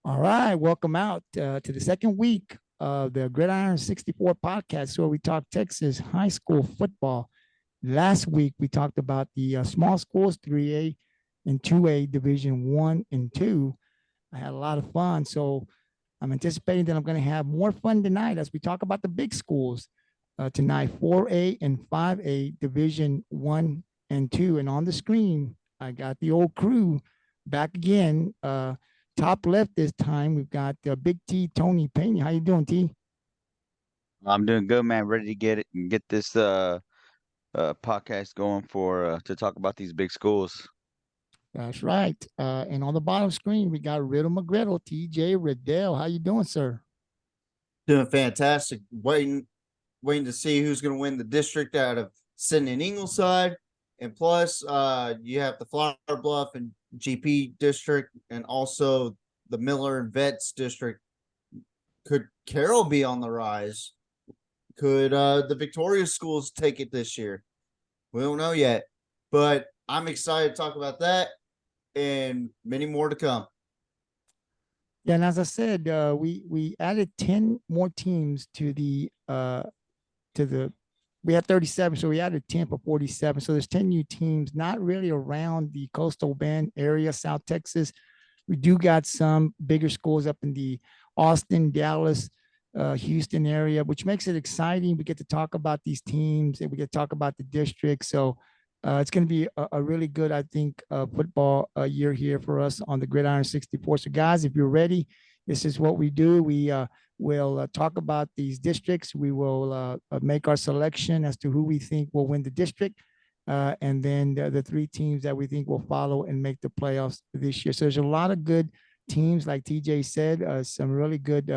All right, welcome out to the second week of the Gridiron 64 podcast, where we talk Texas high school football. Last week, we talked about the small schools, 3A and 2A, Division 1 and 2. I had a lot of fun, so I'm anticipating that I'm going to have more fun tonight as we talk about the big schools tonight, 4A and 5A, Division 1 and 2. And on the screen, I got the old crew back again. Top left this time, we've got Big T, Tony Pena. How you doing, T? I'm doing good, man. Ready to get this podcast going for to talk about these big schools. That's right. And on the bottom screen, we got Riddle McGriddle, TJ Riddell. How you doing, sir? Doing fantastic. Waiting to see who's going to win the district out of Sinton and Ingleside. And plus, you have the Flower Bluff and GP district, and also the Miller and Vets district. Could Carroll be on the rise? Could the Victoria schools take it this year? We don't know yet, but I'm excited to talk about that and many more to come. Yeah, and as I said, we added 10 more teams to the we had 37, so we added 10 for 47. So there's 10 new teams, not really around the coastal bend area, South Texas. We do got some bigger schools up in the Austin, Dallas, Houston area, which makes it exciting. We get to talk about these teams and we get to talk about the district. So it's going to be a really good, I think, football year here for us on the Gridiron 64. So, guys, if you're ready, this is what we do. We will talk about these districts. We will make our selection as to who we think will win the district. And then the three teams that we think will follow and make the playoffs this year. So there's a lot of good teams, like TJ said, some really good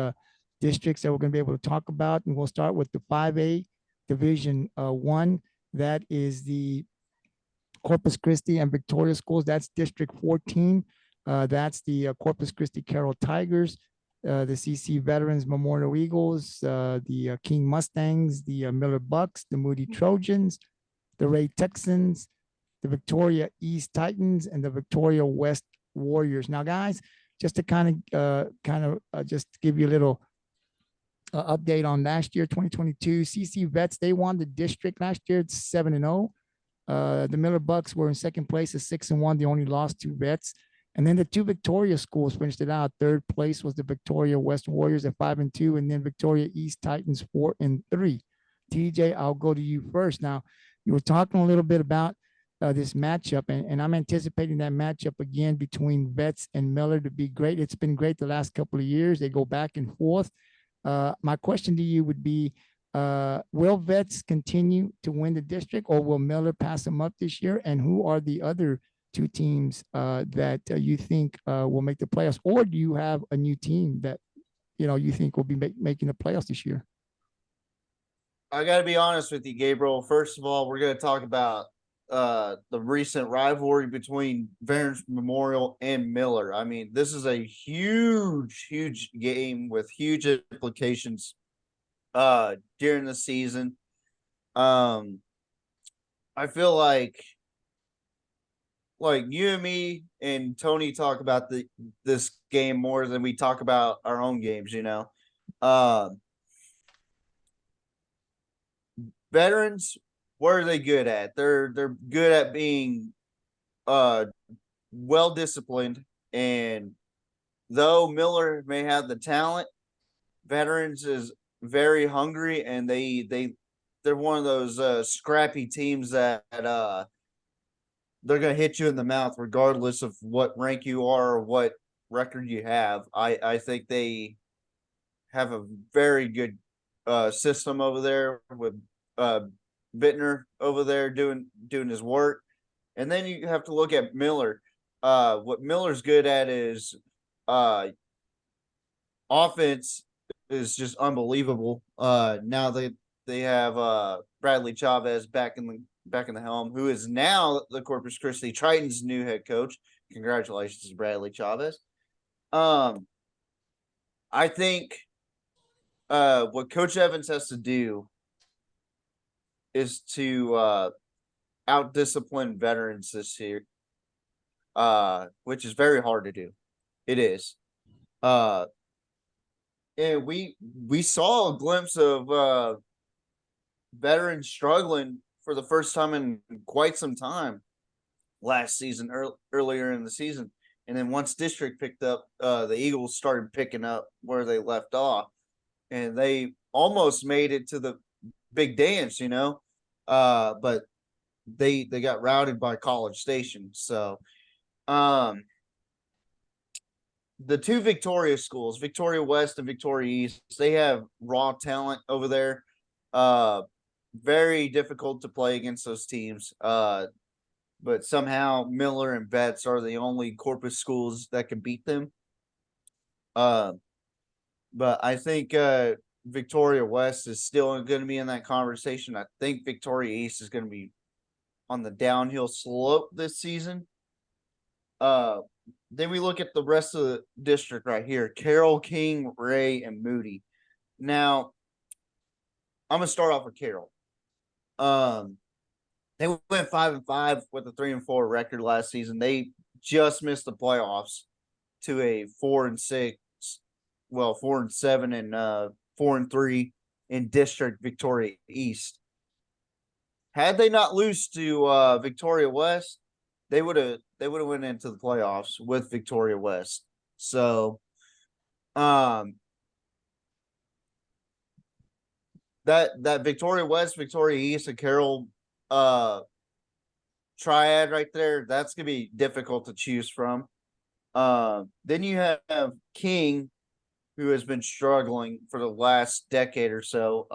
districts that we're going to be able to talk about. And we'll start with the 5A Division 1. That is the Corpus Christi and Victoria schools. That's District 14. That's the Corpus Christi Carroll Tigers, the CC Veterans Memorial Eagles, the King Mustangs, the Miller Bucs, the Moody Trojans, the Ray Texans, the Victoria East Titans, and the Victoria West Warriors. Now, guys, just to kind of just give you a little update on last year, 2022, CC Vets, they won the district last year. It's 7-0. The Miller Bucs were in second place at 6-1. They only lost two Vets. And then the two Victoria schools finished it out. Third place was the Victoria West Warriors at 5-2, and then Victoria East Titans 4-3. TJ, I'll go to you first. Now, you were talking a little bit about this matchup, and I'm anticipating that matchup again between Vets and Miller to be great. It's been great the last couple of years. They go back and forth. My question to you would be, will Vets continue to win the district, or will Miller pass them up this year? And who are the other two teams that you think will make the playoffs? Or do you have a new team that you think will be making the playoffs this year? I got to be honest with you, Gabriel. First of all, we're going to talk about the recent rivalry between Veterans Memorial and Miller. I mean, this is a huge game with huge implications during the season. I feel like you and me and Tony talk about this game more than we talk about our own games, Veterans, what are they good at? They're good at being well disciplined, and though Miller may have the talent, Veterans is very hungry, and they're one of those scrappy teams that they're gonna hit you in the mouth regardless of what rank you are or what record you have. I think they have a very good system over there with Bittner over there doing his work. And then you have to look at Miller. What Miller's good at is offense is just unbelievable. Now they have Bradley Chavez back in the helm, who is now the Corpus Christi Tritons' new head coach. Congratulations, Bradley Chavez. I think what Coach Evans has to do is to out-discipline Veterans this year, which is very hard to do. It is. Uh, and we saw a glimpse of veterans struggling for the first time in quite some time last season, earlier in the season. And then once district picked up, the Eagles started picking up where they left off, and they almost made it to the big dance, but they got routed by College Station. So, the two Victoria schools, Victoria West and Victoria East, they have raw talent over there. Very difficult to play against those teams. But somehow Miller and Betts are the only Corpus schools that can beat them. But I think Victoria West is still going to be in that conversation. I think Victoria East is going to be on the downhill slope this season. Then we look at the rest of the district right here: Carroll, King, Ray, and Moody. Now, I'm gonna start off with Carroll. They went 5-5 with a 3-4 record last season. They just missed the playoffs to a 4-6, 4-7, and 4-3 in District Victoria East. Had they not lose to Victoria West, they would have went into the playoffs with Victoria West. So, that Victoria West, Victoria East, and Carroll triad right there, that's gonna be difficult to choose from. Then you have King, who has been struggling for the last decade or so.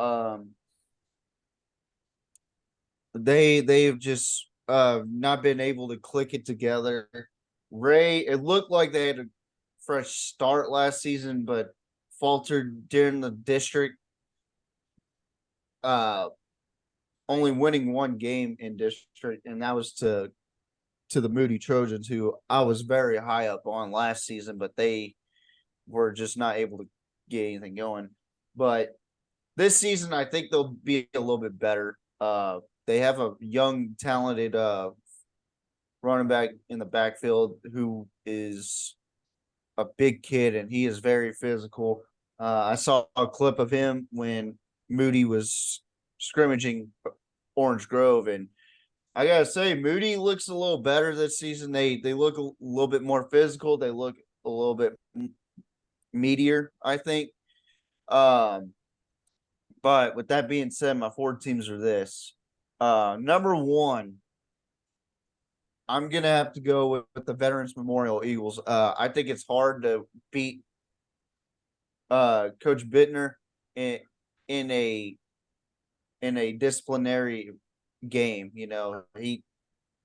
They've just not been able to click it together. Ray, it looked like they had a fresh start last season, but faltered during the district. Only winning one game in district, and that was to the Moody Trojans, who I was very high up on last season, but they were just not able to get anything going. But this season, I think they'll be a little bit better. They have a young, talented running back in the backfield who is a big kid, and he is very physical. I saw a clip of him when Moody was scrimmaging Orange Grove, and I gotta say, Moody looks a little better this season. They look a little bit more physical. They look a little bit meatier, I think. But with that being said, my 4 teams are this. Number 1, I'm gonna have to go with the Veterans Memorial Eagles. I think it's hard to beat Coach Bittner in a disciplinary game.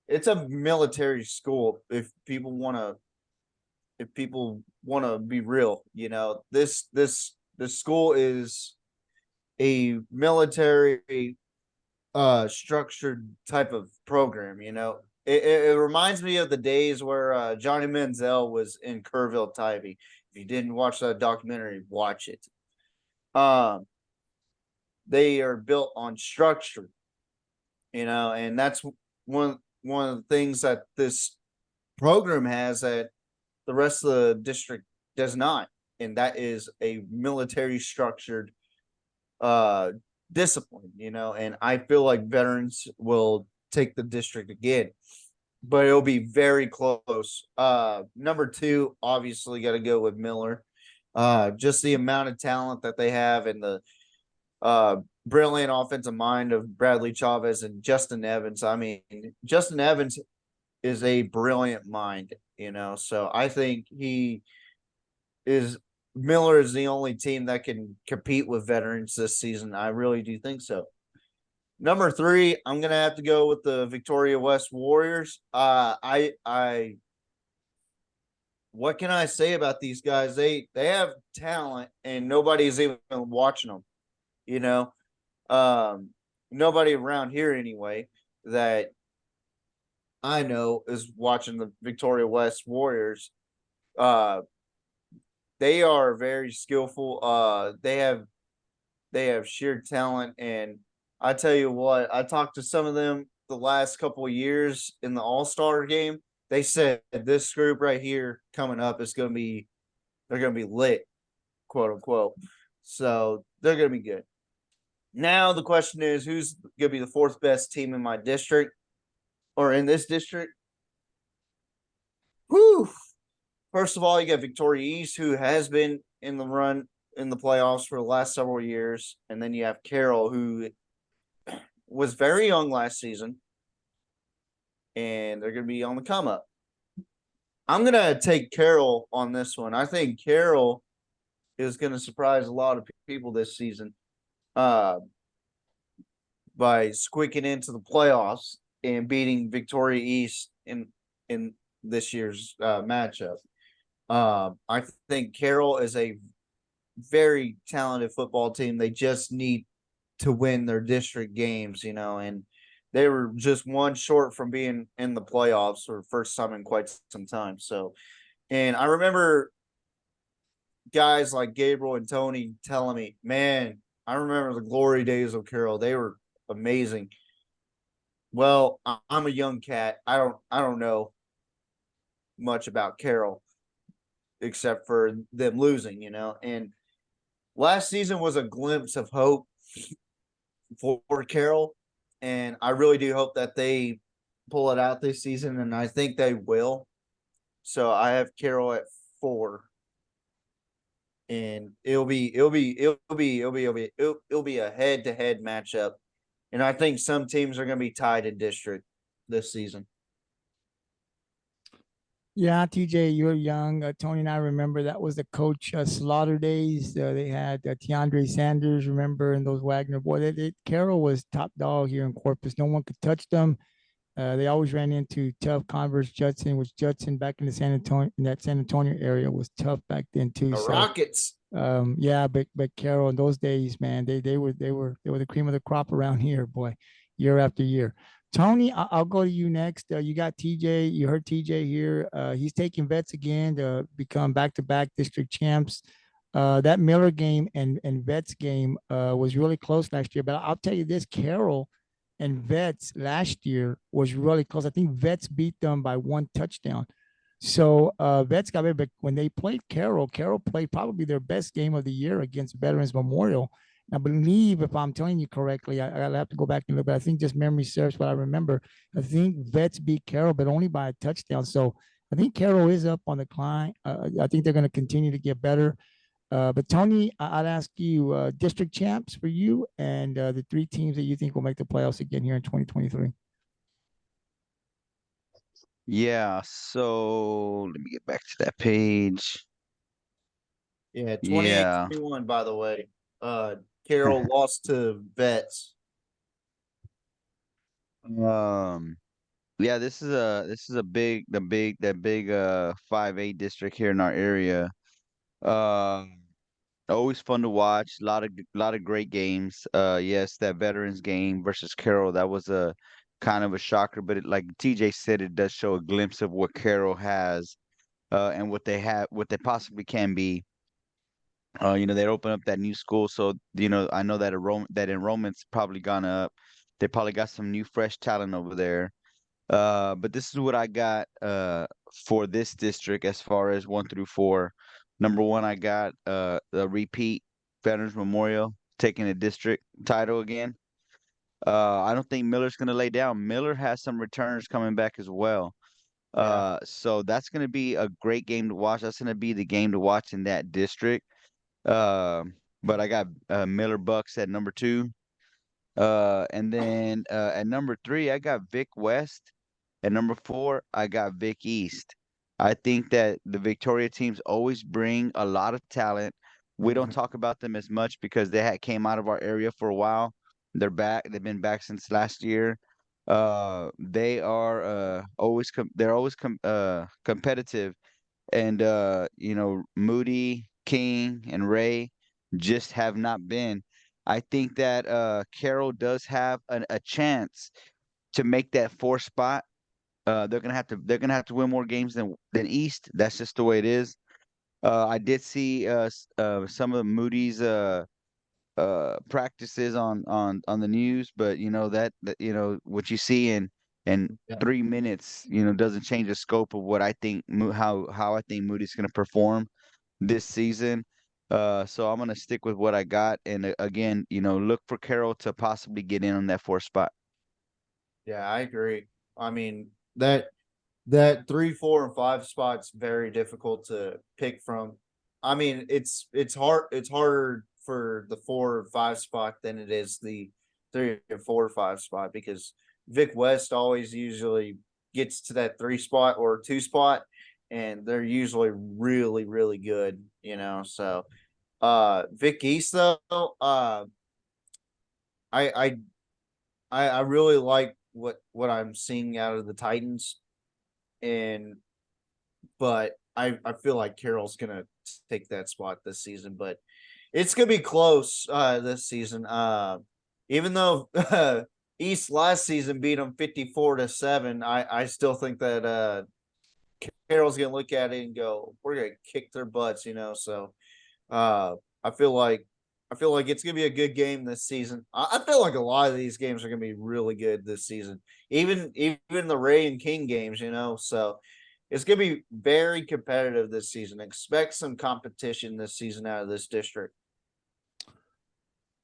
It's a military school. If people want to be real, this school is a military structured type of program. It reminds me of the days where Johnny Manziel was in Kerrville Tybee. If you didn't watch that documentary, watch it. They are built on structure, and that's one of the things that this program has that the rest of the district does not, and that is a military structured discipline, and I feel like Veterans will take the district again, but it'll be very close. Number 2, obviously got to go with Miller. Just the amount of talent that they have, and the brilliant offensive mind of Bradley Chavez and Justin Evans. I mean, Justin Evans is a brilliant mind, so I think Miller is the only team that can compete with Veterans this season. I really do think so. Number 3, I'm gonna have to go with the Victoria West Warriors. What can I say about these guys? They have talent, and nobody's even watching them. Nobody around here anyway that I know is watching the Victoria West Warriors. They are very skillful. They have sheer talent, and I tell you what, I talked to some of them the last couple of years in the All-Star game. They said this group right here coming up is going to be They're going to be lit, quote unquote. So they're going to be good. Now the question is, who's going to be the fourth best team in my district or in this district? Whew. First of all, you got Victoria East, who has been in the run in the playoffs for the last several years. And then you have Carroll, who was very young last season. And they're going to be on the come up. I'm going to take Carroll on this one. I think Carroll is going to surprise a lot of people this season by squeaking into the playoffs and beating Victoria East in this year's matchup. I think Carroll is a very talented football team. They just need to win their district games, and they were just one short from being in the playoffs for the first time in quite some time. So, and I remember guys like Gabriel and Tony telling me, man, I remember the glory days of Carroll. They were amazing. Well, I'm a young cat. I don't know much about Carroll except for them losing, and last season was a glimpse of hope for Carroll, and I really do hope that they pull it out this season, and I think they will. So I have Carroll at 4, and it'll be a head-to-head matchup, and I think some teams are going to be tied in district this season. Yeah, TJ, you're young. Tony and I remember that was the Coach Slaughter days. They had Tiandre Sanders, remember, and those Wagner boys. Carroll was top dog here in Corpus. No one could touch them. They always ran into tough Converse Judson, which Judson back in San Antonio area was tough back then too. The Rockets. Yeah, but Carroll in those days, man, they were the cream of the crop around here, boy, year after year. Tony, I'll go to you next. You got TJ. You heard TJ here. He's taking Vets again to become back-to-back district champs. That Miller game and Vets game was really close last year. But I'll tell you this, Carroll and Vets last year was really close. I think Vets beat them by 1 touchdown. So Vets got better, but when they played Carroll played probably their best game of the year against Veterans Memorial. I believe, if I'm telling you correctly, I'll have to go back and look, but I think just memory serves what I remember. I think Vets beat Carroll, but only by a touchdown. So I think Carroll is up on the climb. I think they're going to continue to get better. But Tony, I'd ask you, district champs for you and the 3 teams that you think will make the playoffs again here in 2023. Yeah, so let me get back to that page. Yeah, Yeah. 28-21, by the way. Carroll lost to Vets. Yeah, this is a big 5A district here in our area. Always fun to watch. A lot of great games. Yes, that Veterans game versus Carroll, that was a kind of a shocker, but like TJ said, it does show a glimpse of what Carroll has, and what they possibly can be. They open up that new school, so I know that enrollment's probably gone up. They probably got some new fresh talent over there. But this is what I got for this district as far as 1 through 4. Number 1, I got the repeat Veterans Memorial taking a district title again. I don't think Miller's gonna lay down. Miller has some returners coming back as well. So that's gonna be a great game to watch. That's gonna be the game to watch in that district. But I got Miller Bucs at number 2. And then at number 3, I got Vic West. At number 4, I got Vic East. I think that the Victoria teams always bring a lot of talent. We don't talk about them as much because they came out of our area for a while. They're back. They've been back since last year. They are always competitive, and Moody, King, and Ray just have not been. I think that Carroll does have a chance to make that 4th spot. They're gonna have to win more games than East. That's just the way it is. I did see some of Moody's practices on the news, but that what you see in 3 minutes doesn't change the scope of what I think how I think Moody's gonna perform. this season. So I'm gonna stick with what I got, and again, look for Carroll to possibly get in on that 4th spot. Yeah, I agree. I mean, that 3, 4, and 5 spots very difficult to pick from. I mean, it's harder for the 4 or 5 spot than it is the 3 or 4 or 5 spot, because Vic West always usually gets to that 3 spot or 2 spot, and they're usually really, really good, So Vic East though, I I really like what I'm seeing out of the Titans, and but I feel like Carroll's gonna take that spot this season, but it's gonna be close this season. Even though East last season beat them 54-7, I still think that Carroll's gonna look at it and go, we're gonna kick their butts, So I feel like it's gonna be a good game this season. I feel like a lot of these games are gonna be really good this season. Even the Ray and King games, So it's gonna be very competitive this season. Expect some competition this season out of this district.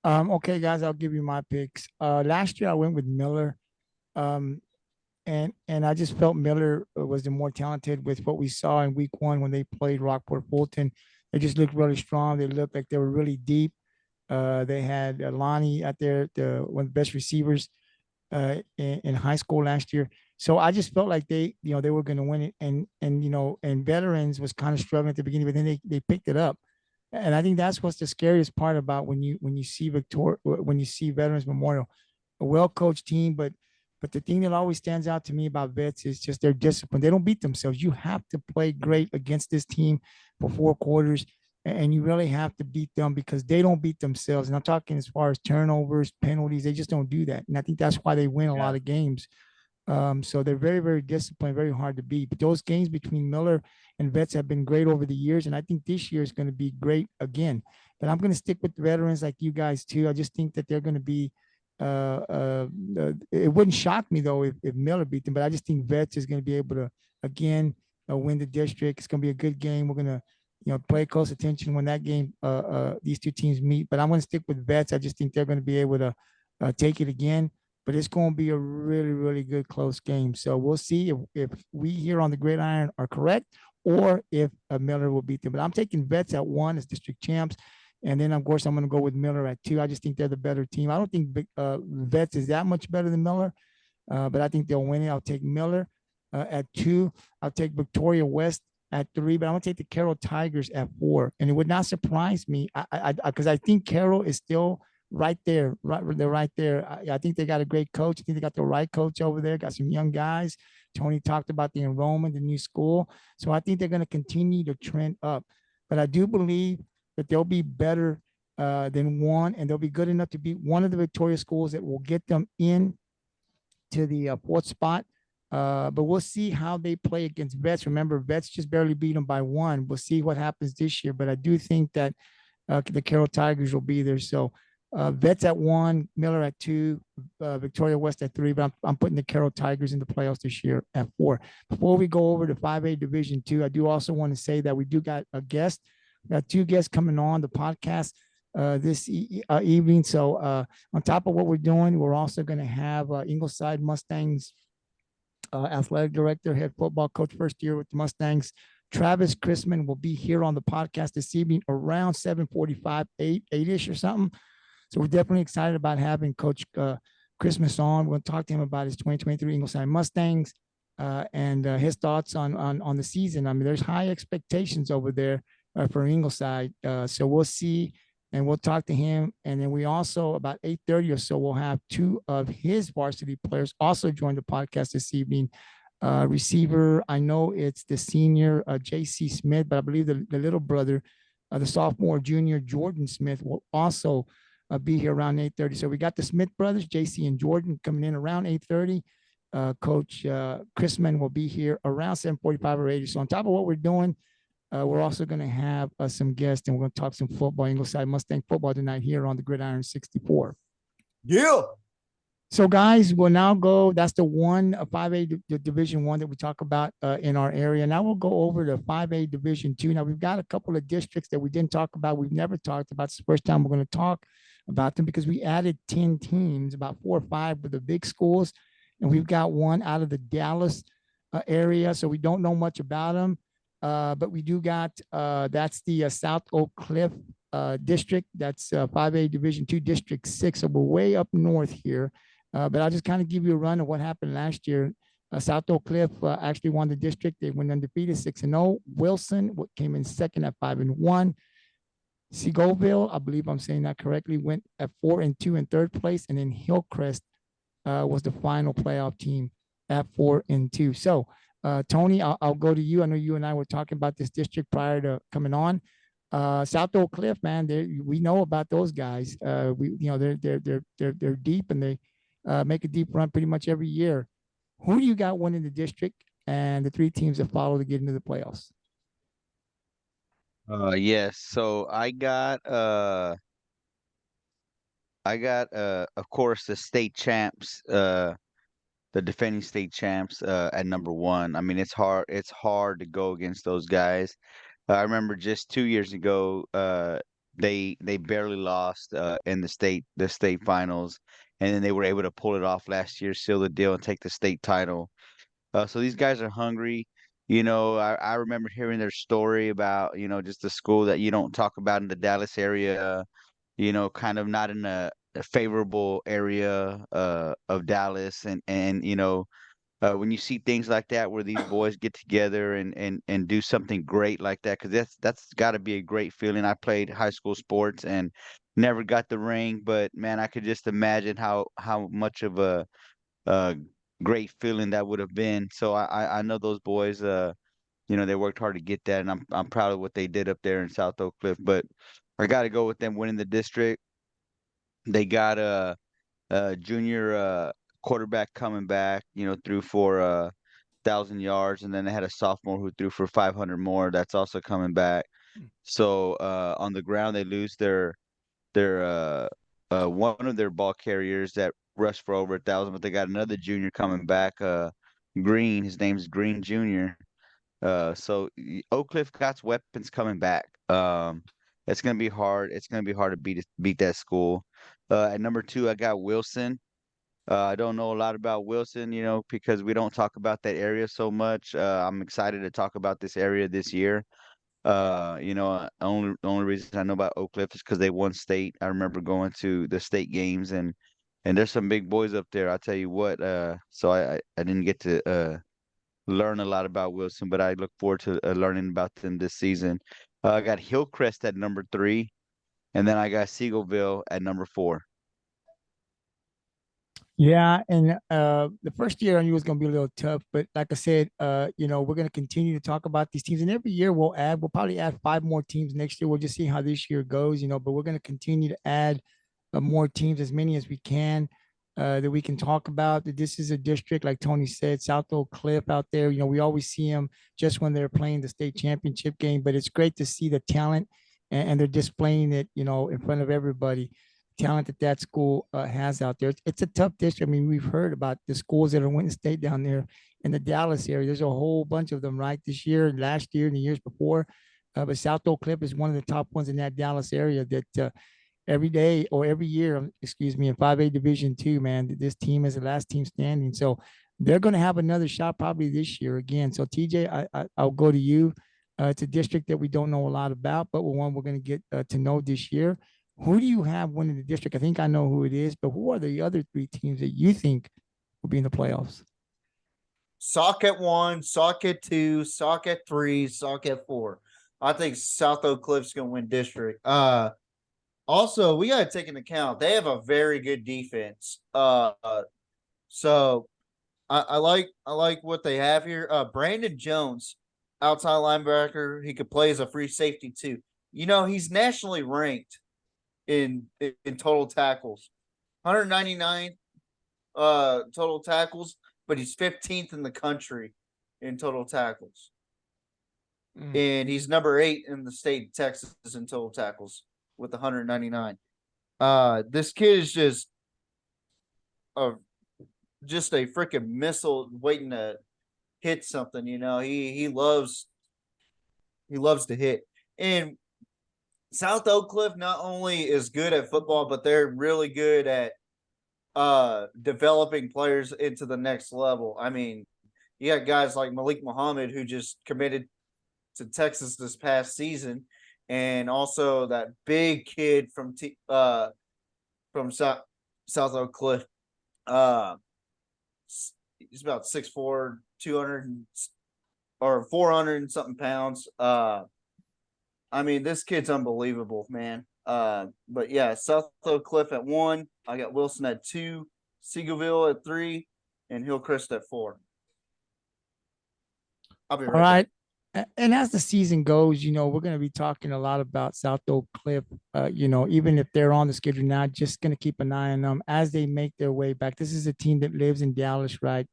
Okay, guys, I'll give you my picks. Last year I went with Miller. Um, and I just felt Miller was the more talented with what we saw in week 1 when they played Rockport-Fulton. They just looked really strong. They looked like they were really deep. They had Lonnie out there, one of the best receivers in high school last year. So I just felt like they were going to win it. And Veterans was kind of struggling at the beginning, but then they picked it up. And I think that's what's the scariest part about when you see Veterans Memorial, a well-coached team, but the thing that always stands out to me about Vets is just their discipline. They don't beat themselves. You have to play great against this team for 4 quarters, and you really have to beat them because they don't beat themselves. And I'm talking as far as turnovers, penalties. They just don't do that. And I think that's why they win a lot of games. So they're very, very disciplined, very hard to beat. But those games between Miller and Vets have been great over the years, and I think this year is going to be great again. But I'm going to stick with the Veterans like you guys too. I just think that they're going to be it wouldn't shock me though if Miller beat them, but I just think Vets is going to be able to again win the district. It's going to be a good game. We're going to pay close attention when that game these two teams meet. But I'm going to stick with Vets. I just think they're going to be able to take it again. But it's going to be a really, really good close game. So we'll see if we here on the Gridiron are correct or if Miller will beat them. But I'm taking Vets at 1 as district champs. And then, of course, I'm going to go with Miller at 2. I just think they're the better team. I don't think Vets is that much better than Miller, but I think they'll win it. I'll take Miller at 2. I'll take Victoria West at 3, but I'm going to take the Carroll Tigers at 4. And it would not surprise me because I think Carroll is still right there. They're right there. I think they got a great coach. I think they got the right coach over there, got some young guys. Tony talked about the enrollment, the new school. So I think they're going to continue to trend up. But I do believe that they'll be better than 1, and they'll be good enough to beat one of the Victoria schools that will get them in to the 4th spot. But we'll see how they play against Vets. Remember, Vets just barely beat them by 1. We'll see what happens this year. But I do think that the Carroll Tigers will be there. So Vets at 1, Miller at 2, Victoria West at 3. But I'm putting the Carroll Tigers in the playoffs this year at 4. Before we go over to 5A Division 2, I do also want to say that we do got a guest. We got 2 guests coming on the podcast this evening. So on top of what we're doing, we're also going to have Ingleside Mustangs athletic director, head football coach, first year with the Mustangs, Travis Chrisman, will be here on the podcast this evening around 7:45, 8-ish or something. So we're definitely excited about having Coach Chrisman on. We'll talk to him about his 2023 Ingleside Mustangs and his thoughts on the season. I mean, there's high expectations over there for Ingleside. So we'll see, and we'll talk to him. And then we also, about 8:30 or so, we'll have 2 of his varsity players also join the podcast this evening. Receiver, I know it's the senior, J.C. Smith, but I believe the little brother, the sophomore, junior, Jordan Smith, will also be here around 8:30. So we got the Smith brothers, J.C. and Jordan, coming in around 8:30. Coach Chrisman will be here around 7:45 or 8. So on top of what we're doing, we're also going to have some guests, and we're going to talk some football, Ingleside Mustang football tonight here on the Gridiron 64. Yeah. So guys, we'll now go. That's the 5A Division 1 that we talk about in our area. Now we'll go over to 5A Division 2. Now we've got a couple of districts that we didn't talk about. We've never talked about. It's the first time we're going to talk about them because we added 10 teams, about 4 or 5 with the big schools, and we've got one out of the Dallas area. So we don't know much about them, but we do got. That's the South Oak Cliff district. That's 5A Division 2 District 6. So we're way up north here. But I'll just kind of give you a run of what happened last year. South Oak Cliff actually won the district. They went undefeated 6-0. Wilson came in second at 5-1. Seagoville, I believe I'm saying that correctly, went at 4-2 in third place. And then Hillcrest was the final playoff team at 4-2. So, Tony, I'll go to you. I know you and I were talking about this district prior to coming on. South Oak Cliff, man, we know about those guys. They're deep and they make a deep run pretty much every year. Who do you got winning the district and the 3 teams that follow to get into the playoffs? Yes. So of course the state champs, the defending state champs at number 1. I mean, it's hard to go against those guys. I remember just 2 years ago, they barely lost in the state finals, and then they were able to pull it off last year, seal the deal, and take the state title. So these guys are hungry. I remember hearing their story about, just the school that you don't talk about in the Dallas area, kind of not in a favorable area of Dallas. And when you see things like that where these boys get together and do something great like that, because that's got to be a great feeling. I played high school sports and never got the ring, but man, I could just imagine how much of a great feeling that would have been. So I know those boys, they worked hard to get that, and I'm proud of what they did up there in South Oak Cliff. But I got to go with them winning the district. They got a junior quarterback coming back, threw for 1,000 yards, and then they had a sophomore who threw for 500 more. That's also coming back. So on the ground, they lose their one of their ball carriers that rushed for over 1,000, but they got another junior coming back, Green. His name's Green Jr. So Oak Cliff got weapons coming back. It's gonna be hard. It's gonna be hard to beat that school. At number 2, I got Wilson. I don't know a lot about Wilson, because we don't talk about that area so much. I'm excited to talk about this area this year. The only reason I know about Oak Cliff is because they won state. I remember going to the state games, and there's some big boys up there. I'll tell you what. So I didn't get to learn a lot about Wilson, but I look forward to learning about them this season. I got Hillcrest at number 3, and then I got Seagoville at number 4. Yeah, and the first year I knew it was going to be a little tough, but like I said, we're going to continue to talk about these teams, and every year we'll probably add 5 more teams next year. We'll just see how this year goes, but we're going to continue to add more teams, as many as we can, that we can talk about. That this is a district, like Tony said, South Oak Cliff out there. We always see them just when they're playing the state championship game, but it's great to see the talent, and they're displaying it, in front of everybody. Talent that school has out there. It's a tough district. I mean, we've heard about the schools that are winning state down there in the Dallas area. There's a whole bunch of them, right? This year, last year, and the years before. But South Oak Cliff is one of the top ones in that Dallas area that every day or every year, excuse me, in 5A Division 2, man, this team is the last team standing. So they're going to have another shot probably this year again. So TJ, I'll go to you. It's a district that we don't know a lot about, but one we're going to get to know this year. Who do you have winning the district? I think I know who it is, but who are the other 3 teams that you think will be in the playoffs? Sock at 1, Sock at 2, Sock at 3, Sock at 4. I think South Oak Cliff's gonna win district. Also, we gotta take into account they have a very good defense. So I like what they have here. Brandon Jones, outside linebacker, he could play as a free safety too. He's nationally ranked in total tackles, 199 total tackles, but he's 15th in the country in total tackles. And he's number 8 in the state of Texas in total tackles with 199. This kid is just just a freaking missile waiting to hit something. He loves to hit. And South Oak Cliff not only is good at football, but they're really good at developing players into the next level. I mean, you got guys like Malik Muhammad who just committed to Texas this past season, and also that big kid from South Oak Cliff. He's about 6'4", 200 or 400 and something pounds. I mean, this kid's unbelievable, man. But yeah, South Oak Cliff at 1. I got Wilson at 2, Seagoville at 3, and Hillcrest at 4. I'll be All right right. And as the season goes, we're going to be talking a lot about South Oak Cliff. Even if they're on the schedule now, just going to keep an eye on them as they make their way back. This is a team that lives in Dallas, right?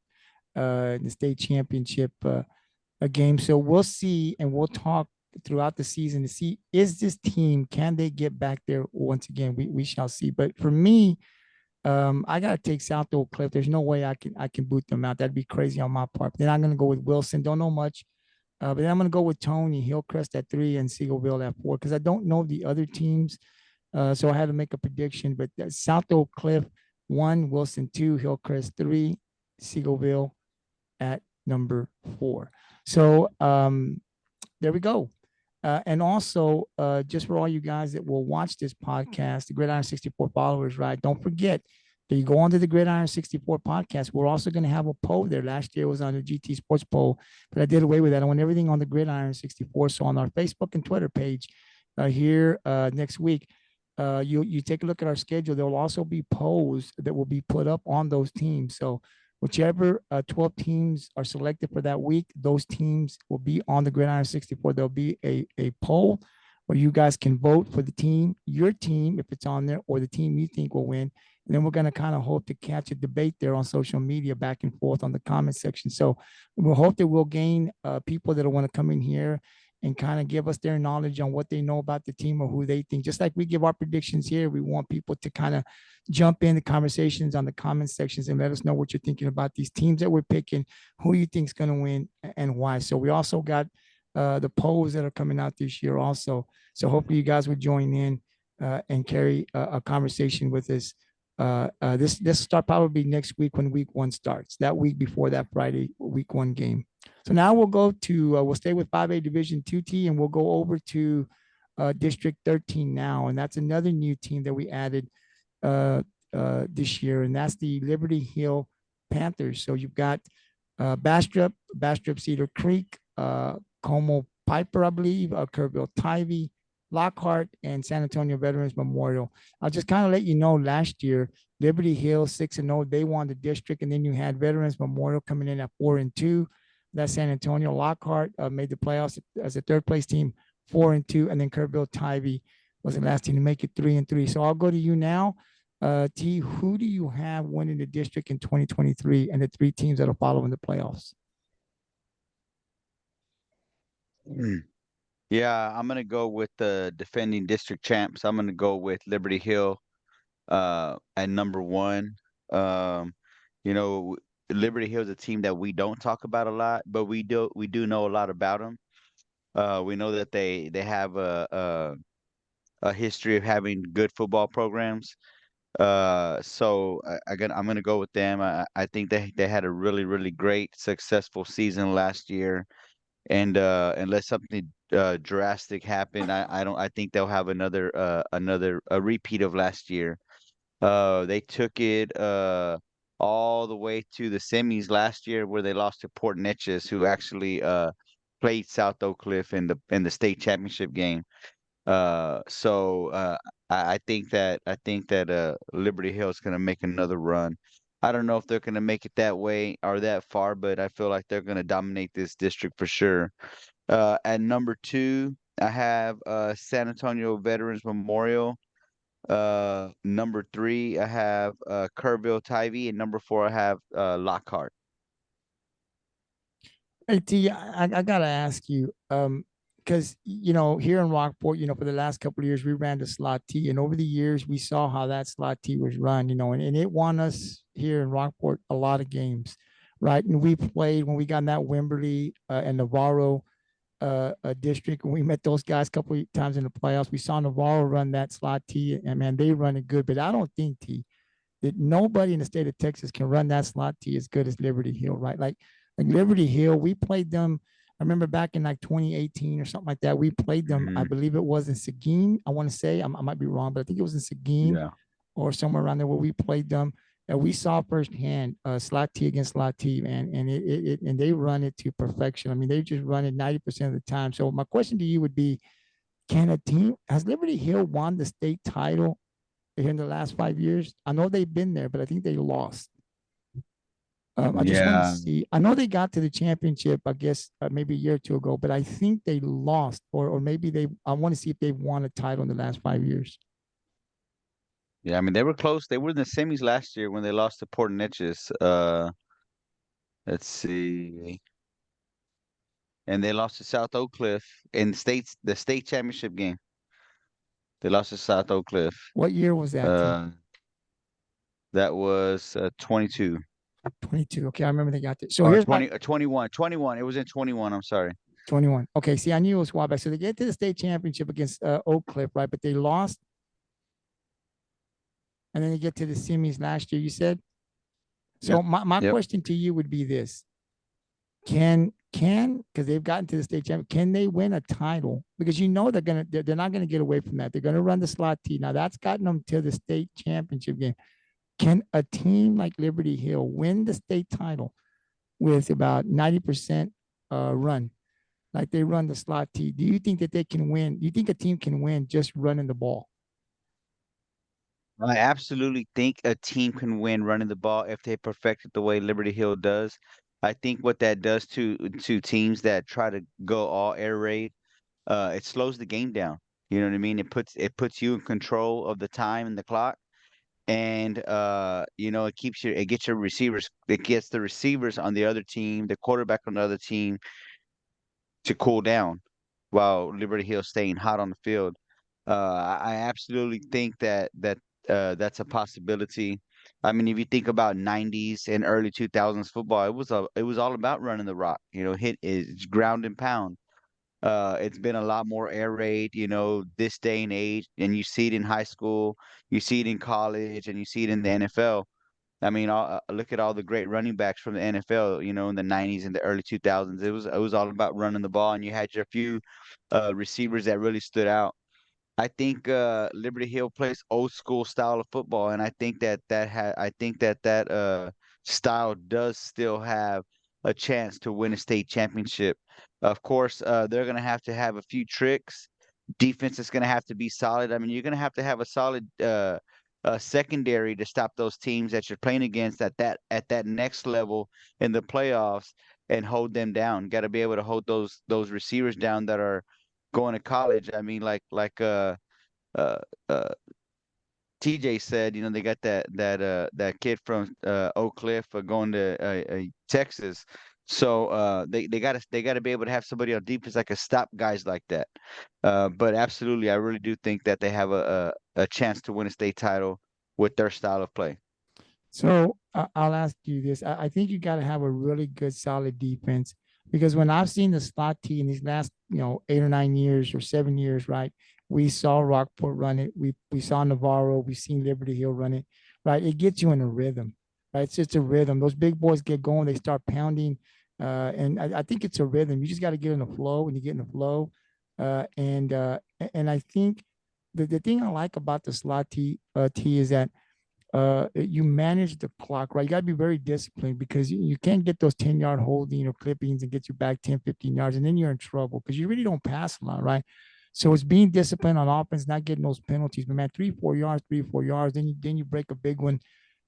The state championship a game. So we'll see, and we'll talk throughout the season to see, is this team, can they get back there once again? We shall see. But for me, I gotta take South Oak Cliff. There's no way I can boot them out. That'd be crazy on my part. But then I'm gonna go with Wilson. Don't know much. But then I'm gonna go with Tony, Hillcrest at 3, and Seagoville at 4, because I don't know the other teams. So I had to make a prediction. But South Oak Cliff 1, Wilson 2, Hillcrest 3, Seagoville at number 4. So there we go. And also, just for all you guys that will watch this podcast, the Gridiron 64 followers, right? Don't forget that you go onto the Gridiron 64 podcast. We're also going to have a poll there. Last year was on the GT Sports poll, but I did away with that. I want everything on the Gridiron 64. So on our Facebook and Twitter page here next week, you take a look at our schedule. There will also be polls that will be put up on those teams. So whichever 12 teams are selected for that week, those teams will be on the Gridiron 64. There'll be a poll where you guys can vote for the team, your team, if it's on there, or the team you think will win. And then we're going to kind of hope to catch a debate there on social media back and forth on the comment section. So we'll hope that we'll gain people that will want to come in here and kind of give us their knowledge on what they know about the team or who they think. Just like we give our predictions here, we want people to kind of jump in the conversations on the comment sections and let us know what you're thinking about these teams that we're picking, who you think is going to win and why. So we also got the polls that are coming out this year also. So hopefully you guys would join in and carry a conversation with us. This start probably next week when week 1 starts, that week before that Friday week 1 game. So now we'll go to, we'll stay with 5A Division 2T, and we'll go over to District 13 now. And that's another new team that we added this year, and that's the Liberty Hill Panthers. So you've got Bastrop, Cedar Creek, Como Piper, I believe, Kerrville Tivy, Lockhart, and San Antonio Veterans Memorial. I'll just kind of let you know, last year, Liberty Hill 6-0, they won the district, and then you had Veterans Memorial coming in at 4-2. That's San Antonio. Lockhart made the playoffs as a third place team, 4-2, and then Kerrville Tivy was the last team to make it 3-3. So I'll go to you now. T, who do you have winning the district in 2023 and the 3 teams that are following the playoffs? Yeah, I'm gonna go with the defending district champs. I'm gonna go with Liberty Hill at number 1. You know, Liberty Hill is a team that we don't talk about a lot, but we do know a lot about them. We know that they have a history of having good football programs. So I'm gonna go with them. I think they had a really great successful season last year, and unless something drastic happened, I think they'll have another a repeat of last year. They took it all the way to the semis last year, where they lost to Port Neches, who actually played South Oak Cliff in the state championship game. So I think that Liberty Hill is going to make another run. I don't know if they're going to make it that way or that far, but I feel like they're going to dominate this district for sure. At number 2, I have San Antonio Veterans Memorial. Number 3, I have Kerrville Tivy, and number 4, I have Lockhart. Hey, T, I gotta ask you, because here in Rockport, for the last couple of years we ran the slot T, and over the years we saw how that slot T was run, and it won us here in Rockport a lot of games, right? And we played when we got in that Wimberley and Navarro district, and we met those guys a couple of times in the playoffs. We saw Navarro run that slot T, and man, they run it good. But I don't think that nobody in the state of Texas can run that slot T as good as Liberty Hill, right? Like Liberty Hill, we played them. I remember back in like 2018 or something like that. We played them. I believe it was in Seguin. I want to say I might be wrong, but I think it was in Seguin or somewhere around there where we played them. And we saw firsthand slot T against slot T, man, and they run it to perfection. I mean, they just run it 90% of the time. So my question to you would be, has Liberty Hill won the state title in the last 5 years? I know they've been there, but I think they lost. I just want to see. I know they got to the championship, I guess, maybe a year or two ago, but I think they lost, or maybe I want to see if they've won a title in the last 5 years. Yeah, I mean, they were close. They were in the semis last year when they lost to Port Neches. Let's see. And they lost to South Oak Cliff in the state championship game. They lost to South Oak Cliff. What year was that? That was 22. 22. Okay, I remember they got this. So or here's 21. It was in 21. I'm sorry. 21. Okay, see, I knew it was a while back. So they get to the state championship against Oak Cliff, right? But they lost. And then they get to the semis last year, you said? So my question to you would be this. Because they've gotten to the state championship, can they win a title? Because they're not gonna get away from that. They're gonna run the slot T. Now that's gotten them to the state championship game. Can a team like Liberty Hill win the state title with about 90% run, like they run the slot T? Do you think that they can win? Do you think a team can win just running the ball? I absolutely think a team can win running the ball if they perfect it the way Liberty Hill does. I think what that does to teams that try to go all air raid, it slows the game down. You know what I mean? It puts you in control of the time and the clock, and it gets your receivers. It gets the receivers on the other team, the quarterback on the other team, to cool down while Liberty Hill staying hot on the field. I absolutely think that's a possibility. I mean, if you think about 90s and early 2000s football, it was all about running the rock, hit is ground and pound. It's been a lot more air raid, this day and age, and you see it in high school, you see it in college, and you see it in the NFL. I mean, look at all the great running backs from the NFL, in the 90s and the early 2000s. It was all about running the ball, and you had your few receivers that really stood out. I think Liberty Hill plays old school style of football, and I think that style does still have a chance to win a state championship. Of course, they're gonna have to have a few tricks. Defense is gonna have to be solid. I mean, you're gonna have to have a solid secondary to stop those teams that you're playing against at that next level in the playoffs and hold them down. Got to be able to hold those receivers down that are going to college. I mean, like uh, uh, TJ said, they got that kid from Oak Cliff going to Texas. So they gotta be able to have somebody on defense that can stop guys like that. But absolutely, I really do think that they have a chance to win a state title with their style of play. So I'll ask you this. I think you got to have a really good, solid defense, because when I've seen the slot T in these last, 8 or 9 years or 7 years, right? We saw Rockport run it. We saw Navarro. We've seen Liberty Hill run it, right? It gets you in a rhythm, right? It's just a rhythm. Those big boys get going. They start pounding. And I think it's a rhythm. You just got to get in the flow. When you get in the flow, and I think the thing I like about the slot T is that you manage the clock, right? You got to be very disciplined, because you can't get those 10-yard holding or clippings and get you back 10, 15 yards, and then you're in trouble because you really don't pass a lot, right? So it's being disciplined on offense, not getting those penalties. But man, 3-4 yards, then you break a big one.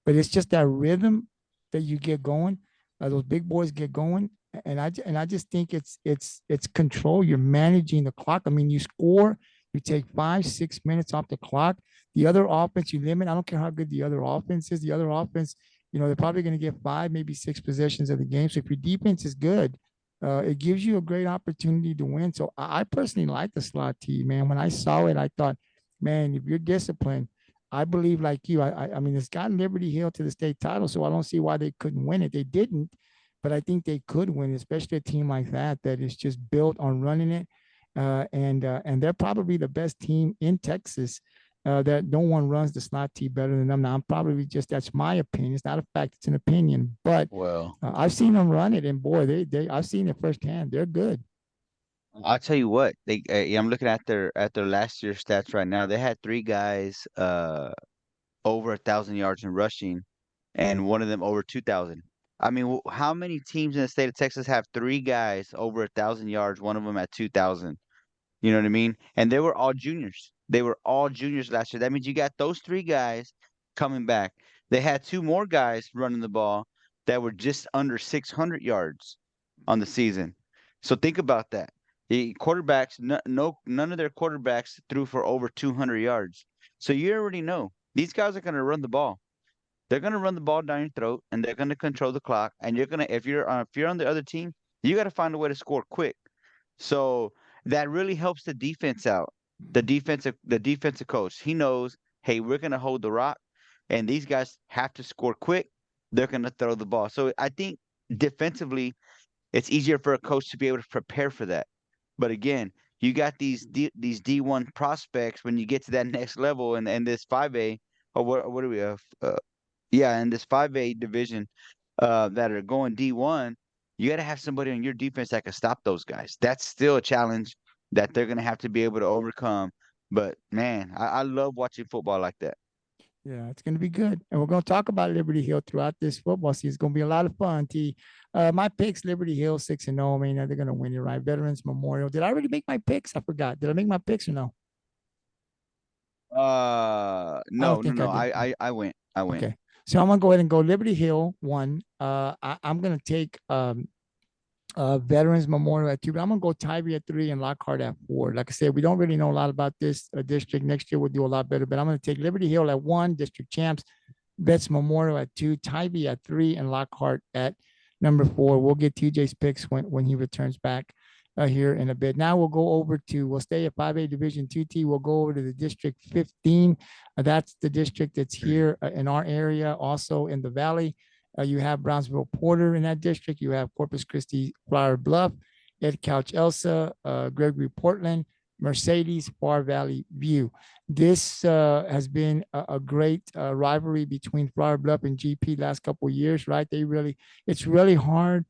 But it's just that rhythm that you get going. Those big boys get going, and I just think it's control. You're managing the clock. I mean, you score, you take 5-6 minutes off the clock. The other offense you limit. I don't care how good the other offense is. The other offense, they're probably going to get 5, maybe 6 possessions of the game. So if your defense is good, it gives you a great opportunity to win. So I personally like the slot T, man. When I saw it, I thought, man, if you're disciplined, I believe like you. I mean, it's gotten Liberty Hill to the state title, so I don't see why they couldn't win it. They didn't, but I think they could win, especially a team like that is just built on running it. And they're probably the best team in Texas. That no one runs the slot T better than them. Now, I'm probably just that's my opinion. It's not a fact; it's an opinion. But Well, I've seen them run it, and boy, they I've seen it firsthand. They're good. I'll tell you what, yeah, I'm looking at their last year stats right now. They had three guys over 1,000 yards in rushing, and one of them over 2,000. I mean, how many teams in the state of Texas have three guys over 1,000 yards, one of them at 2,000? You know what I mean? And they were all juniors. They were all juniors last year. That means you got those three guys coming back. They had two more guys running the ball that were just under 600 yards on the season. So think about that. The quarterbacks, none of their quarterbacks threw for over 200 yards. So you already know these guys are going to run the ball. They're going to run the ball down your throat, and they're going to control the clock. And you're going to, if you're on the other team, you got to find a way to score quick. So that really helps the defense out. The defensive coach, he knows, hey, we're gonna hold the rock, and these guys have to score quick. They're gonna throw the ball. So I think defensively, it's easier for a coach to be able to prepare for that. But again, you got these D1 prospects when you get to that next level and this 5A or what do we have? Yeah, in this 5A division that are going D1, you got to have somebody on your defense that can stop those guys. That's still a challenge that they're going to have to be able to overcome. But man, I love watching football like that. Yeah, it's going to be good. And we're going to talk about Liberty Hill throughout this football season. It's going to be a lot of fun. T. My picks, Liberty Hill 6-0. I mean, they're going to win it, right? Veterans Memorial. Did I already make my picks? I forgot. Did I make my picks or no? I don't No, no, think I no. did. I went. I went. Okay. So I'm going to go ahead and go Liberty Hill 1. I'm going to take Veterans Memorial at 2, but I'm gonna go Tybee at 3 and Lockhart at 4. Like I said, we don't really know a lot about this district. Next year we'll do a lot better, but I'm gonna take Liberty Hill at 1, district champs, Vets Memorial at 2, Tybee at 3, and Lockhart at number 4. We'll get TJ's picks when he returns back here in a bit. Now we'll stay at 5A Division 2T. We'll go over to the District 15. That's the district that's here in our area, also in the Valley. You have Brownsville Porter in that district. You have Corpus Christi Flower Bluff, Ed Couch Elsa, Gregory-Portland, Mercedes, Far Valley View. This has been a great rivalry between Flower Bluff and GP last couple of years, right? It's really hard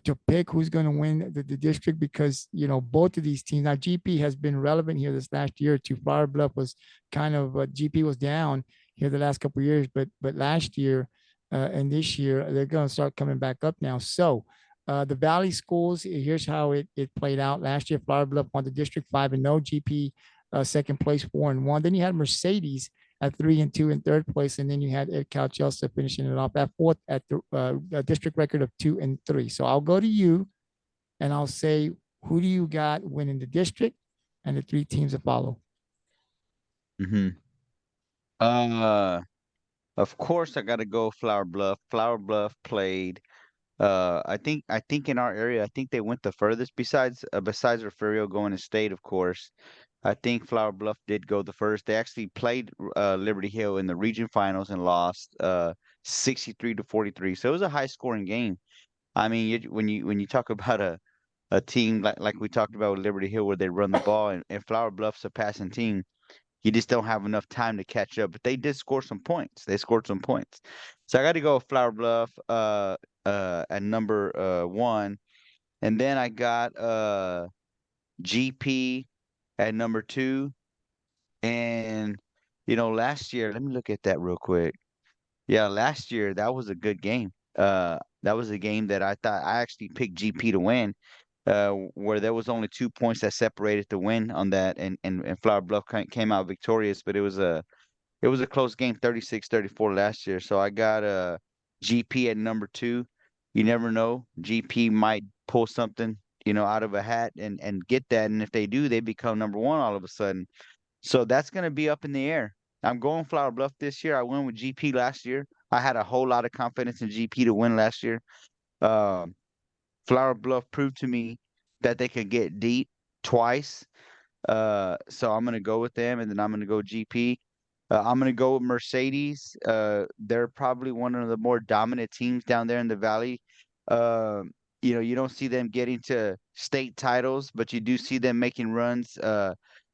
to pick who's going to win the district because, both of these teams, now GP has been relevant here this last year too. Flower Bluff was GP was down here the last couple of years, but last year, and this year they're going to start coming back up now. So the Valley schools, here's how it played out. Last year, Flower Bluff won the District 5-0, GP second place 4-1. Then you had Mercedes at 3-2 in third place, and then you had Ed Calchelsa finishing it off at fourth at the district record of 2-3. So I'll go to you, and I'll say, who do you got winning the district, and the 3 teams that follow? Mm-hmm. Of course, I got to go Flower Bluff. Flower Bluff played. I think in our area, I think they went the furthest besides Refugio going to state, of course. I think Flower Bluff did go the first. They actually played Liberty Hill in the region finals and lost 63-43. So it was a high scoring game. I mean, when you talk about a team like we talked about with Liberty Hill where they run the ball and Flower Bluff's a passing team, you just don't have enough time to catch up. But they did score some points. They scored some points. So I got to go with Flower Bluff at number 1. And then I got GP at number 2. And last year, let me look at that real quick. Yeah, last year that was a good game. That was a game that I thought I actually picked GP to win. Where there was only 2 points that separated the win on that, and Flower Bluff came out victorious, but it was a close game, 36-34 last year. So I got GP at number 2. You never know, GP might pull something out of a hat and get that, and if they do, they become number 1 all of a sudden. So that's gonna be up in the air. I'm going Flower Bluff this year. I went with GP last year. I had a whole lot of confidence in GP to win last year. Um, Flower Bluff proved to me that they could get deep twice. So I'm gonna go with them, and then I'm gonna go GP. I'm gonna go with Mercedes. They're probably one of the more dominant teams down there in the valley. Uh, you don't see them getting to state titles, but you do see them making runs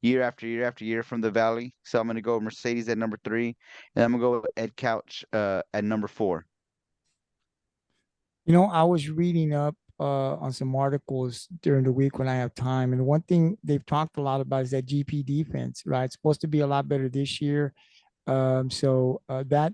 year after year after year from the valley. So I'm gonna go with Mercedes at number 3, and I'm gonna go with Ed Couch at number 4. I was reading up on some articles during the week when I have time, and one thing they've talked a lot about is that GP defense, right? It's supposed to be a lot better this year. That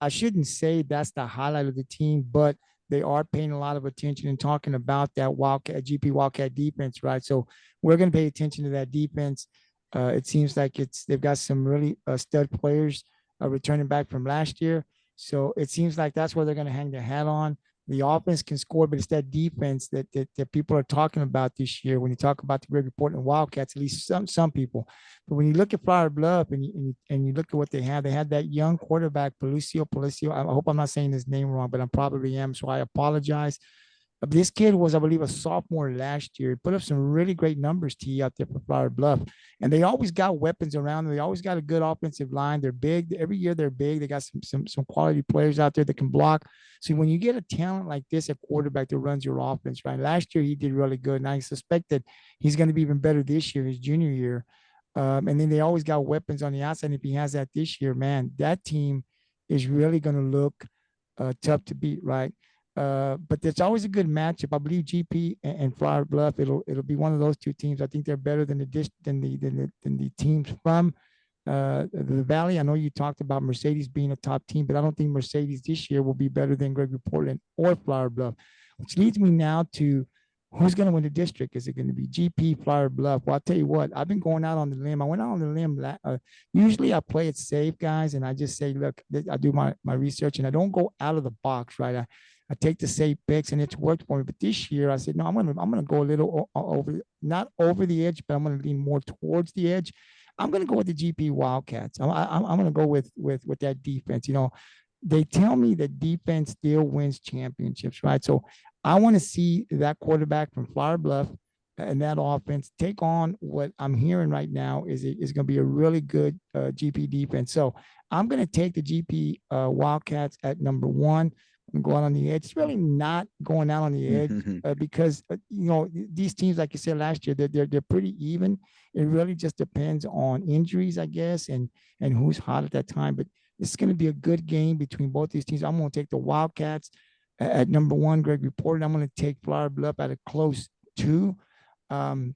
I shouldn't say that's the highlight of the team, but they are paying a lot of attention and talking about that GP Wildcat defense, right? So we're going to pay attention to that defense. It seems like they've got some really stud players returning back from last year. So it seems like that's where they're going to hang their hat on. The offense can score, but it's that defense that people are talking about this year. When you talk about the Gregory-Portland Wildcats, at least some people. But when you look at Flower Bluff and you look at what they had that young quarterback, Palicio. I hope I'm not saying his name wrong, but I probably am, so I apologize. This kid was, I believe, a sophomore last year. He put up some really great numbers out there for Flower Bluff. And they always got weapons around them. They always got a good offensive line. They're big. Every year they're big. They got some quality players out there that can block. So when you get a talent like this at quarterback that runs your offense, right? Last year he did really good. And I suspect that he's going to be even better this year, his junior year. And then they always got weapons on the outside. And if he has that this year, man, that team is really going to look tough to beat, right? But there's always a good matchup. I believe GP and Flower Bluff. It'll be one of those two teams. I think they're better than the teams from the Valley. I know you talked about Mercedes being a top team, but I don't think Mercedes this year will be better than Gregory-Portland or Flower Bluff. Which leads me now to who's going to win the district. Is it going to be GP, Flower Bluff? Well, I'll tell you what. I've been going out on the limb. I went out on the limb. Usually I play it safe, guys, and I just say, look, I do my research, and I don't go out of the box, right? I take the safe picks, and it's worked for me. But this year, I said, no, I'm gonna go a little over, not over the edge, but I'm gonna lean more towards the edge. I'm gonna go with the GP Wildcats. I'm gonna go with that defense. They tell me that defense still wins championships, right? So I want to see that quarterback from Flower Bluff and that offense take on what I'm hearing right now is going to be a really good GP defense. So I'm going to take the GP Wildcats at number 1. I'm going on the edge. It's really not going out on the edge because these teams, like you said last year, they're pretty even. It really just depends on injuries, I guess, and who's hot at that time. But it's going to be a good game between both these teams. I'm going to take the Wildcats at number 1, Gregory-Portland. I'm going to take Flower Bluff at a close 2. And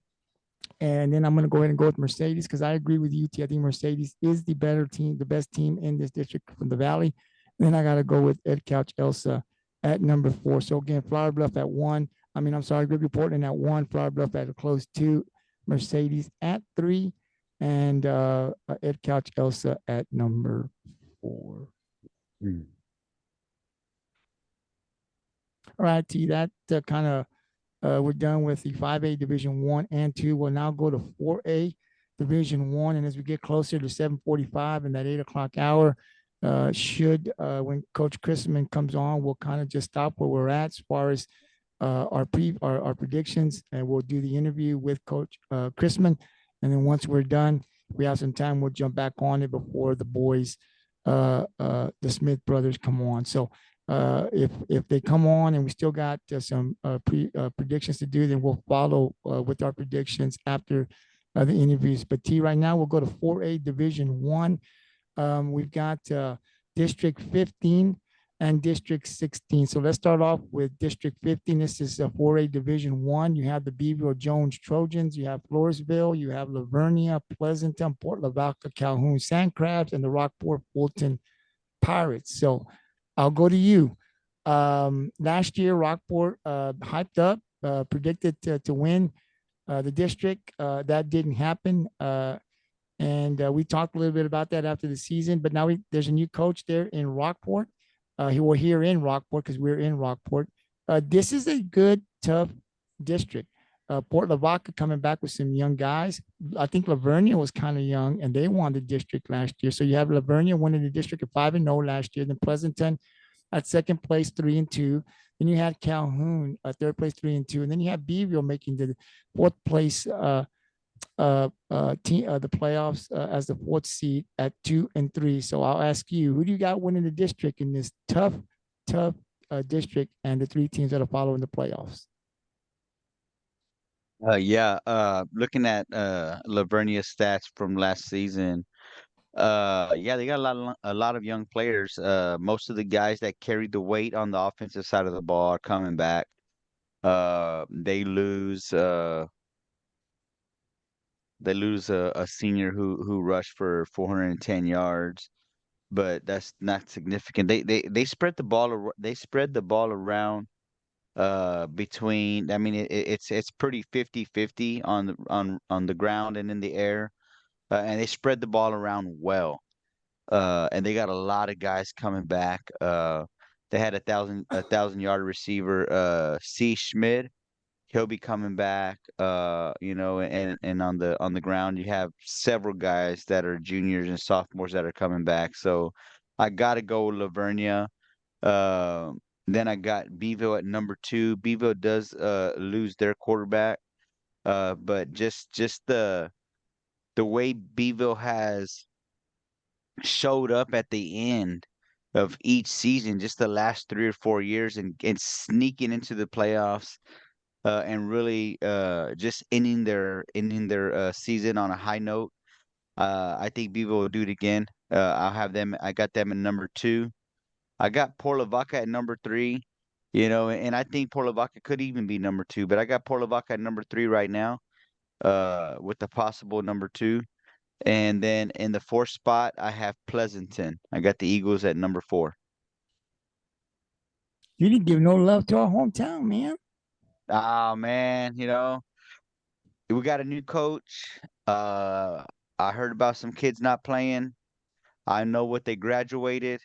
then I'm going to go ahead and go with Mercedes because I agree with you, T. I think Mercedes is the better team, the best team in this district from the Valley. Then I got to go with Ed Couch Elsa at number 4. So again, Flower Bluff at 1. Gregory-Portland at 1, Flower Bluff at a close 2, Mercedes at 3, and Ed Couch Elsa at number 4. All right, T, that kind of we're done with the 5A Division 1 and 2. We'll now go to 4A Division 1, and as we get closer to 7:45 and that 8 o'clock hour, when Coach Chrisman comes on, we'll kind of just stop where we're at as far as our predictions, and we'll do the interview with Coach Chrisman. And then once we're done, if we have some time, we'll jump back on it before the boys, the Smith brothers, come on. So if they come on and we still got some predictions to do, then we'll follow with our predictions after the interviews. But T, right now we'll go to 4A Division 1. We've got District 15 and District 16. So let's start off with District 15. This is 4A Division 1. You have the Beeville Jones Trojans. You have Floresville. You have Lavernia, Pleasanton, Port Lavaca, Calhoun Sandcrabs, and the Rockport-Fulton Pirates. So I'll go to you. Last year, Rockport hyped up, predicted to win the district. That didn't happen. And we talked a little bit about that after the season, but now there's a new coach there in Rockport. We're here in Rockport because we're in Rockport. This is a good, tough district. Port Lavaca coming back with some young guys. I think Lavernia was kind of young, and they won the district last year. So you have Lavernia winning the district at 5-0 last year. Then Pleasanton at second place, 3-2. Then you had Calhoun, third place, 3-2, and then you have Beeville making the fourth place team the playoffs as the fourth seed at 2-3. So I'll ask you, who do you got winning the district in this tough district, and the three teams that are following the playoffs? Looking at Lavernia's stats from last season, yeah, they got a lot of young players. Most of the guys that carried the weight on the offensive side of the ball are coming back. They lose a senior who rushed for 410 yards, but that's not significant. They spread the ball they spread the ball around between. I mean, it's pretty 50-50 on the ground and in the air, and they spread the ball around well. And they got a lot of guys coming back. They had a 1,000 yard receiver, C. Schmid. He'll be coming back. And on the ground you have several guys that are juniors and sophomores that are coming back. So I gotta go with Lavernia. Uh, then I got Beeville at number 2. Beeville does lose their quarterback, but just the way Beeville has showed up at the end of each season, just the last 3 or 4 years, and sneaking into the playoffs, and really just ending their season on a high note. I think Beeville will do it again. I got them at number 2. I got Port Lavaca at number 3. And I think Port Lavaca could even be number 2, but I got Port Lavaca at number 3 right now, with the possible number 2. And then in the 4th spot, I have Pleasanton. I got the Eagles at number 4. You didn't give no love to our hometown, man. Ah, man, we got a new coach. I heard about some kids not playing. I know what they graduated.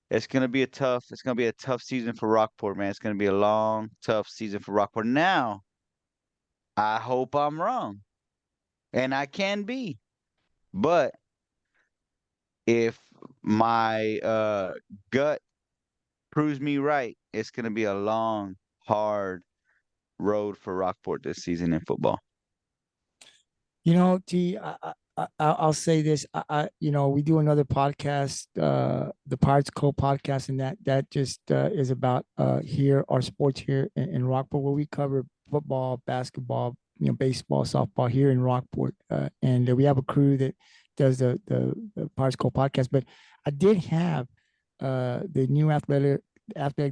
It's gonna be a tough season for Rockport, man. It's gonna be a long, tough season for Rockport. Now, I hope I'm wrong, and I can be. But if my gut proves me right, it's gonna be a long, hard road for Rockport this season in football. T, I'll say this. We do another podcast, the Pirates Co podcast, and that just is about here, our sports here in Rockport, where we cover football, basketball, baseball, softball here in Rockport, and we have a crew that does the Pirates Co podcast. But I did have the new athletic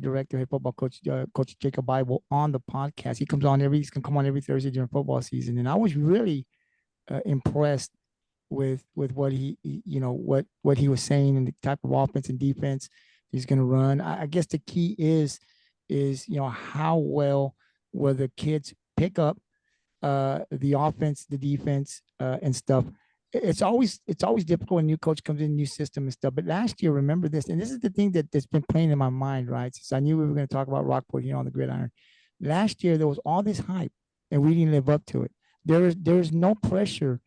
director, head football coach, Coach Jacob Bible, on the podcast. He's gonna come on every Thursday during football season, and I was really impressed with what what he was saying, and the type of offense and defense he's going to run. I guess the key is how well will the kids pick up the offense, the defense, and stuff. It's always difficult when a new coach comes in, new system and stuff. But last year, remember this, and this is the thing that's been playing in my mind, right? Since I knew we were going to talk about Rockport here on the Gridiron. Last year there was all this hype, and we didn't live up to it. There's no pressure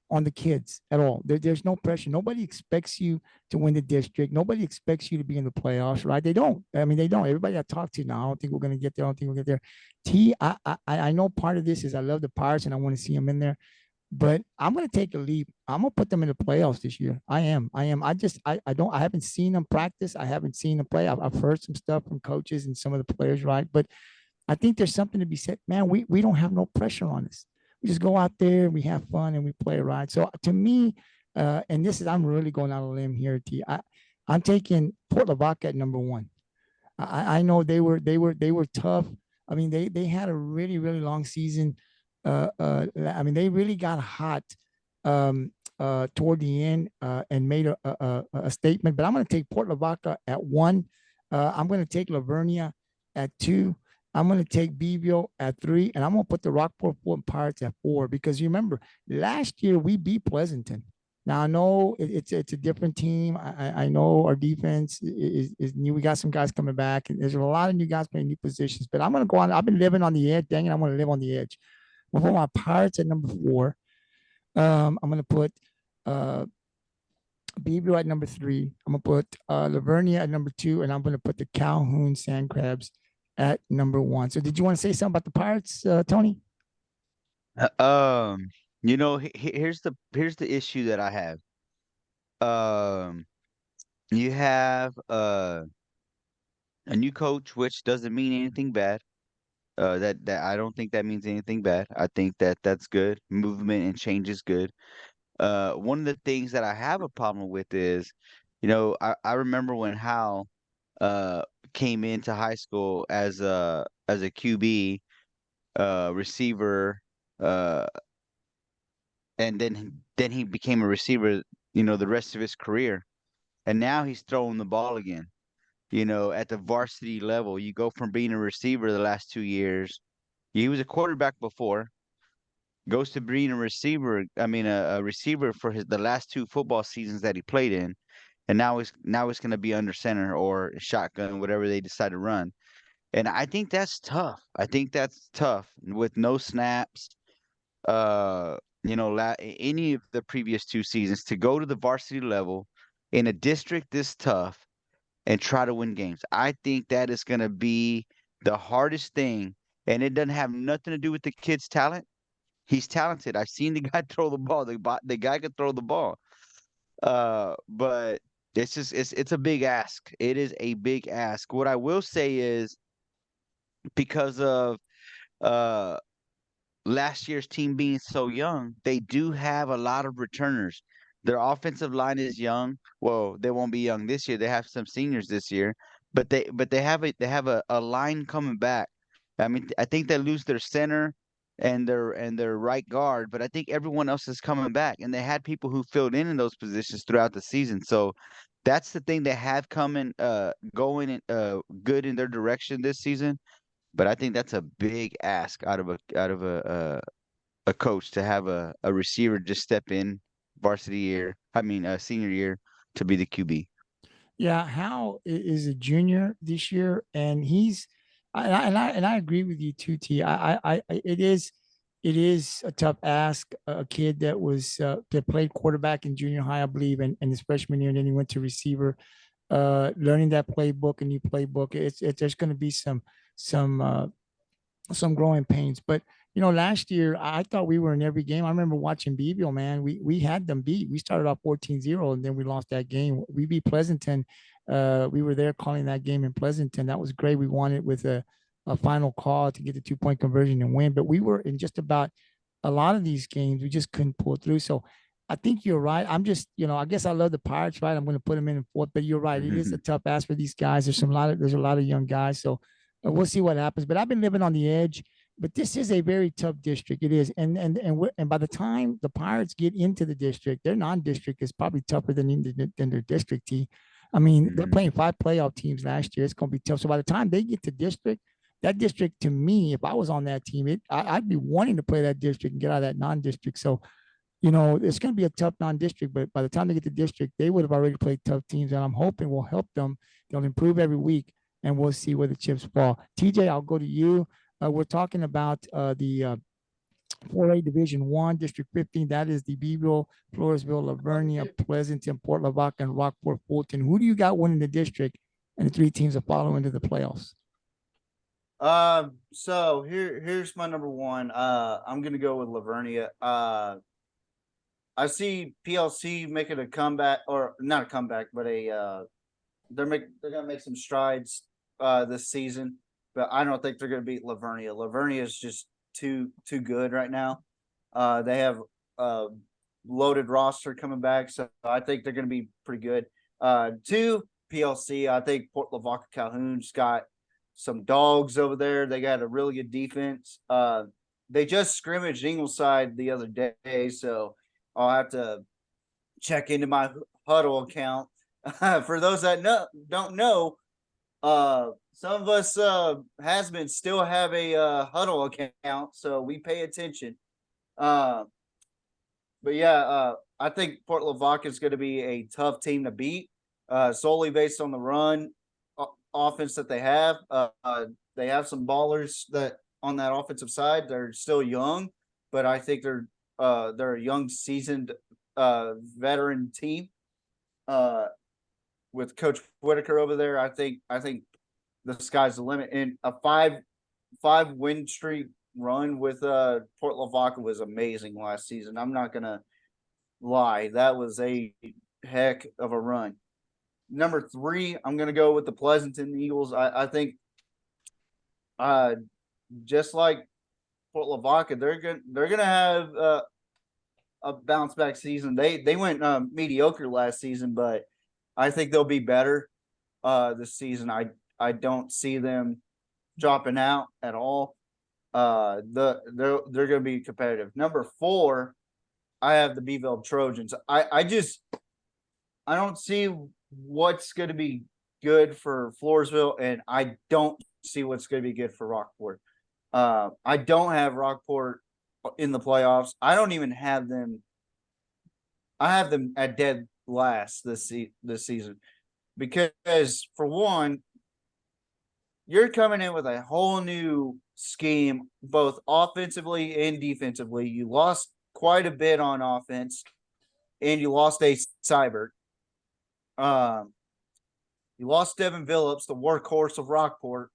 on the kids at all. There's no pressure. Nobody expects you to win the district. Nobody expects you to be in the playoffs, right? They don't. I mean, they don't. Everybody I talk to now, I don't think we're going to get there. I don't think we'll get there. I know part of this is I love the Pirates and I want to see them in there, but I'm going to take a leap. I'm going to put them in the playoffs this year. I am. I haven't seen them practice. I haven't seen them play. I've heard some stuff from coaches and some of the players, right? But I think there's something to be said. Man, we don't have no pressure on us. We just go out there, we have fun, and we play, right? So to me, and I'm really going out on a limb here, T. I'm taking Port Lavaca at number 1. I know they were tough. I mean, they had a really, really long season. I mean, they really got hot toward the end and made a statement. But I'm going to take Port Lavaca at 1. I'm going to take Lavernia at 2. I'm going to take Beeville at 3, and I'm going to put the Rockport-Fulton Pirates at 4, because you remember last year we beat Pleasanton. Now I know it's a different team. I know our defense is new. We got some guys coming back, and there's a lot of new guys playing new positions. But I'm going to go on. I've been living on the edge. Dang it, I'm going to live on the edge. I'm going to put my Pirates at number 4. I'm going to put Beeville at number 3. I'm gonna put Lavernia at number 2, and I'm gonna put the Calhoun Sandcrabs at number 1. So, did you want to say something about the Pirates, Tony? Here's the issue that I have. Um, you have a new coach, which doesn't mean anything bad. That I don't think that means anything bad. I think that that's good. Movement and change is good. One of the things that I have a problem with is, I remember when Hal uh came into high school as a QB, receiver, uh, and then he became a receiver, the rest of his career. And now he's throwing the ball again. At the varsity level, you go from being a receiver the last 2 years. He was a quarterback before, goes to being a receiver. I mean, a receiver for the last 2 football seasons that he played in, and now it's going to be under center or shotgun, whatever they decide to run. And I think that's tough. I think that's tough with no snaps. Any of the previous 2 seasons to go to the varsity level in a district this tough and try to win games. I think that is going to be the hardest thing, and it doesn't have nothing to do with the kid's talent. He's talented. I've seen the guy throw the ball. The guy can throw the ball. But it's a big ask. It is a big ask. What I will say is because of uh last year's team being so young, they do have a lot of returners. Their offensive line is young. Well, they won't be young this year. They have some seniors this year, but they have a line coming back. I mean, I think they lose their center and their right guard, but I think everyone else is coming back, and they had people who filled in those positions throughout the season. So that's the thing they have coming, going good in their direction this season. But I think that's a big ask out of a coach to have a receiver just step in varsity year. I mean, senior year to be the QB. Yeah, Hal is a junior this year, and I agree with you too, T. It is a tough ask. A kid that played quarterback in junior high, I believe, and his freshman year, and then he went to receiver. Learning that playbook, a new playbook. There's going to be some uh, some growing pains. But last year I thought we were in every game. I remember watching Beeville, man. We had them beat. We started off 14-0, and then we lost that game. We beat Pleasanton. We were there calling that game in Pleasanton. That was great. We won it with a final call to get the 2-point conversion and win. But we were in just about a lot of these games. We just couldn't pull through. So I think you're right. I'm just, I guess I love the Pirates, right? I'm going to put them in fourth, but you're right. It is a tough ask for these guys. There's a lot of young guys. So we'll see what happens. But I've been living on the edge. But this is a very tough district. It is, and by the time the Pirates get into the district, their non-district is probably tougher than their district team. I mean, they're playing 5 playoff teams last year. It's going to be tough. So by the time they get to district, that district to me, if I was on that team, I'd be wanting to play that district and get out of that non-district. So it's going to be a tough non-district, but by the time they get to district, they would have already played tough teams, and I'm hoping we'll help them. They'll improve every week, and we'll see where the chips fall. TJ, I'll go to you. We're talking about the 4A Division 1, District 15. That is the Beeville, Floresville, Lavernia, Pleasanton, Port Lavaca, and Rockport-Fulton. Who do you got winning the district and the 3 teams that follow into the playoffs? So here's my number 1. I'm gonna go with Lavernia. I see PLC making a comeback, or not a comeback, but they're gonna make some strides this season, but I don't think they're gonna beat Lavernia. Lavernia is just too good right now. They have a loaded roster coming back, so I think they're gonna be pretty good. 2 PLC, I think Port Lavaca Calhoun's got some dogs over there. They got a really good defense. They just scrimmaged Ingleside the other day, so I'll have to check into my huddle account. For those that don't know, some of us has-been still have a huddle account, so we pay attention. But yeah, I think Port Lavaca is going to be a tough team to beat, solely based on the run offense that they have. They have some ballers that on that offensive side. They're still young, but I think they're a young, seasoned veteran team. with Coach Whitaker over there, I think the sky's the limit. And a five win streak run with Port Lavaca was amazing last season. I'm not gonna lie, that was a heck of a run. Number 3, I'm gonna go with the Pleasanton Eagles. I think just like Port Lavaca, they're gonna have a bounce back season. They went mediocre last season, but I think they'll be better this season. I don't see them dropping out at all. They're going to be competitive. Number 4, I have the Beeville Trojans. I don't see what's going to be good for Floresville, and I don't see what's going to be good for Rockport. I don't have Rockport in the playoffs. I don't even have them. I have them at dead last this season because, for one, you're coming in with a whole new scheme, both offensively and defensively. You lost quite a bit on offense, and you lost Ace Seibert. You lost Devin Phillips, the workhorse of Rockport.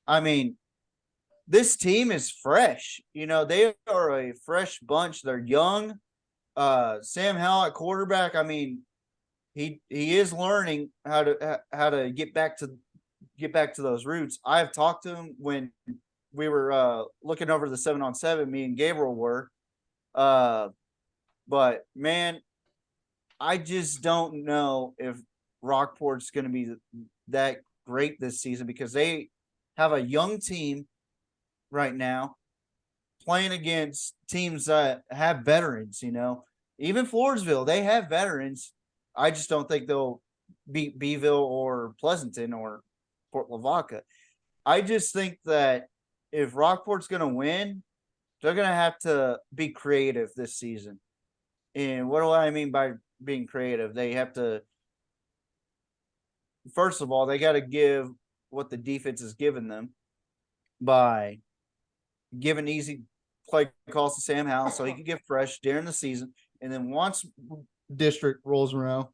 I mean, this team is fresh. They are a fresh bunch. They're young. Sam Howell at quarterback. I mean, he is learning how to get back to those roots. I've talked to him when we were looking over the 7-on-7. Me and Gabriel were. But man, I just don't know if Rockport's going to be that great this season because they have a young team right now playing against teams that have veterans. Even Floresville, they have veterans. I just don't think they'll beat Beeville or Pleasanton or Port Lavaca. I just think that if Rockport's going to win, they're going to have to be creative this season. And what do I mean by being creative? They have to, first of all, they got to give what the defense is giving them by giving easy play calls to Sam Howell so he can get fresh during the season. And then once district rolls around,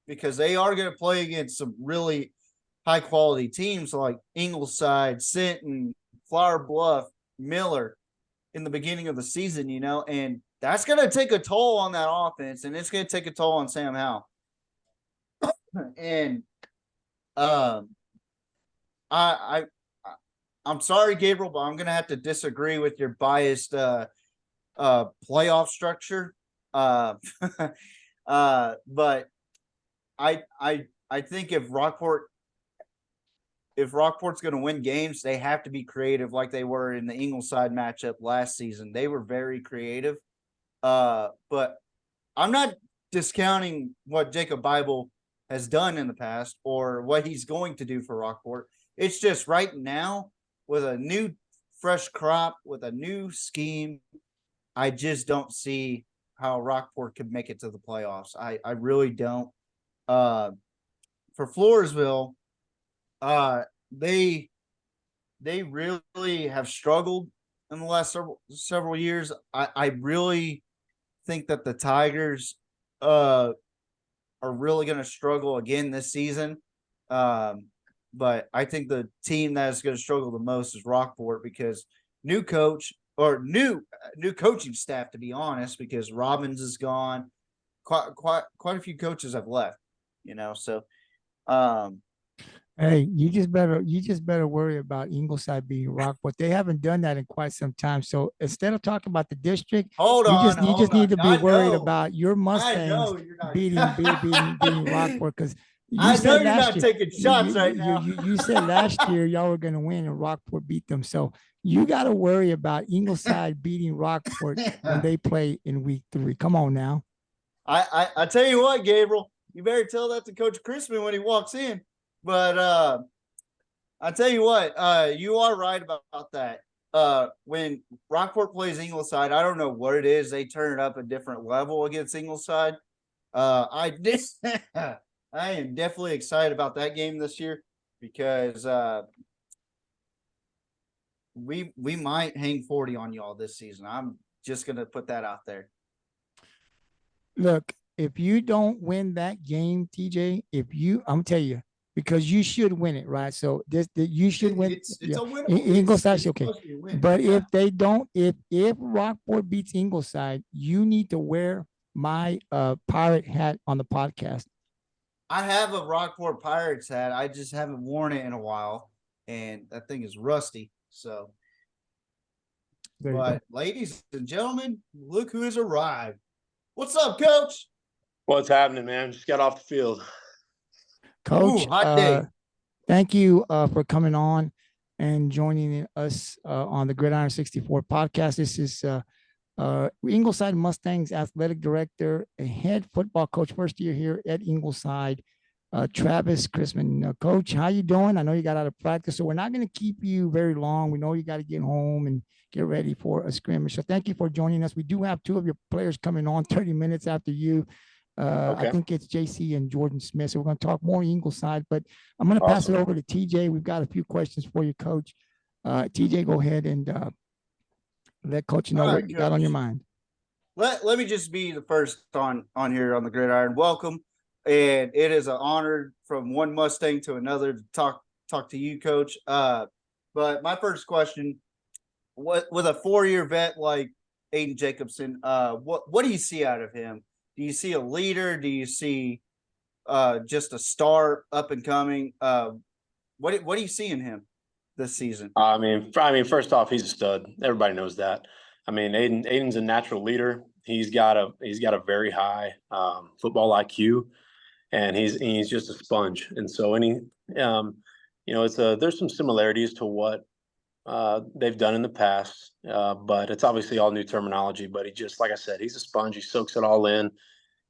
because they are going to play against some really high quality teams like Ingleside, Sinton, Flower Bluff, Miller in the beginning of the season, and that's going to take a toll on that offense, and it's going to take a toll on Sam Howell. And I'm sorry, Gabriel, but I'm going to have to disagree with your biased playoff structure. But I think if Rockport's going to win games, they have to be creative like they were in the Ingleside matchup last season. They were very creative. But I'm not discounting what Jacob Bible has done in the past or what he's going to do for Rockport. It's just right now with a new fresh crop, with a new scheme, I just don't see how Rockport could make it to the playoffs. I really don't. For Floresville, they really have struggled in the last several years. I really think that the Tigers are really going to struggle again this season. But I think the team that is going to struggle the most is Rockport because new coach or new coaching staff, to be honest, because Robbins is gone. Quite a few coaches have left, so Hey, you just better worry about Ingleside being Rockport. They haven't done that in quite some time. So instead of talking about the district, you just need to be worried about your Mustangs beating Rockport because I know you're not taking shots right now. You said last year y'all were going to win and Rockport beat them. So you got to worry about Ingleside beating Rockport when they play in week 3. Come on now. I tell you what, Gabriel, you better tell that to Coach Chrisman when he walks in. But I tell you what, you are right about that. When Rockport plays Ingleside, I don't know what it is. They turn it up a different level against Ingleside. I am definitely excited about that game this year because we might hang 40 on y'all this season. I'm just gonna put that out there. Look, if you don't win that game, TJ, I'm gonna tell you, because you should win it, right? So you should win. It's Yeah. a winnable. Ingleside, It's okay. supposed to be a win. But Yeah. if they don't, if Rockport beats Ingleside, you need to wear my pirate hat on the podcast. I have a Rockport Pirates hat. I just haven't worn it in a while, and that thing is rusty. So, There you go. but ladies and gentlemen, look who has arrived. What's up, Coach? What's happening, man? Just got off the field. Coach, Ooh, hot day. thank you for coming on and joining us on the Gridiron 64 podcast. This is Ingleside Mustangs athletic director and head football coach, first year here at Ingleside, Travis Chrisman. Coach, how you doing? I know you got out of practice, so we're not going to keep you very long. We know you got to get home and get ready for a scrimmage. So thank you for joining us. We do have two of your players coming on 30 minutes after you. Okay. I think it's JC and Jordan Smith. So we're going to talk more Ingleside, but I'm going to pass it over to TJ. We've got a few questions for you, Coach. TJ, go ahead and let Coach know what you got on your mind. Let me just be the first on here on the Gridiron. Welcome, and it is an honor from one Mustang to another to talk to you, Coach. But my first question: with a 4-year vet like Aiden Jacobson, what do you see out of him? Do you see a leader? Do you see just a star up and coming? What do you see in him this season? I mean, first off, he's a stud. Everybody knows that. I mean, Aiden's a natural leader. He's got a very high football IQ, and he's just a sponge. And so there's some similarities to what they've done in the past, but it's obviously all new terminology. But he just, like I said, he's a sponge. He soaks it all in.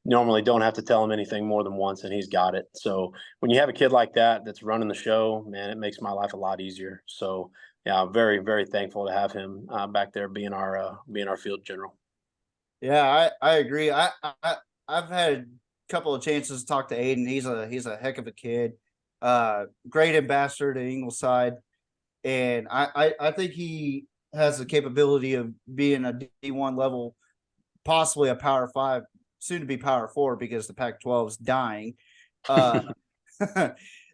Normally don't have to tell him anything more than once, and he's got it. So when you have a kid like that that's running the show, man, it makes my life a lot easier. So yeah, I'm very, very thankful to have him back there being our field general. Yeah, I agree. I've had a couple of chances to talk to Aiden. He's a heck of a kid. Great ambassador to Ingleside, and I think he has the capability of being a D1 level, possibly a Power 5, soon to be Power 4 because the Pac-12 is dying.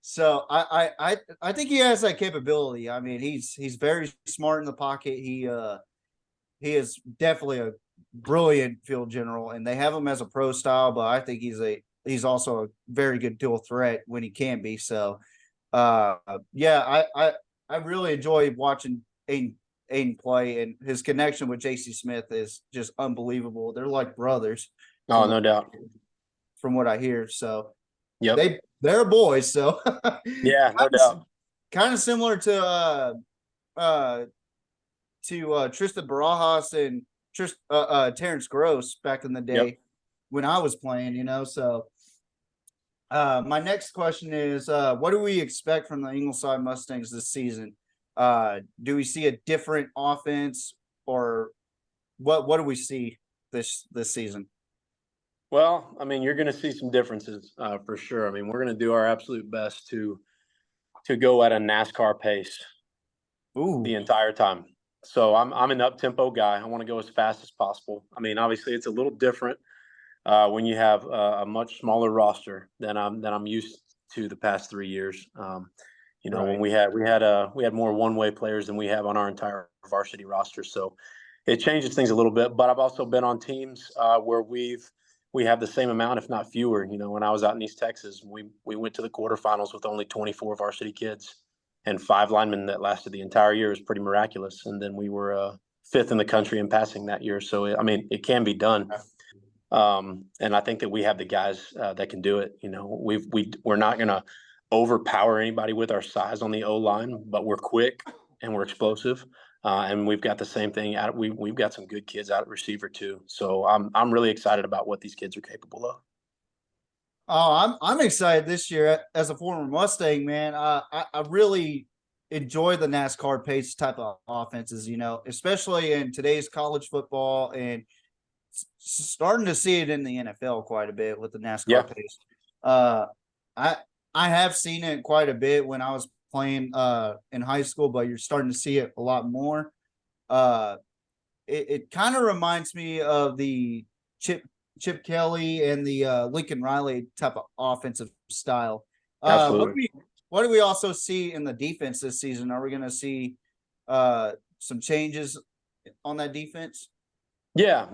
So I think he has that capability. I mean, he's very smart in the pocket. He is definitely a brilliant field general, and they have him as a pro style, but I think he's also a very good dual threat when he can be. So yeah, I really enjoy watching Aiden play, and his connection with JC Smith is just unbelievable. They're like brothers. Oh, no doubt. From what I hear. So yep. They're boys. So yeah, no doubt. Kind of similar to Tristan Barajas and Terrence Gross back in the day when I was playing, So my next question is, what do we expect from the Ingleside Mustangs this season? Do we see a different offense, or what do we see this season? Well, I mean, you're going to see some differences for sure. I mean, we're going to do our absolute best to go at a NASCAR pace the entire time. So I'm an up-tempo guy. I want to go as fast as possible. I mean, obviously, it's a little different when you have a much smaller roster than I'm used to the past 3 years. Right. When we had more one-way players than we have on our entire varsity roster. So it changes things a little bit. But I've also been on teams where we have the same amount, if not fewer. When I was out in East Texas, we went to the quarterfinals with only 24 varsity kids and 5 linemen that lasted the entire year. It was pretty miraculous. And then we were 5th in the country in passing that year. So, it can be done. And I think that we have the guys that can do it. We're not going to overpower anybody with our size on the O-line, but we're quick and we're explosive. And we've got the same thing. We've got some good kids out at receiver too. So I'm really excited about what these kids are capable of. Oh, I'm excited this year as a former Mustang, man. I really enjoy the NASCAR pace type of offenses, especially in today's college football, and starting to see it in the NFL quite a bit with the NASCAR pace. I have seen it quite a bit when I was playing in high school, but you're starting to see it a lot more. It kind of reminds me of the Chip Chip Kelly and the Lincoln Riley type of offensive style. Absolutely. What do we also see in the defense this season? Are we going to see some changes on that defense? Yeah.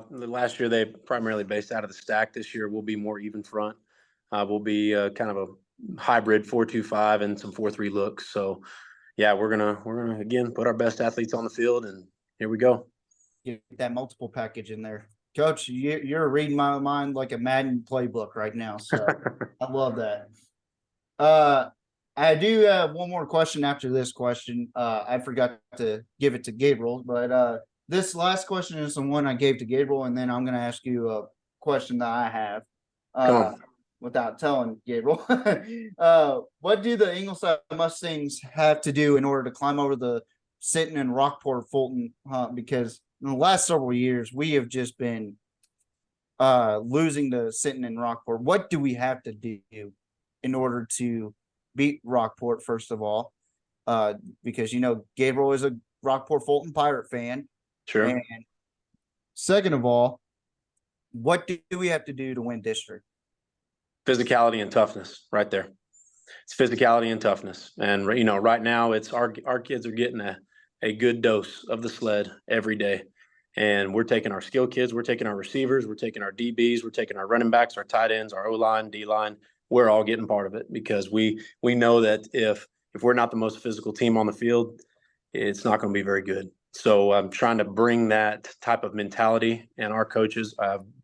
Last year they primarily based out of the stack. This year we'll be more even front. We'll be kind of a hybrid 4-2-5 and some 4-3 looks. So, yeah, we're gonna again put our best athletes on the field, and here we go. Get that multiple package in there, Coach. You're reading my mind like a Madden playbook right now. So I love that. I do have one more question after this question. I forgot to give it to Gabriel, but this last question is the one I gave to Gabriel, and then I'm going to ask you a question that I have without telling Gabriel. What do the Ingleside Mustangs have to do in order to climb over the Sinton and Rockport-Fulton hump? Because in the last several years, we have just been losing to Sinton and Rockport. What do we have to do in order to beat Rockport, first of all? Because, Gabriel is a Rockport-Fulton Pirate fan. Sure. And second of all, what do we have to do to win district? Physicality and toughness right there. It's physicality and toughness. And, right now it's our kids are getting a good dose of the sled every day. And we're taking our skill kids, we're taking our receivers, we're taking our DBs, we're taking our running backs, our tight ends, our O-line, D-line. We're all getting part of it because we know that if we're not the most physical team on the field, it's not going to be very good. So I'm trying to bring that type of mentality, and our coaches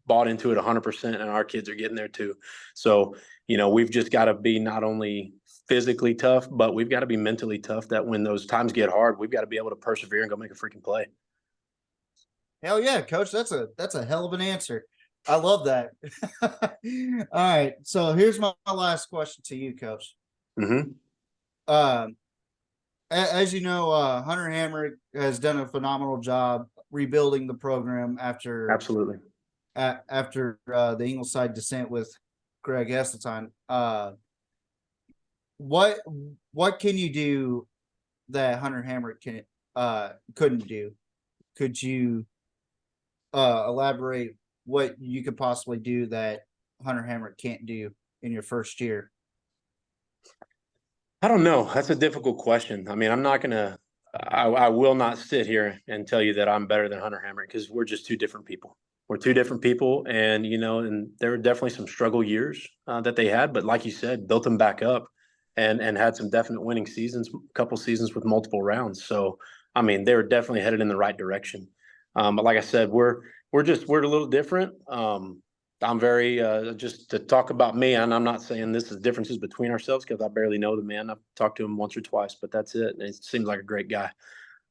bought into it 100%, and our kids are getting there too. So, we've just got to be not only physically tough, but we've got to be mentally tough, that when those times get hard, we've got to be able to persevere and go make a freaking play. Hell yeah, Coach. That's a hell of an answer. I love that. All right. So here's my last question to you, Coach. Mm-hmm. As you know, Hunter Hamrick has done a phenomenal job rebuilding the program after the Ingleside descent with Greg Heseltine. What can you do that Hunter Hamrick couldn't do? Could you elaborate what you could possibly do that Hunter Hamrick can't do in your first year? I don't know. That's a difficult question. I mean, I will not sit here and tell you that I'm better than Hunter Hamrick, because we're just two different people. We're two different people. And, and there were definitely some struggle years that they had, but like you said, built them back up and had some definite winning seasons, a couple seasons with multiple rounds. So, I mean, they were definitely headed in the right direction. But like I said, we're a little different. I'm very, just to talk about me, and I'm not saying this is differences between ourselves, because I barely know the man. I've talked to him once or twice, but that's it. And it seems like a great guy.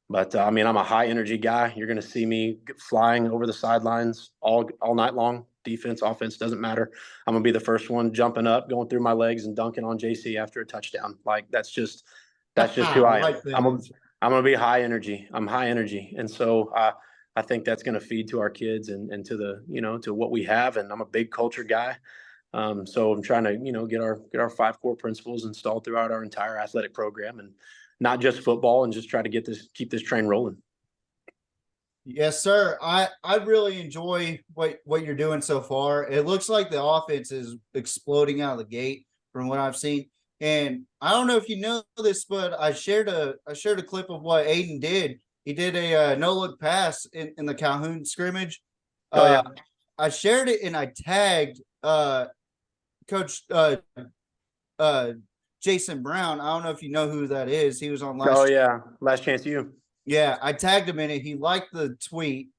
But, I'm a high energy guy. You're going to see me flying over the sidelines all night long. Defense, offense, doesn't matter. I'm going to be the first one jumping up, going through my legs and dunking on JC after a touchdown. Like, that's just who I am. I'm going to be high energy. I'm high energy. And so, I think that's going to feed to our kids and to the, to what we have. And I'm a big culture guy. So I'm trying to, get our 5 core principles installed throughout our entire athletic program, and not just football, and just try to keep this train rolling. Yes, sir. I really enjoy what you're doing so far. It looks like the offense is exploding out of the gate from what I've seen. And I don't know if you know this, but I shared a clip of what Aiden did. He did a no-look pass in the Calhoun scrimmage. Yeah. I shared it and I tagged Coach Jason Brown. I don't know if you know who that is. He was on Last Chance U. Yeah, I tagged him in it. He liked the tweet.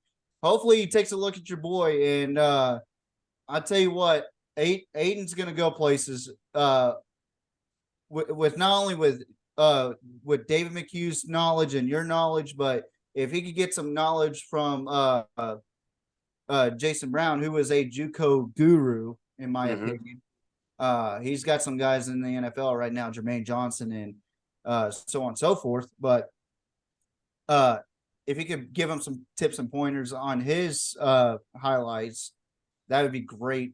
Hopefully he takes a look at your boy. And I'll tell you what, Aiden's going to go places with not only with David McHugh's knowledge and your knowledge, but if he could get some knowledge from Jason Brown, who is a JUCO guru, in my opinion. He's got some guys in the NFL right now, Jermaine Johnson and so on and so forth. But if he could give him some tips and pointers on his highlights, that would be great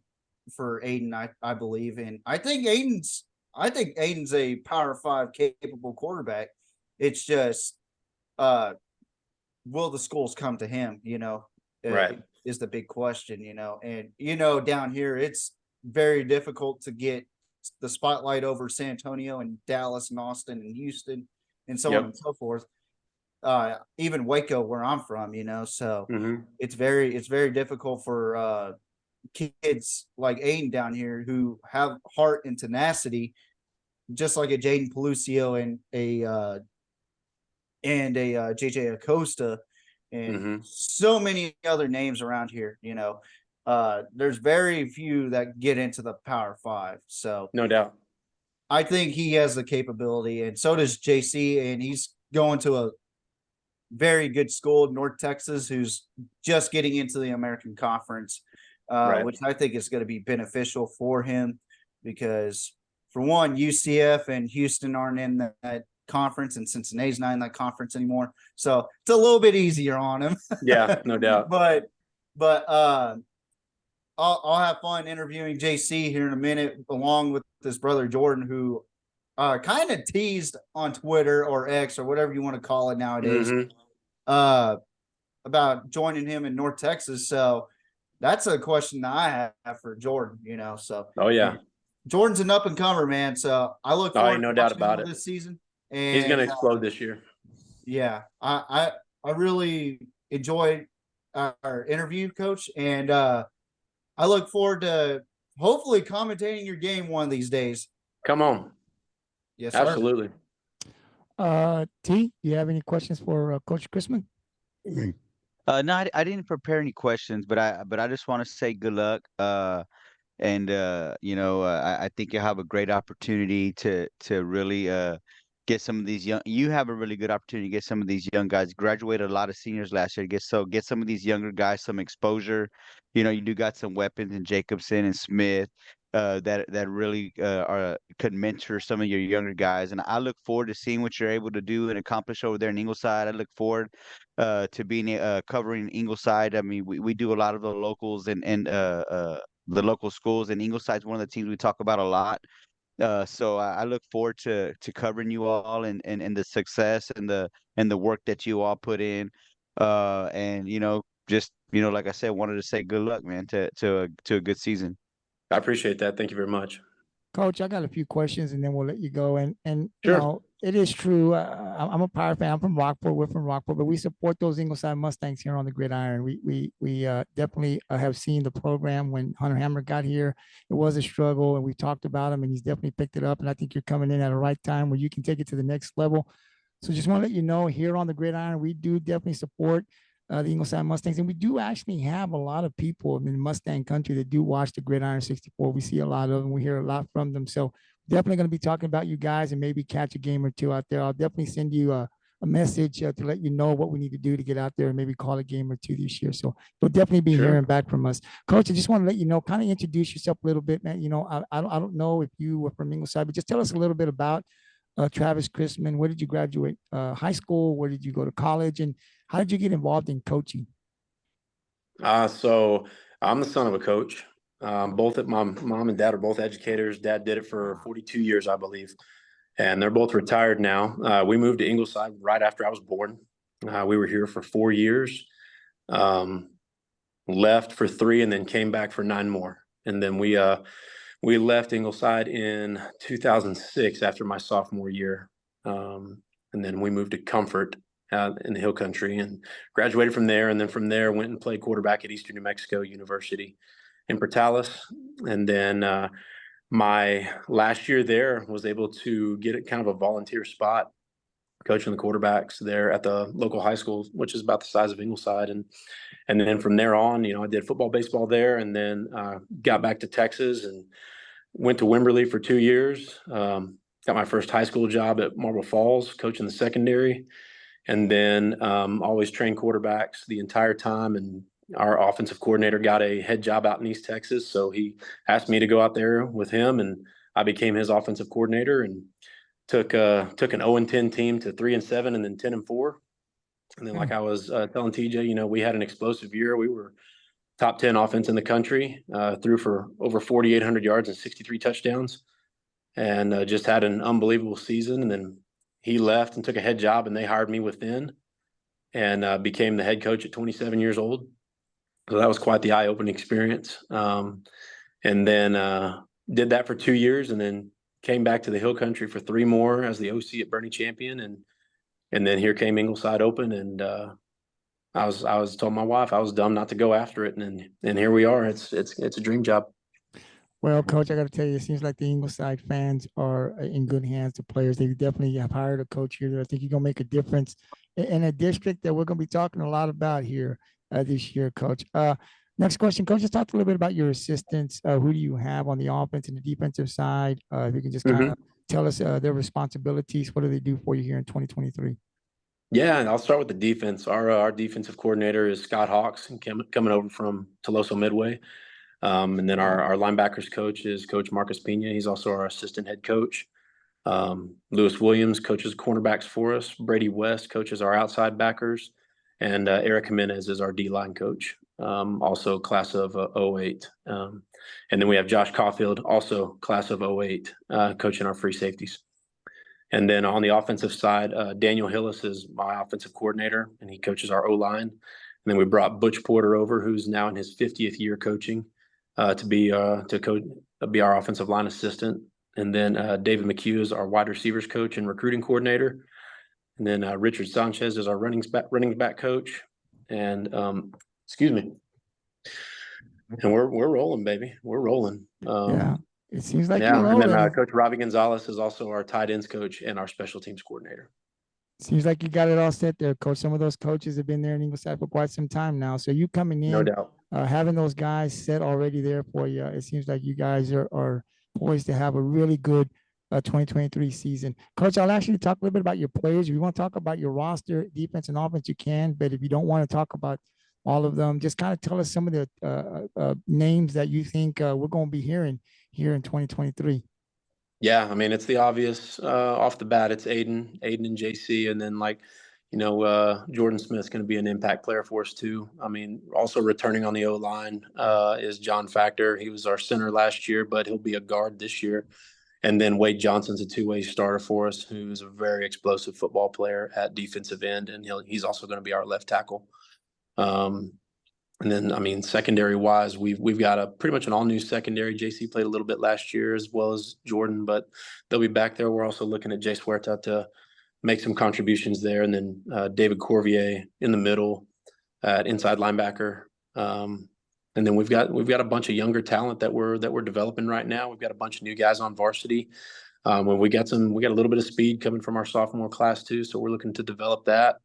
for Aiden, I believe. And I think Aiden's a Power 5 capable quarterback. It's just, will the schools come to him? Right. is the big question, and down here it's very difficult to get the spotlight over San Antonio and Dallas and Austin and Houston and so on and so forth. Even Waco, where I'm from, so it's very difficult for kids like Aiden down here who have heart and tenacity, just like a Jaden Pelucio and a JJ Acosta and so many other names around here. There's very few that get into the Power Five. So no doubt, I think he has the capability, and so does JC, and he's going to a very good school, North Texas, who's just getting into the American Conference, which I think is going to be beneficial for him because, for one, UCF and Houston aren't in that conference, and Cincinnati's not in that conference anymore. So it's a little bit easier on him. Yeah, no doubt. But I'll have fun interviewing JC here in a minute, along with his brother Jordan, who kind of teased on Twitter or X or whatever you want to call it nowadays, about joining him in North Texas. So that's a question that I have for Jordan, So Jordan's an up and comer, man. So I look forward no to doubt about it this season. And he's going to explode this year. Yeah, I really enjoyed our interview, Coach, and I look forward to hopefully commentating your game one of these days. Come on. Yes, sir. Absolutely. T, do you have any questions for Coach Chrisman? No, I didn't prepare any questions, but I just want to say good luck. And I think you have a great opportunity to really get some of these you have a really good opportunity to get some of these young guys. Graduated a lot of seniors last year. Get some of these younger guys some exposure. You do got some weapons in Jacobson and Smith that really could mentor some of your younger guys. And I look forward to seeing what you're able to do and accomplish over there in Ingleside. I look forward to being covering Ingleside. I mean, we do a lot of the locals and the local schools, and Ingleside's one of the teams we talk about a lot. So I look forward to covering you all and the success and the work that you all put in. And just like I said, wanted to say good luck, man, to a good season. I appreciate that. Thank you very much. Coach, I got a few questions and then we'll let you go. And Sure. It is true. I'm a Pirate fan. I'm from Rockport. We're from Rockport, but we support those Ingleside Mustangs here on the Gridiron. We definitely have seen the program when Hunter Hammer got here. It was a struggle, and we talked about him, and he's definitely picked it up. And I think you're coming in at the right time where you can take it to the next level. So just want to let you know, here on the Gridiron, we do definitely support the Ingleside Mustangs, and we do actually have a lot of people in Mustang country that do watch the Gridiron 64. We see a lot of them. We hear a lot from them. So definitely going to be talking about you guys and maybe catch a game or two out there. I'll definitely send you a message to let you know what we need to do to get out there and maybe call a game or two this year. So you'll definitely be hearing back from us. Coach, I just want to let you know, kind of introduce yourself a little bit, man. I don't know if you were from Ingleside, but just tell us a little bit about Travis Chrisman. Where did you graduate high school? Where did you go to college? And how did you get involved in coaching? So I'm the son of a coach. Both my mom and dad are both educators. Dad did it for 42 years, I believe. And they're both retired now. We moved to Ingleside right after I was born. We were here for 4 years, left for 3, and then came back for 9 more. And then we left Ingleside in 2006 after my sophomore year. And then we moved to Comfort in the Hill Country and graduated from there. And then from there, went and played quarterback at Eastern New Mexico University in Portales. And then my last year there was able to get kind of a volunteer spot coaching the quarterbacks there at the local high school, which is about the size of Ingleside. And then from there on, I did football, baseball there, and then got back to Texas and went to Wimberley for 2 years. Got my first high school job at Marble Falls, coaching the secondary, and then always trained quarterbacks the entire time. And our offensive coordinator got a head job out in East Texas, so he asked me to go out there with him, and I became his offensive coordinator and took an 0-10 team to 3-7 and then 10-4. And then, like I was telling TJ, we had an explosive year. We were top 10 offense in the country, threw for over 4,800 yards and 63 touchdowns, and just had an unbelievable season. And then he left and took a head job, and they hired me within, and became the head coach at 27 years old. So that was quite the eye-opening experience. And then did that for 2 years, and then came back to the Hill Country for 3 more as the OC at Bernie Champion, and then here came Ingleside Open, and I was told my wife I was dumb not to go after it, and here we are. It's a dream job. Well, Coach, I got to tell you, it seems like the Ingleside fans are in good hands. The players, they definitely have hired a coach here that I think you're going to make a difference in a district that we're going to be talking a lot about here this year, Coach. Next question, Coach, just talk a little bit about your assistants. Who do you have on the offense and the defensive side? If you can just kind of tell us their responsibilities. What do they do for you here in 2023? Yeah, and I'll start with the defense. Our defensive coordinator is Scott Hawks, coming over from Tuloso-Midway. And then our linebackers coach is Coach Marcus Pena. He's also our assistant head coach. Lewis Williams coaches cornerbacks for us. Brady West coaches our outside backers. And Eric Jimenez is our D-line coach, also class of 08. And then we have Josh Caulfield, also class of 08, coaching our free safeties. And then on the offensive side, Daniel Hillis is my offensive coordinator, and he coaches our O-line. And then we brought Butch Porter over, who's now in his 50th year coaching, to be our offensive line assistant. And then David McHugh is our wide receivers coach and recruiting coordinator. And then Richard Sanchez is our running back coach. And excuse me. And we're rolling, baby. We're rolling. Yeah. It seems like yeah, you're and then rolling. Coach Robbie Gonzalez is also our tight ends coach and our special teams coordinator. Seems like you got it all set there, Coach. Some of those coaches have been there in Ingleside for quite some time now. So you coming in, No doubt. Having those guys set already there for you, it seems like you guys are poised to have a really good 2023 season. Coach, I'll actually talk a little bit about your players. If you want to talk about your roster, defense and offense, you can. But if you don't want to talk about all of them, just kind of tell us some of the names that you think we're going to be hearing here in 2023. Yeah, I mean, it's the obvious off the bat. It's Aiden and JC, and then Jordan Smith's going to be an impact player for us too. I mean, also returning on the O-line is John Factor. He was our center last year, but he'll be a guard this year. And then Wade Johnson's a two-way starter for us, who's a very explosive football player at defensive end, and he's also going to be our left tackle. And then, I mean, secondary-wise, we've got a pretty much an all-new secondary. JC played a little bit last year as well as Jordan, but they'll be back there. We're also looking at Jay Suerta to make some contributions there. And then David Corvier in the middle at inside linebacker. And then we've got a bunch of younger talent that we're developing right now. We've got a bunch of new guys on varsity. And we got a little bit of speed coming from our sophomore class too. So we're looking to develop that.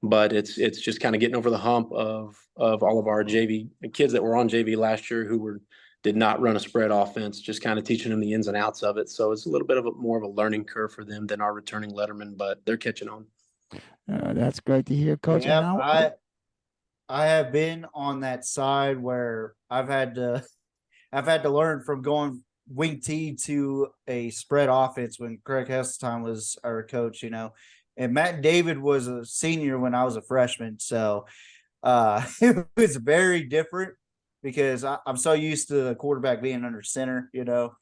But it's just kind of getting over the hump of all of our JV kids that were on JV last year who did not run a spread offense, just kind of teaching them the ins and outs of it. So it's a little bit of more of a learning curve for them than our returning letterman, but they're catching on. That's great to hear, Coach. Yep, I have been on that side where I've had to learn from going wing T to a spread offense when Craig Hesseltine was our coach, and Matt David was a senior when I was a freshman. So it was very different because I'm so used to the quarterback being under center,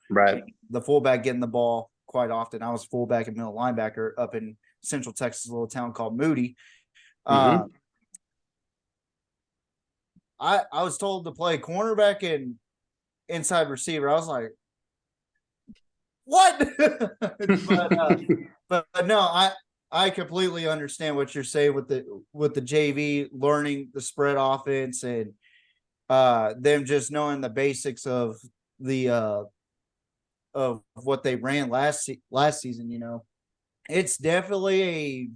Right. The fullback getting the ball quite often. I was fullback and middle linebacker up in Central Texas, a little town called Moody. I was told to play cornerback and inside receiver. I was like, what? but no, I completely understand what you're saying with the JV learning the spread offense and them just knowing the basics of the of what they ran last season. It's definitely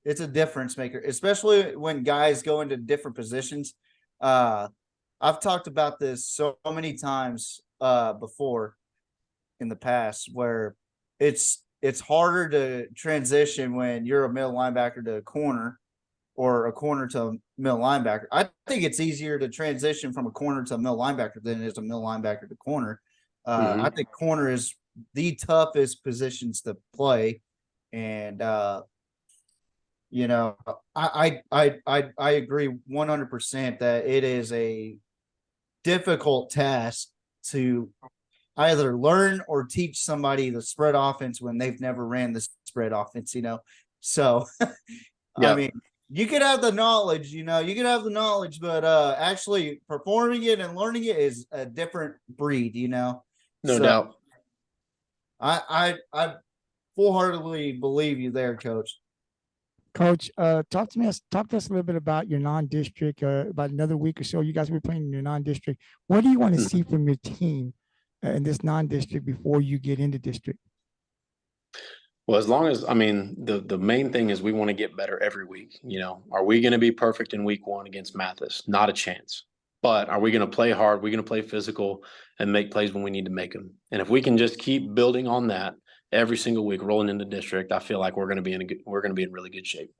it's a difference maker, especially when guys go into different positions. I've talked about this so many times before in the past where it's harder to transition when you're a middle linebacker to a corner or a corner to a middle linebacker. I think it's easier to transition from a corner to a middle linebacker than it is a middle linebacker to corner. I think corner is the toughest positions to play. And, I agree 100% that it is a difficult task to either learn or teach somebody the spread offense when they've never ran the spread offense, So, yeah. I mean, you could have the knowledge, you could have the knowledge, but actually performing it and learning it is a different breed, No doubt. I full-heartedly believe you there, Coach. Coach, talk to us a little bit about your non-district. About another week or so, you guys will be playing in your non-district. What do you want to see from your team in this non-district before you get into district? Well, as long as, the main thing is we want to get better every week. Are we going to be perfect in week 1 against Mathis? Not a chance. But are we going to play hard? We're going to play physical and make plays when we need to make them. And if we can just keep building on that every single week, rolling into district, I feel like we're going to be in really good shape.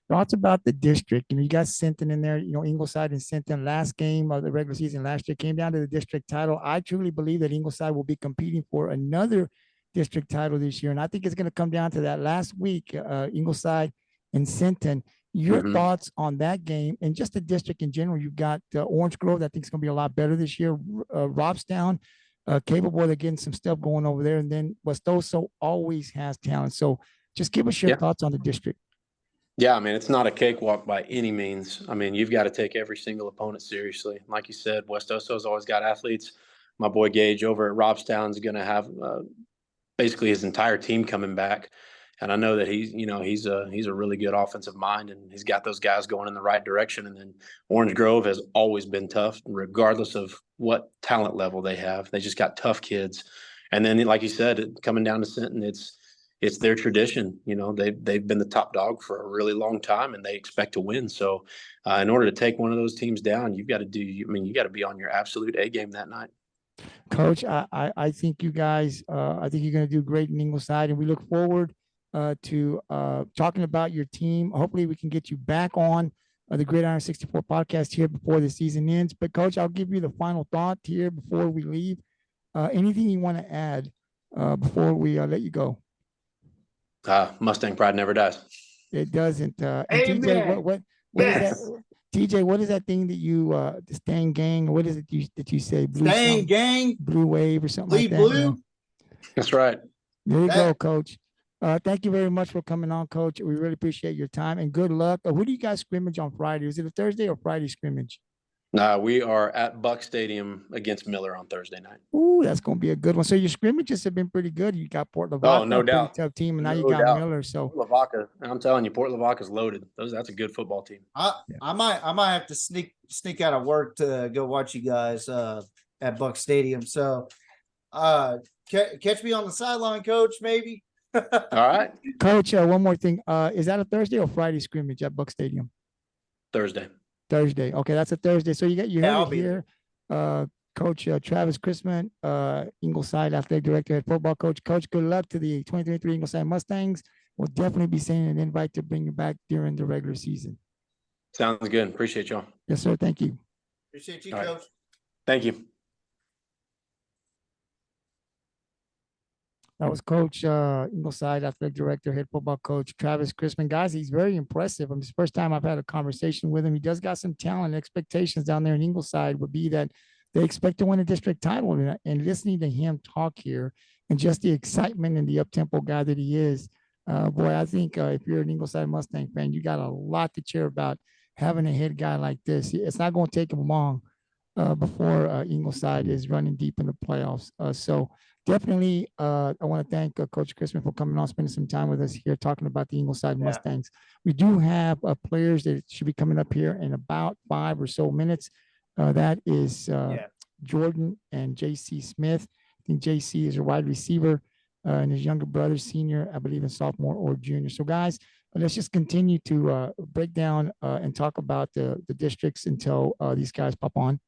Thoughts about the district? You got Sinton in there. Ingleside and Sinton. Last game of the regular season last year came down to the district title. I truly believe that Ingleside will be competing for another district title this year, and I think it's going to come down to that last week. Ingleside and Sinton. Your thoughts on that game and just the district in general? You've got Orange Grove. I think it's going to be a lot better this year. Robstown, capable of getting some stuff going over there, and then Westoso always has talent. So, just give us your thoughts on the district. Yeah, it's not a cakewalk by any means. You've got to take every single opponent seriously. Like you said, Westoso's always got athletes. My boy Gage over at Robstown is going to have basically his entire team coming back. And I know that he's a really good offensive mind, and he's got those guys going in the right direction. And then Orange Grove has always been tough, regardless of what talent level they have. They just got tough kids. And then, like you said, coming down to Sinton, it's their tradition. They've been the top dog for a really long time, and they expect to win. So in order to take one of those teams down, you got to be on your absolute A game that night. Coach, I think you guys, I think you're going to do great in Ingleside, and we look forward to talking about your team. Hopefully we can get you back on the Gridiron 64 podcast here before the season ends. But Coach, I'll give you the final thought here before we leave. Anything you want to add before we let you go? Mustang pride never dies. It doesn't. And Amen. TJ, what is that? TJ, what is that thing that you the Stang Gang? What is it that you say? Blue Stang Gang, Blue Wave or something like that? Blue. Yeah. That's right. There you go, Coach. Thank you very much for coming on, Coach. We really appreciate your time and good luck. Who do you guys scrimmage on Friday? Is it a Thursday or Friday scrimmage? We are at Bucs Stadium against Miller on Thursday night. Ooh, that's going to be a good one. So your scrimmages have been pretty good. You got Port Lavaca, no doubt, pretty tough team, and now no you got doubt. Miller. So Lavaca, I'm telling you, Port Lavaca's loaded. That's a good football team. I might have to sneak out of work to go watch you guys at Bucs Stadium. So catch me on the sideline, Coach, maybe. All right, Coach. One more thing. Is that a Thursday or Friday scrimmage at Bucs Stadium? Thursday. Okay, that's a Thursday. So you I'll heard be it here. Coach Travis Chrisman, Ingleside Athletic Director, head football coach. Coach, good luck to the 2023 Ingleside Mustangs. We'll definitely be sending an invite to bring you back during the regular season. Sounds good. Appreciate y'all. Yes, sir. Thank you. Appreciate you, All right. Coach. Thank you. That was Coach Ingleside Athletic Director, head football coach Travis Chrisman. Guys, he's very impressive. It's the first time I've had a conversation with him. He does got some talent. Expectations down there in Ingleside would be that they expect to win a district title. And listening to him talk here and just the excitement and the up-tempo guy that he is, boy, I think if you're an Ingleside Mustang fan, you got a lot to cheer about having a head guy like this. It's not going to take him long before Ingleside is running deep in the playoffs. So definitely, I want to thank Coach Chrisman for coming on, spending some time with us here, talking about the Ingleside Mustangs. We do have players that should be coming up here in about 5 or so minutes. That is Jordan and J.C. Smith. I think J.C. is a wide receiver, and his younger brother, senior, I believe, in sophomore or junior. So, guys, let's just continue to break down and talk about the districts until these guys pop on.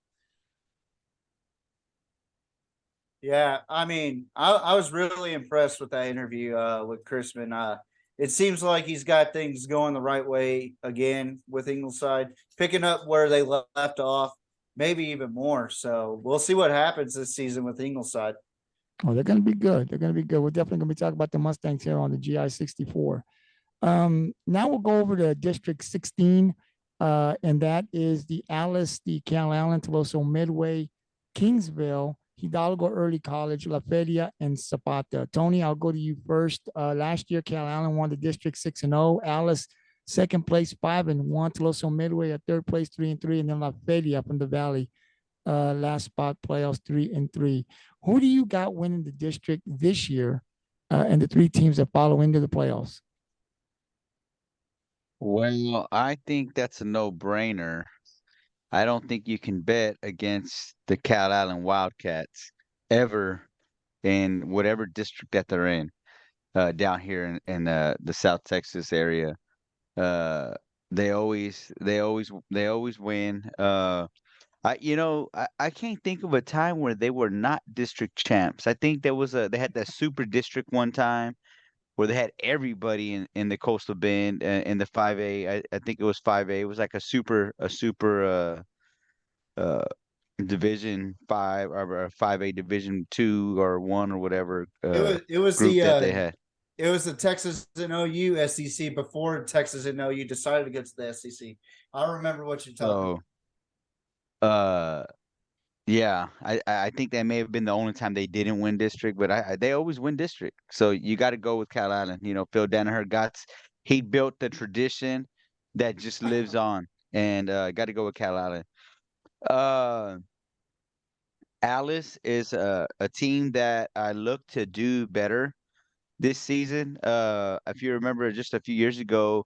Yeah, I was really impressed with that interview with Chrisman. It seems like he's got things going the right way again with Ingleside, picking up where they left off, maybe even more. So we'll see what happens this season with Ingleside. Oh, they're going to be good. They're going to be good. We're definitely going to be talking about the Mustangs here on the GI 64. Now we'll go over to District 16, and that is the Alice, the Calallen, Tuloso-Midway, Kingsville, Hidalgo Early College, La Feria, and Zapata. Tony, I'll go to you first. Last year, Calallen won the District 6-0. Alice Second place, 5-1. Tuloso-Midway at third place, 3-3, and then La Feria up in the valley, last spot playoffs, 3-3. Who do you got winning the district this year, and the three teams that follow into the playoffs? Well, I think that's a no-brainer. I don't think you can bet against the Calallen Wildcats ever in whatever district that they're in, down here in the South Texas area. Uh, they always win. I can't think of a time where they were not district champs. I think they had that super district one time where they had everybody in the Coastal Bend, in the 5A. I think it was 5A. It was like a super uh Division 5 or a 5A Division 2 or 1 or whatever It was group that they had. It was the Texas and OU SEC before Texas and OU decided to get to the SEC. I remember what you're talking So, yeah, I think that may have been the only time they didn't win district, but they always win district. So you got to go with Calallen. Phil Danaher he built the tradition that just lives on, and got to go with Calallen. Uh, Alice is a team that I look to do better this season. If you remember, just a few years ago,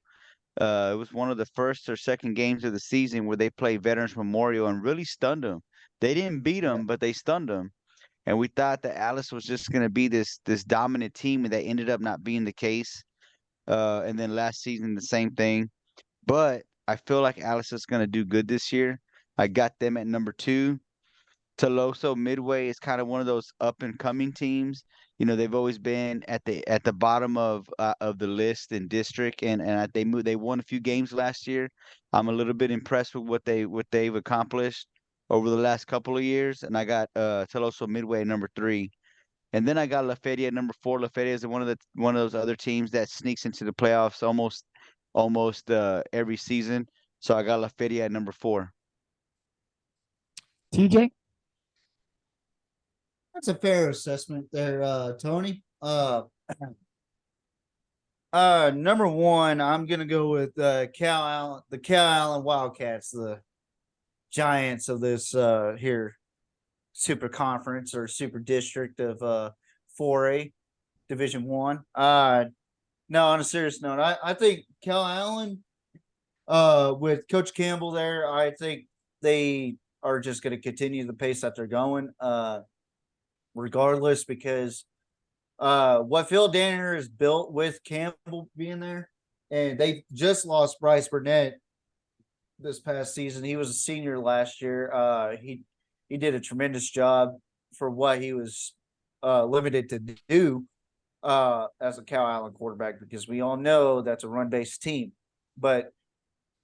it was one of the first or second games of the season where they played Veterans Memorial and really stunned them. They didn't beat them, but they stunned them. And we thought that Alice was just going to be this dominant team, and that ended up not being the case. And then last season, the same thing. But I feel like Alice is going to do good this year. I got them at number 2. Tuloso-Midway is kind of one of those up and coming teams. They've always been at the bottom of the list in district, and they won a few games last year. I'm a little bit impressed with what they've accomplished over the last couple of years, and I got Tuloso-Midway number 3, and then I got La Feria at number 4. La Feria is one of those other teams that sneaks into the playoffs almost every season. So I got La Feria at number 4. TJ? That's a fair assessment there, Tony. Number 1, I'm gonna go with the Calallen Wildcats, the giants of this here super conference or super district of 4A Division 1. No, on a serious note, I think Calallen, with Coach Campbell there, I think they are just going to continue the pace that they're going, regardless, because what Phil Danner has built with Campbell being there, and they just lost Bryce Burnett this past season. He was a senior last year. He did a tremendous job for what he was limited to do as a Calallen quarterback, because we all know that's a run-based team. But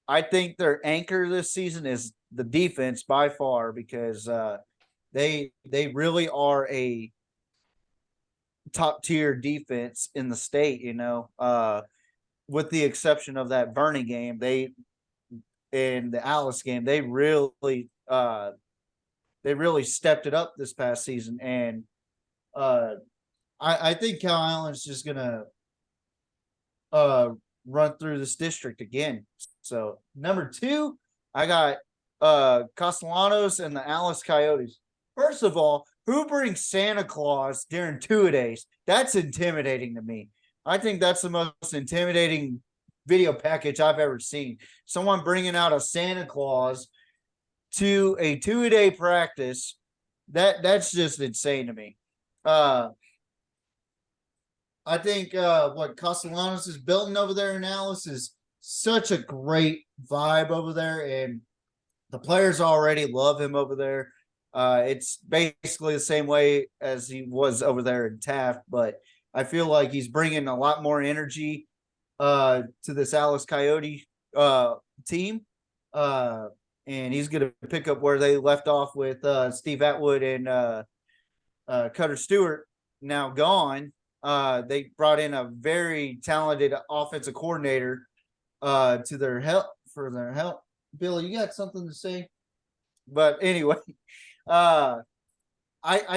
I think their anchor this season is the defense by far, because they really are a top-tier defense in the state, with the exception of that Bernie game. In the Alice game, they really stepped it up this past season, and I think Calallen's just gonna run through this district again. So number 2, I got Castellanos and the Alice Coyotes. First of all, who brings Santa Claus during 2-a-days? That's intimidating to me. I think that's the most intimidating video package I've ever seen. Someone bringing out a Santa Claus to a 2-a-day practice. That's just insane to me. I think what Castellanos is building over there in Alice is such a great vibe over there, and the players already love him over there. It's basically the same way as he was over there in Taft, but I feel like he's bringing a lot more energy to this Alice Coyote team, and he's going to pick up where they left off with Steve Atwood and Cutter Stewart now gone. They brought in a very talented offensive coordinator to their help. Billy, you got something to say? But anyway, I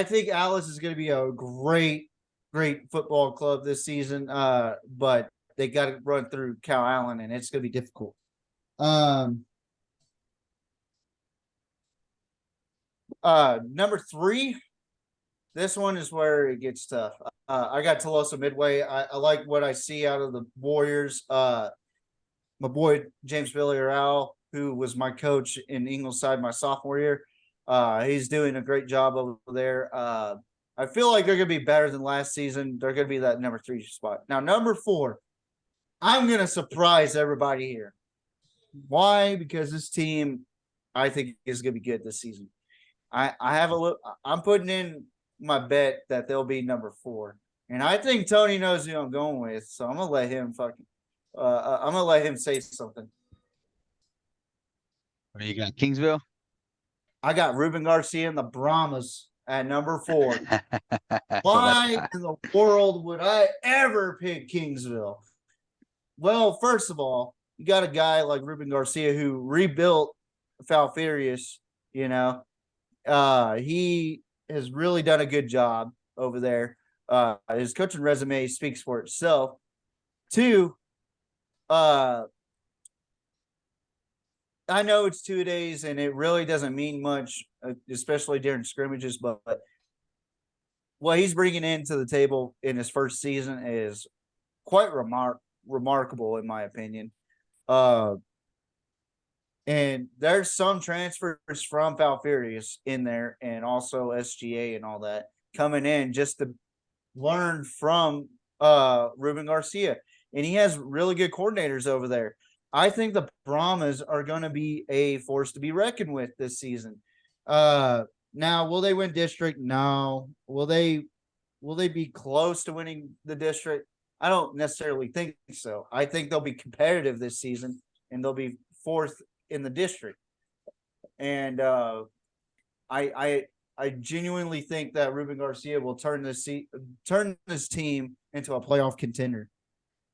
think Alice is going to be a great football club this season. But they got to run through Calallen, and it's going to be difficult. Number 3, this one is where it gets tough. I got Tuloso-Midway. I like what I see out of the Warriors. My boy James Villarreal, who was my coach in Ingleside my sophomore year, he's doing a great job over there. I feel like they're going to be better than last season. They're going to be that number 3 spot. Now, number 4, I'm going to surprise everybody here. Why? Because this team, I think, is going to be good this season. I have a look. I'm putting in my bet that they'll be number 4, and I think Tony knows who I'm going with. So I'm gonna let him I'm gonna let him say something. What you got, Kingsville? I got Ruben Garcia and the Brahmas at number 4. Why in the world would I ever pick Kingsville? Well, first of all, you got a guy like Ruben Garcia who rebuilt Falfurrias, you know. He has really done a good job over there. His coaching resume speaks for itself. 2, I know it's 2 days and it really doesn't mean much, especially during scrimmages, but what he's bringing into the table in his first season is quite remarkable, in my opinion. And there's some transfers from Falfurrias in there, and also SGA and all that coming in just to learn from Ruben Garcia. And he has really good coordinators over there. I think the Brahmas are going to be a force to be reckoned with this season. Now, will they win district? No. Will they be close to winning the district? I don't necessarily think so. I think they'll be competitive this season, and they'll be 4th in the district. And I genuinely think that Ruben Garcia will turn this team into a playoff contender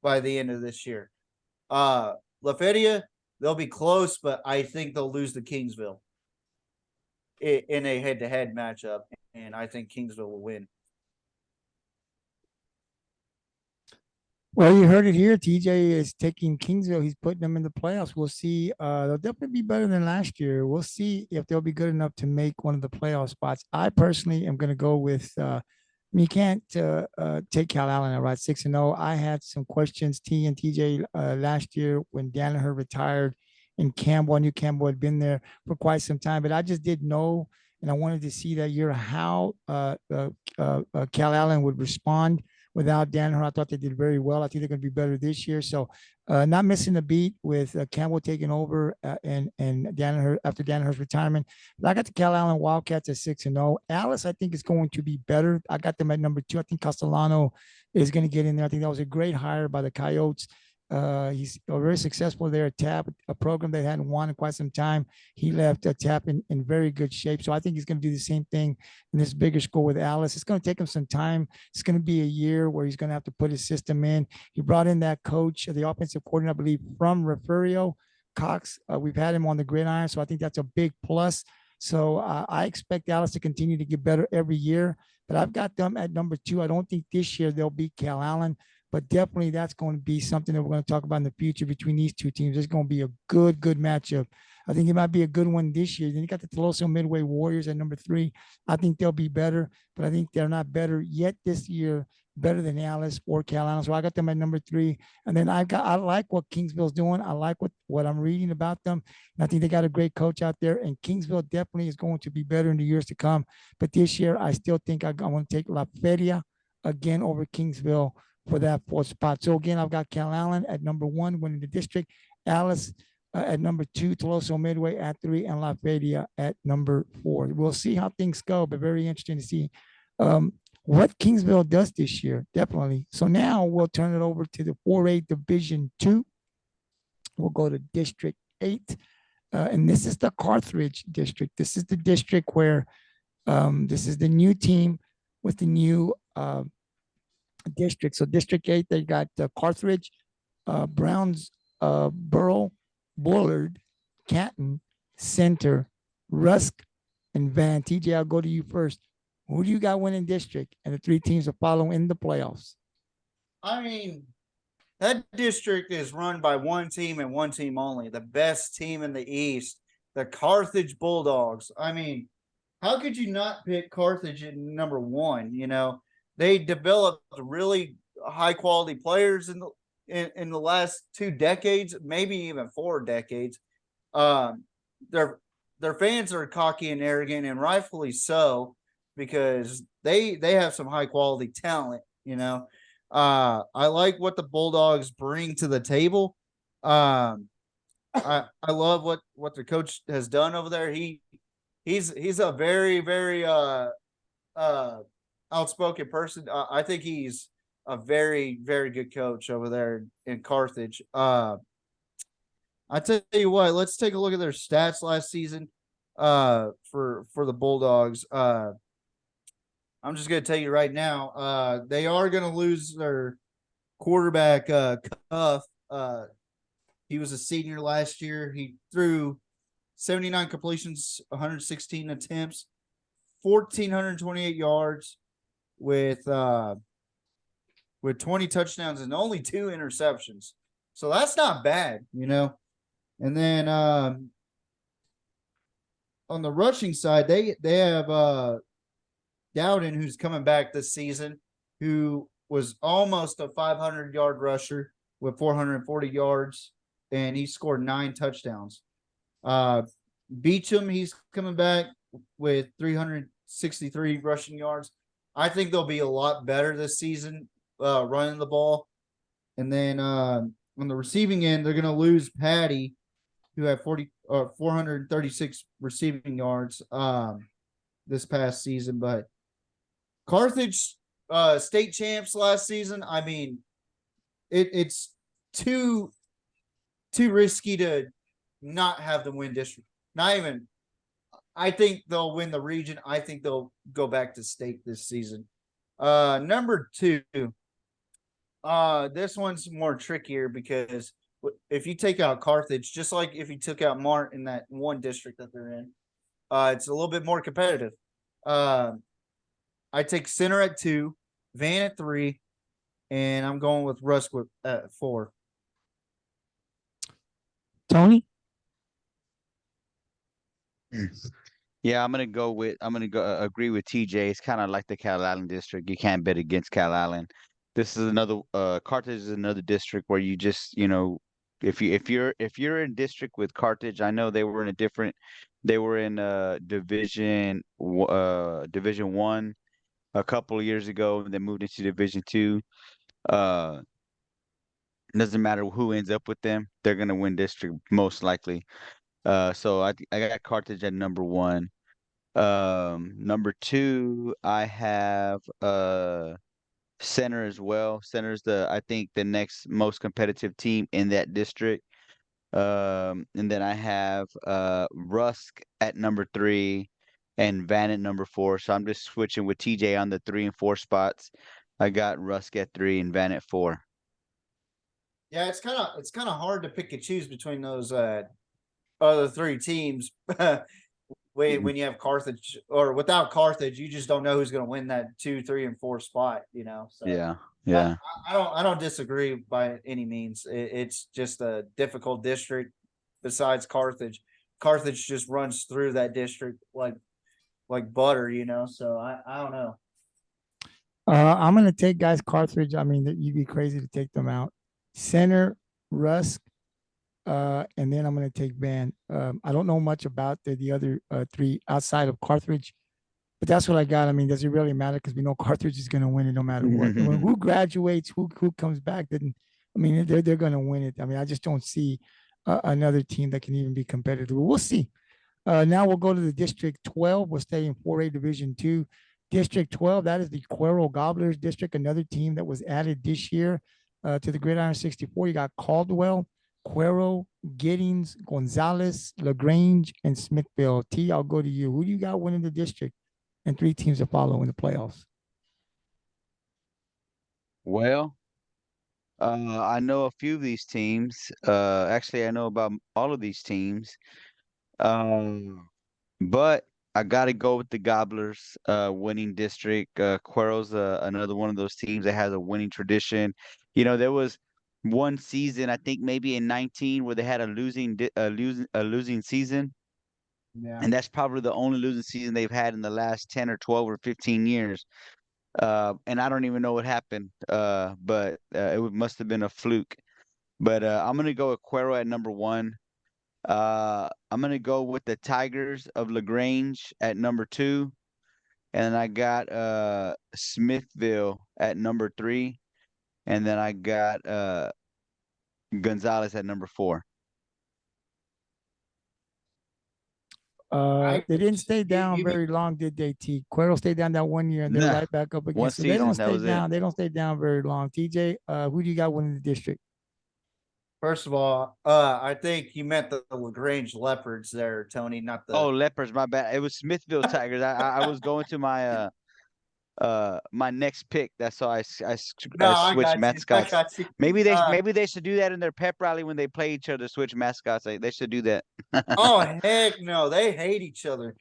by the end of this year. Lafayette, they'll be close, but I think they'll lose to Kingsville in a head-to-head matchup, and I think Kingsville will win. Well, you heard it here. TJ is taking Kingsville. He's putting them in the playoffs. We'll see. They'll definitely be better than last year. We'll see if they'll be good enough to make one of the playoff spots. I personally am going to go with you can't take Calallen at right 6-0. I had some questions, T and TJ, last year when Danaher retired and Campbell. I knew Campbell had been there for quite some time, but I just didn't know, and I wanted to see that year how Calallen would respond without Danaher. I thought they did very well. I think they're going to be better this year. So not missing a beat with Campbell taking over and Danaher after Danaher's retirement. But I got the Calallen Wildcats at 6-0. Alice, I think, is going to be better. I got them at number 2. I think Castellano is going to get in there. I think that was a great hire by the Coyotes. He's very successful there at TAP, a program they hadn't won in quite some time. He left TAP in very good shape. So I think he's going to do the same thing in this bigger school with Alice. It's going to take him some time. It's going to be a year where he's going to have to put his system in. He brought in that coach, the offensive coordinator, I believe, from Refugio, Cox. We've had him on the gridiron, so I think that's a big plus. So I expect Alice to continue to get better every year. But I've got them at number 2. I don't think this year they'll beat Calallen. But definitely that's going to be something that we're going to talk about in the future between these two teams. It's going to be a good matchup. I think it might be a good one this year. Then you got the Tuloso-Midway Warriors at number 3. I think they'll be better, but I think they're not better yet this year, better than Alice or Calallen. So I got them at number 3. And then I like what Kingsville's doing. I like what I'm reading about them. And I think they got a great coach out there. And Kingsville definitely is going to be better in the years to come. But this year, I still think I want to take La Feria again over Kingsville for that 4th spot. So again, I've got Calallen at number 1, winning the district. Alice at number 2, Tuloso-Midway at 3, and Lafayette at number 4. We'll see how things go, but very interesting to see what Kingsville does this year, definitely. So now we'll turn it over to the 4A Division 2. We'll go to District 8, and this is the Carthage district. This is the district where this is the new team with the new district. So District 8, they got Carthage, Brownsboro, Bullard, Canton, Center, Rusk, and Van. TJ, I'll go to you first. Who do you got winning district? And the 3 teams are following in the playoffs. I mean, That district is run by one team and one team only, the best team in the East, the Carthage Bulldogs. I mean, how could you not pick Carthage at number one? You know, they developed really high quality players in the last 2 decades, maybe even 4 decades. Um, their their fans are cocky and arrogant, and rightfully so, because they have some high quality talent. You know, I like what the Bulldogs bring to the table. I love what the coach has done over there. He's a very outspoken person. I think he's a very good coach over there in Carthage. I tell you what, let's take a look at their stats last season. For the Bulldogs. I'm just gonna tell you right now, they are gonna lose their quarterback Cuff. He was a senior last year. He threw 79 completions, 116 attempts, 1,428 yards with 20 touchdowns and only 2 interceptions. So that's not bad, you know. And then on the rushing side, they have Dowden, who's coming back this season, who was almost a 500-yard rusher with 440 yards, and he scored 9 touchdowns. Beecham, he's coming back with 363 rushing yards. I think they'll be a lot better this season running the ball. And then on the receiving end, they're going to lose Patty, who had 436 receiving yards this past season. But Carthage state champs last season, I mean, it's too risky to not have them win district. Not even. I think they'll win the region. I think they'll go back to state this season. Number 2. This one's more trickier because if you take out Carthage, just like if you took out Mart in that one district that they're in, it's a little bit more competitive. I take Center at 2, Van at 3, and I'm going with Rusk at 4. Tony? Yeah, I'm gonna agree with TJ. It's kind of like the Calallen district. You can't bet against Calallen. This is another Carthage is another district where you just, you know, if you're in district with Carthage, I know they were in division 1 a couple of years ago, and they moved into division 2. Doesn't matter who ends up with them, they're gonna win district most likely. So I got Carthage at number 1. Number 2, I have Center as well. Center's I think the next most competitive team in that district. And then I have Rusk at number 3 and Van at number 4. So I'm just switching with TJ on the 3 and 4 spots. I got Rusk at 3 and Van at 4. Yeah, it's kind of hard to pick and choose between those other 3 teams. When you have Carthage, or without Carthage, you just don't know who's going to win that 2, 3, and 4 spot. You know. So Yeah. I don't disagree by any means. It's just a difficult district. Besides Carthage, Carthage just runs through that district like butter. You know. So I don't know. I'm gonna take guys Carthage. I mean, you'd be crazy to take them out. Center, Rusk, and then I'm gonna take Van. I don't know much about the other 3 outside of Carthage, but that's what I got. I mean, does it really matter? Because we know Carthage is gonna win it no matter what. Who graduates, who comes back, then I mean they're gonna win it. I mean, I just don't see another team that can even be competitive. We'll see. Now we'll go to the District 12. We'll stay in 4A Division 2. District 12, that is the Cuero Gobblers district, another team that was added this year to the Gridiron 64. You got Caldwell, Cuero, Giddings, Gonzalez, LaGrange, and Smithville. T, I'll go to you. Who do you got winning the district and 3 teams to follow in the playoffs? Well, I know a few of these teams. Actually, I know about all of these teams. But I gotta go with the Gobblers winning district. Cuero's another one of those teams that has a winning tradition. You know, one season, I think maybe in 19, where they had a losing season, Yeah. and that's probably the only losing season they've had in the last 10 or 12 or 15 years. And I don't even know what happened. But must have been a fluke. But I'm gonna go with Cuero at number 1. I'm gonna go with the Tigers of LaGrange at number 2, and then I got Smithville at number 3, and then I got Gonzalez at number 4. They didn't stay down very long, did they, T? Cuero stayed down that 1 year and they're Nah, right back up again. one So they don't season, that stay was it. down. They don't stay down very long. TJ, who do you got winning the district? First of all, I think you meant the LaGrange Leopards there, Tony, not the. Oh, Leopards, my bad. It was Smithville Tigers. I was going to my my next pick. That's how I No, I switched got you. I mascots. got you. Maybe they should do that in their pep rally when they play each other. Switch mascots. They should do that. Oh heck no, they hate each other.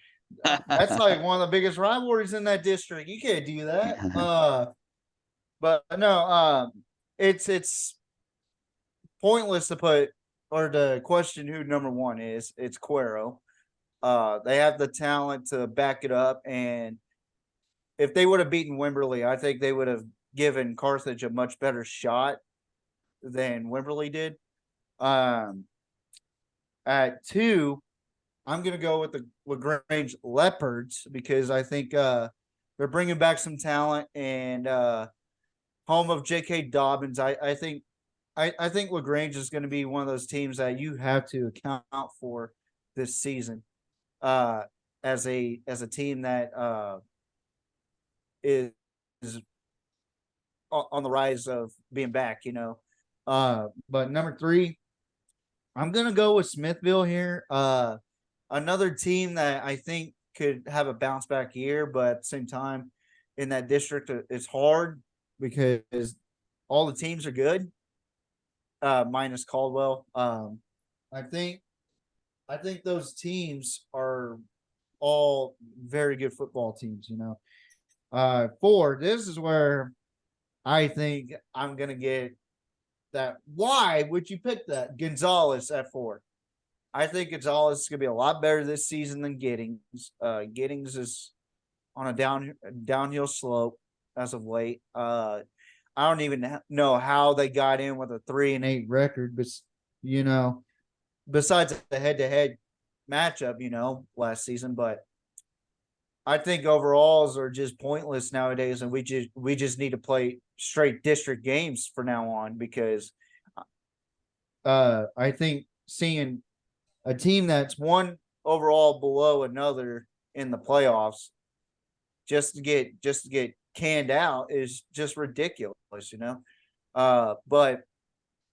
That's like one of the biggest rivalries in that district. You can't do that. But no, it's pointless to put or to question who number 1 is. It's Cuero. They have the talent to back it up, and if they would have beaten Wimberley, I think they would have given Carthage a much better shot than Wimberley did. At 2, I'm going to go with the LaGrange Leopards because I think they're bringing back some talent, and home of J.K. Dobbins. I think LaGrange is going to be one of those teams that you have to account for this season as a team that is on the rise of being back, But number 3, I'm going to go with Smithville here. Another team that I think could have a bounce back year, but at the same time in that district, it's hard because all the teams are good. Minus Caldwell. I think those teams are all very good football teams, 4, this is where I think I'm gonna get that. Why would you pick that? Gonzalez at 4. I think Gonzalez is gonna be a lot better this season than Giddings. Giddings is on a downhill slope as of late. I don't even know how they got in with a 3-8 record, but besides the head-to-head matchup, last season. But I think overalls are just pointless nowadays, and we just need to play straight district games from now on because I think seeing a team that's one overall below another in the playoffs just to get canned out is just ridiculous, but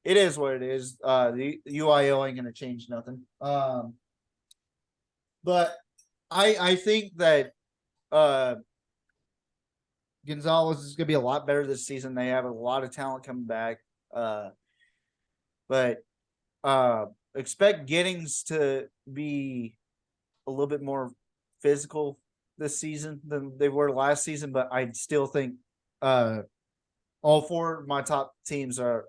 it is what it is. The UIO ain't gonna change nothing. But I think that Gonzalez is gonna be a lot better this season. They have a lot of talent coming back. But expect Giddings to be a little bit more physical this season than they were last season, but I still think all 4 of my top teams are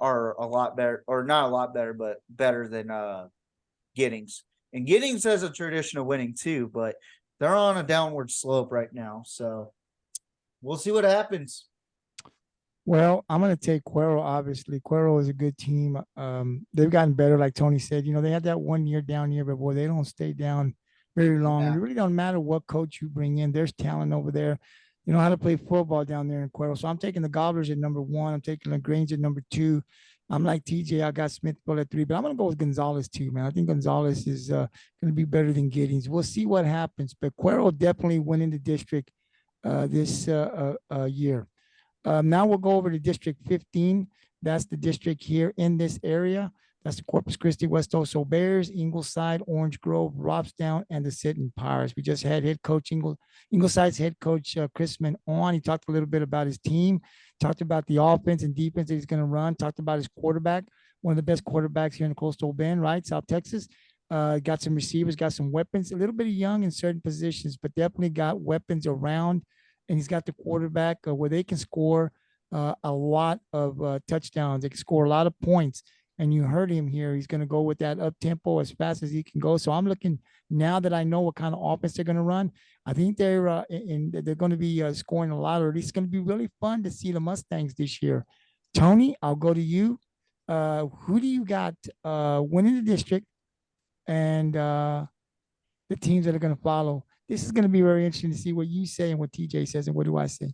a lot better, or not a lot better, but better than Giddings. And Giddings has a tradition of winning too, but they're on a downward slope right now. So we'll see what happens. Well, I'm going to take Cuero, obviously. Cuero is a good team. They've gotten better, like Tony said. They had that 1 year down year, but boy, they don't stay down very long. Yeah. It really don't matter what coach you bring in. There's talent over there. You know how to play football down there in Cuero. So I'm taking the Gobblers at number 1. I'm taking LaGrange at number 2. I'm like TJ. I got Smithville at 3, but I'm going to go with Gonzalez too, man. I think Gonzalez is going to be better than Giddings. We'll see what happens, but Cuero definitely winning the district this year. Now we'll go over to District 15. That's the district here in this area. That's the Corpus Christi, West Oso Bears, Ingleside, Orange Grove, Robstown, and the Sinton Pirates. We just had head coach Ingleside's head coach Chrisman on. He talked a little bit about his team, talked about the offense and defense that he's going to run, talked about his quarterback, one of the best quarterbacks here in the Coastal Bend, right? South Texas. Got some receivers, got some weapons, a little bit young in certain positions, but definitely got weapons around. And he's got the quarterback where they can score a lot of touchdowns. They can score a lot of points. And you heard him here. He's going to go with that up tempo as fast as he can go. So I'm looking now that I know what kind of offense they're going to run. I think they're they're going to be scoring a lot, or at least it's going to be really fun to see the Mustangs this year. Tony, I'll go to you. Who do you got winning the district, and the teams that are going to follow? This is going to be very interesting to see what you say and what TJ says, and what do I say.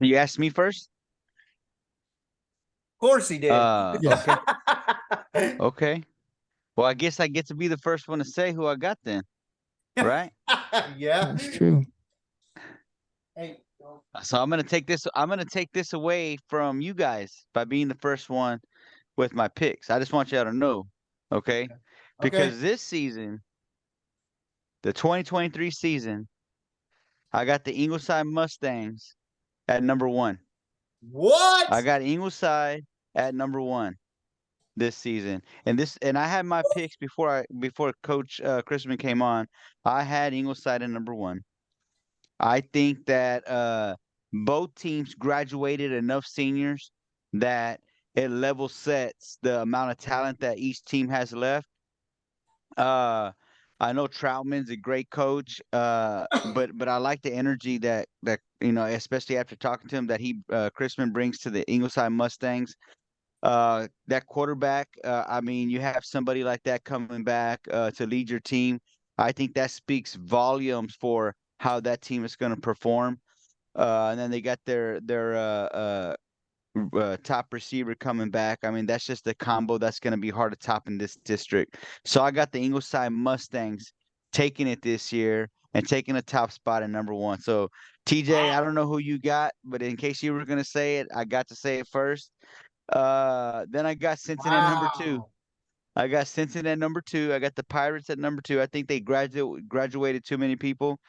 You asked me first? Of course he did. Yeah. Okay. Well, I guess I get to be the first one to say who I got then, right? Yeah. That's true. Hey, So I'm gonna take this away from you guys by being the first one with my picks. I just want y'all to know, okay? Because this season, the 2023 season, I got the Ingleside Mustangs at number 1. what? I got Ingleside at number 1 this season. And I had my picks before Coach Chrisman came on. I had Ingleside at number 1. I think that both teams graduated enough seniors that it level sets the amount of talent that each team has left. I know Troutman's a great coach, but I like the energy that especially after talking to him, that Chrisman brings to the Ingleside Mustangs. That quarterback, I mean, you have somebody like that coming back to lead your team. I think that speaks volumes for how that team is going to perform. And then they got their top receiver coming back. I mean, that's just a combo that's going to be hard to top in this district. So I got the Ingleside Mustangs taking it this year and taking a top spot at number 1. So TJ, I don't know who you got, but in case you were going to say it, I got to say it first. Then I got Sinton at number 2. I got Sinton at number 2. I got the Pirates at number 2. I think they graduated too many people,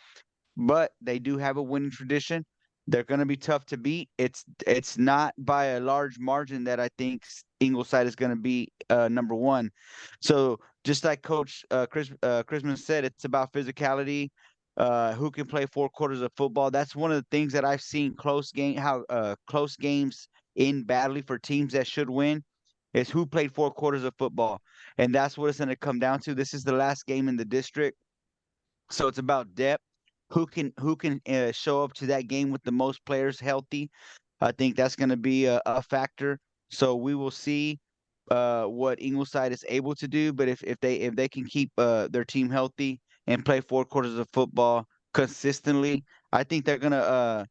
but they do have a winning tradition. They're going to be tough to beat. It's not by a large margin that I think Ingleside is going to be number 1. So just like Coach Chrisman said, it's about physicality. Who can play 4 quarters of football? That's one of the things that I've seen close games in badly for teams that should win, is who played 4 quarters of football, and that's what it's going to come down to. This is the last game in the district, so it's about depth. Who can show up to that game with the most players healthy? I think that's going to be a factor. So we will see what Ingleside is able to do. But if they can keep their team healthy and play 4 quarters of football consistently, I think they're going to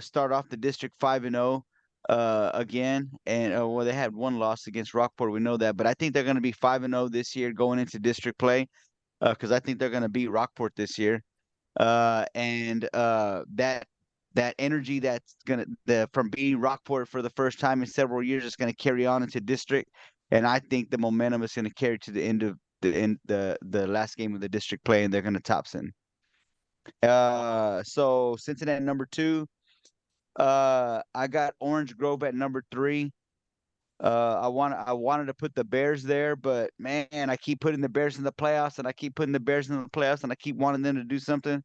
start off the district 5-0 again. And well, they had 1 loss against Rockport. We know that, but I think they're going to be 5-0 this year going into district play, because I think they're going to beat Rockport this year. And that energy that's from beating Rockport for the first time in several years is going to carry on into district, and I think the momentum is going to carry to the end of the last game of the district play, and they're going to top Sinton. So Cincinnati number 2. I got Orange Grove at number 3. I wanted to put the Bears there, but man, I keep putting the Bears in the playoffs, and I keep putting the Bears in the playoffs, and I keep wanting them to do something.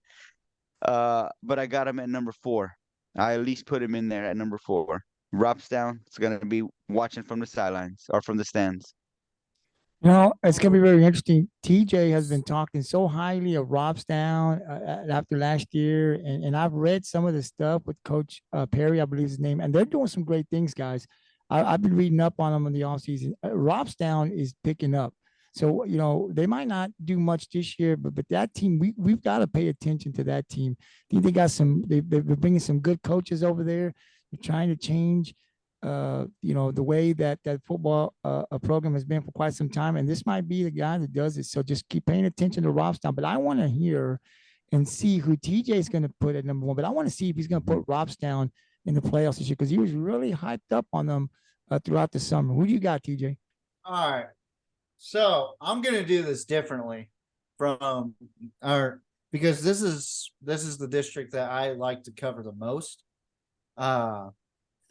But I got them at number 4. I at least put him in there at number 4. Robstown is going to be watching from the sidelines or from the stands. It's going to be very interesting. TJ has been talking so highly of Robstown after last year, and I've read some of the stuff with Coach Perry, I believe his name, and they're doing some great things, guys. I've been reading up on them in the offseason. Robstown is picking up. So, they might not do much this year, but that team, we've got to pay attention to that team. I think they got they've been bringing some good coaches over there. They're trying to change, the way that football program has been for quite some time. And this might be the guy that does it. So just keep paying attention to Robstown. But I want to hear and see who TJ is going to put at number 1. But I want to see if he's going to put Robstown in the playoffs this year, because he was really hyped up on them throughout the summer. Who do you got, TJ? All right. So I'm going to do this differently because this is the district that I like to cover the most. So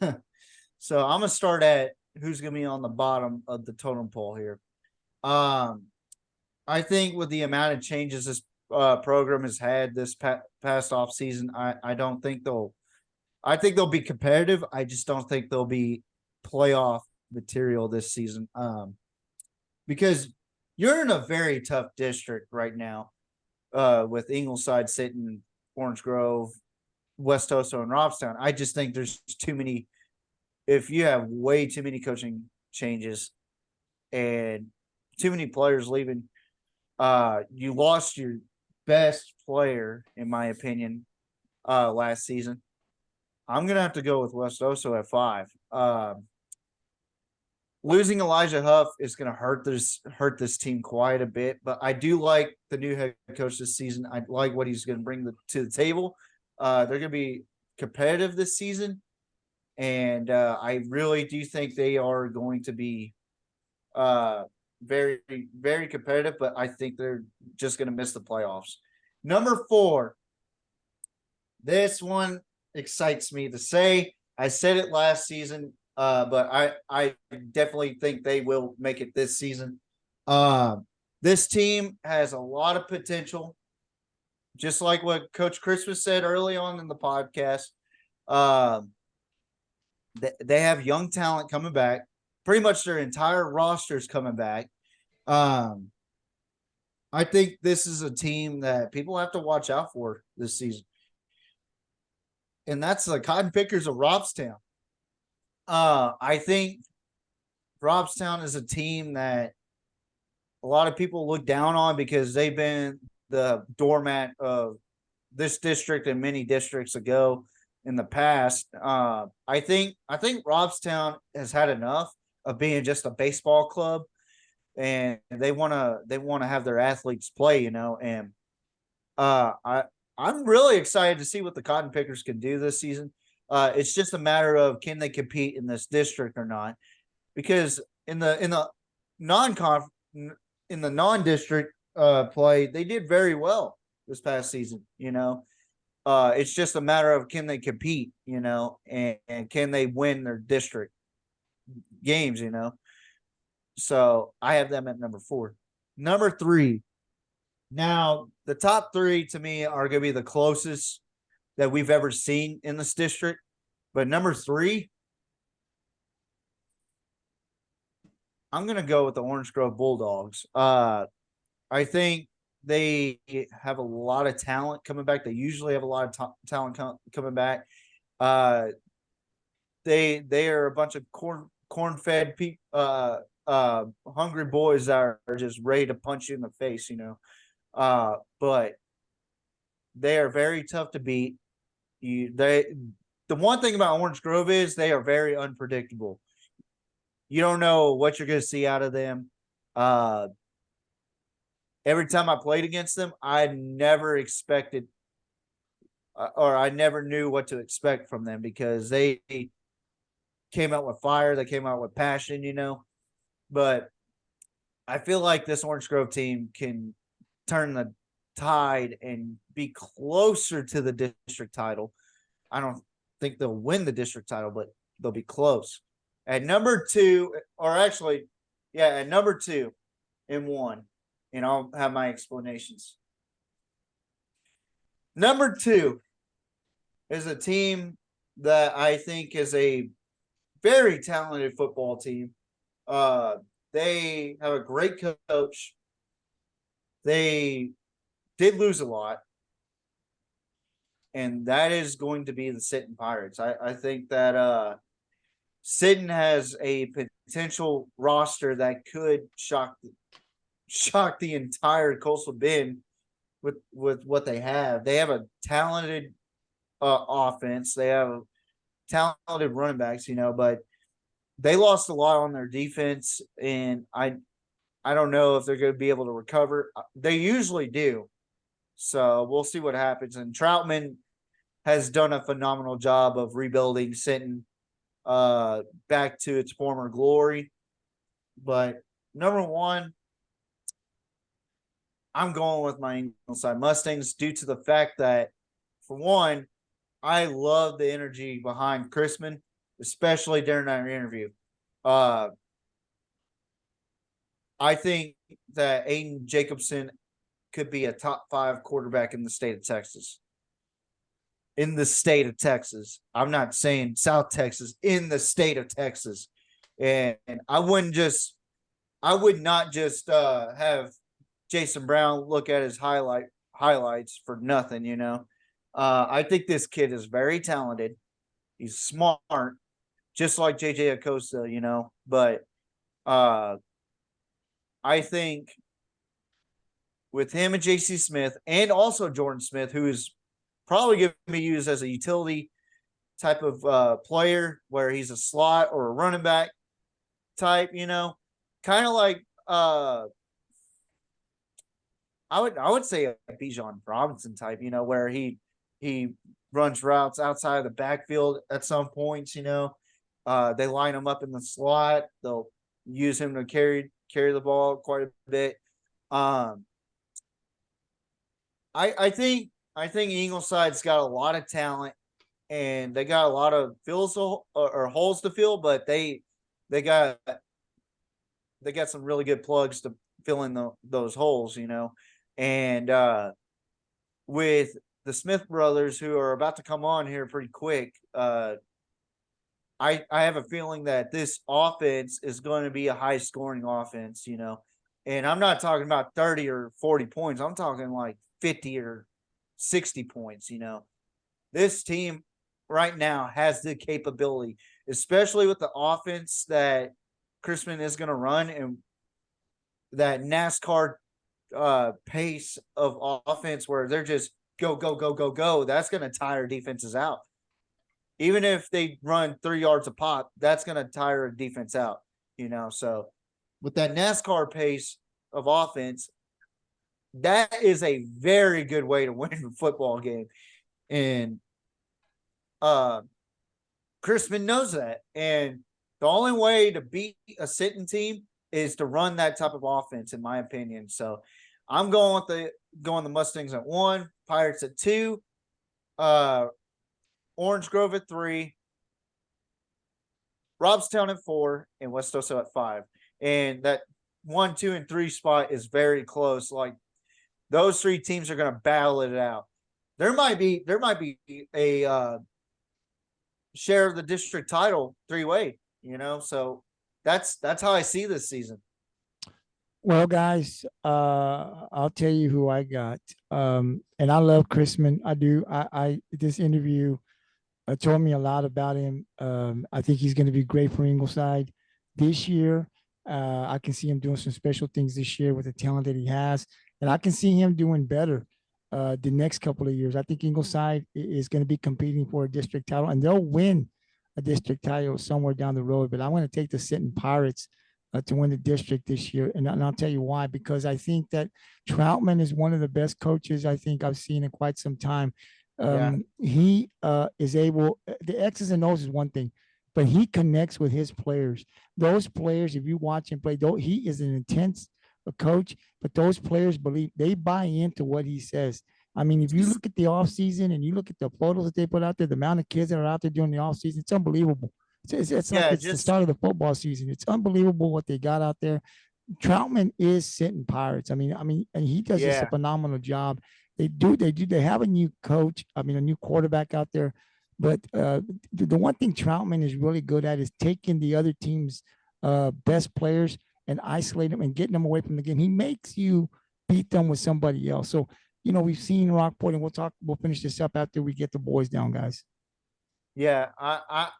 I'm going to start at who's going to be on the bottom of the totem pole here. I think with the amount of changes this program has had this past off season, I don't think they'll I think they'll be competitive. I just don't think they'll be playoff material this season. Because you're in a very tough district right now, with Ingleside, Sinton, Orange Grove, West Toso, and Robstown. I just think there's too many. If you have way too many coaching changes and too many players leaving, you lost your best player, in my opinion, last season. I'm gonna have to go with West Oso at 5. Losing Elijah Huff is gonna hurt this team quite a bit, but I do like the new head coach this season. I like what he's gonna bring to the table. They're gonna be competitive this season, and I really do think they are going to be very, very competitive, but I think they're just gonna miss the playoffs. Number 4. This one excites me to say. I said it last season, but I definitely think they will make it this season. This team has a lot of potential, just like what Coach Chrisman said early on in the podcast. They have young talent coming back. Pretty much their entire roster is coming back. I think this is a team that people have to watch out for this season. And that's the Cotton Pickers of Robstown. I think Robstown is a team that a lot of people look down on because they've been the doormat of this district and many districts ago in the past. I think Robstown has had enough of being just a baseball club, and they want to have their athletes play, and I'm really excited to see what the Cotton Pickers can do this season. It's just a matter of can they compete in this district or not, because in the non-district play, they did very well this past season. It's just a matter of can they compete, and can they win their district games, So I have them at number 4. Number 3. Now, the top 3 to me are going to be the closest that we've ever seen in this district. But number 3, I'm going to go with the Orange Grove Bulldogs. I think they have a lot of talent coming back. They usually have a lot of talent coming back. They are a bunch of corn-fed people, hungry boys that are just ready to punch you in the face, but they are very tough to beat. The one thing about Orange Grove is they are very unpredictable. You don't know what you're going to see out of them. Every time I played against them, I never expected or I never knew what to expect from them because they came out with fire. They came out with passion, But I feel like this Orange Grove team can turn the tide and be closer to the district title. I don't think they'll win the district title, but they'll be close. At number 2, or actually, at number 2 and 1, and I'll have my explanations. Number 2 is a team that I think is a very talented football team. They have a great coach. They did lose a lot. And that is going to be the Sinton Pirates. I think that Sinton has a potential roster that could shock the entire Coastal Bend with what they have. They have a talented offense. They have talented running backs, but they lost a lot on their defense, and I don't know if they're going to be able to recover. They usually do. So we'll see what happens. And Troutman has done a phenomenal job of rebuilding Sinton back to its former glory. But number 1, I'm going with my Ingleside Mustangs due to the fact that, for one, I love the energy behind Chrisman, especially during our interview. I think that Aiden Jacobson could be a top 5 quarterback in the state of Texas. in the state of Texas. I'm not saying South Texas, in the state of Texas. And I would not just have Jason Brown look at his highlights for nothing, you know. I think this kid is very talented. He's smart, just like JJ Acosta, you know. But I think with him and JC Smith and also Jordan Smith, who is probably going to be used as a utility type of player where he's a slot or a running back type, you know, kind of like I would say a Bijan Robinson type, you know, where he runs routes outside of the backfield at some points, you know. They line him up in the slot. They'll use him to carry the ball quite a bit. I think Ingleside's got a lot of talent and they got a lot of holes to fill, but they got some really good plugs to fill in those holes, you know. And with the Smith brothers, who are about to come on here pretty quick, I have a feeling that this offense is going to be a high scoring offense, you know. And I'm not talking about 30 or 40 points. I'm talking like 50 or 60 points, you know. This team right now has the capability, especially with the offense that Chrisman is going to run and that NASCAR pace of offense where they're just go, go, go, go, go. That's going to tire defenses out. Even if they run 3 yards a pop, that's going to tire a defense out, you know. So with that NASCAR pace of offense, that is a very good way to win a football game. And Chrisman knows that. And the only way to beat a Sinton team is to run that type of offense, in my opinion. So I'm going with the Mustangs at 1, Pirates at 2, Orange Grove at 3, Robstown at 4, and West Oso at 5. And that 1, 2, and 3 spot is very close. Like, those 3 teams are going to battle it out. There might be a share of the district title 3-way, you know. So that's how I see this season. Well, guys, I'll tell you who I got. And I love Chrisman. I do. I this interview told me a lot about him. I think he's going to be great for Ingleside this year. I can see him doing some special things this year with the talent that he has, and I can see him doing better the next couple of years. I think Ingleside is going to be competing for a district title, and they'll win a district title somewhere down the road. But I'm going to take the Sinton Pirates to win the district this year, and I'll tell you why. Because I think that Troutman is one of the best coaches I think I've seen in quite some time. He is able, the X's and O's is one thing, but he connects with his players. Those players, if you watch him play, though he is an intense coach, but those players they buy into what he says. I mean, if you look at the offseason and you look at the photos that they put out there, the amount of kids that are out there during the offseason, it's unbelievable. It's like it's the start of the football season. It's unbelievable what they got out there. Troutman is Sinton Pirates. I mean, and he does just a phenomenal job. They have a new coach. I mean, a new quarterback out there. But the one thing Troutman is really good at is taking the other team's best players and isolating them and getting them away from the game. He makes you beat them with somebody else. So, you know, we've seen Rockport, and we'll finish this up after we get the boys down, guys. Yeah, I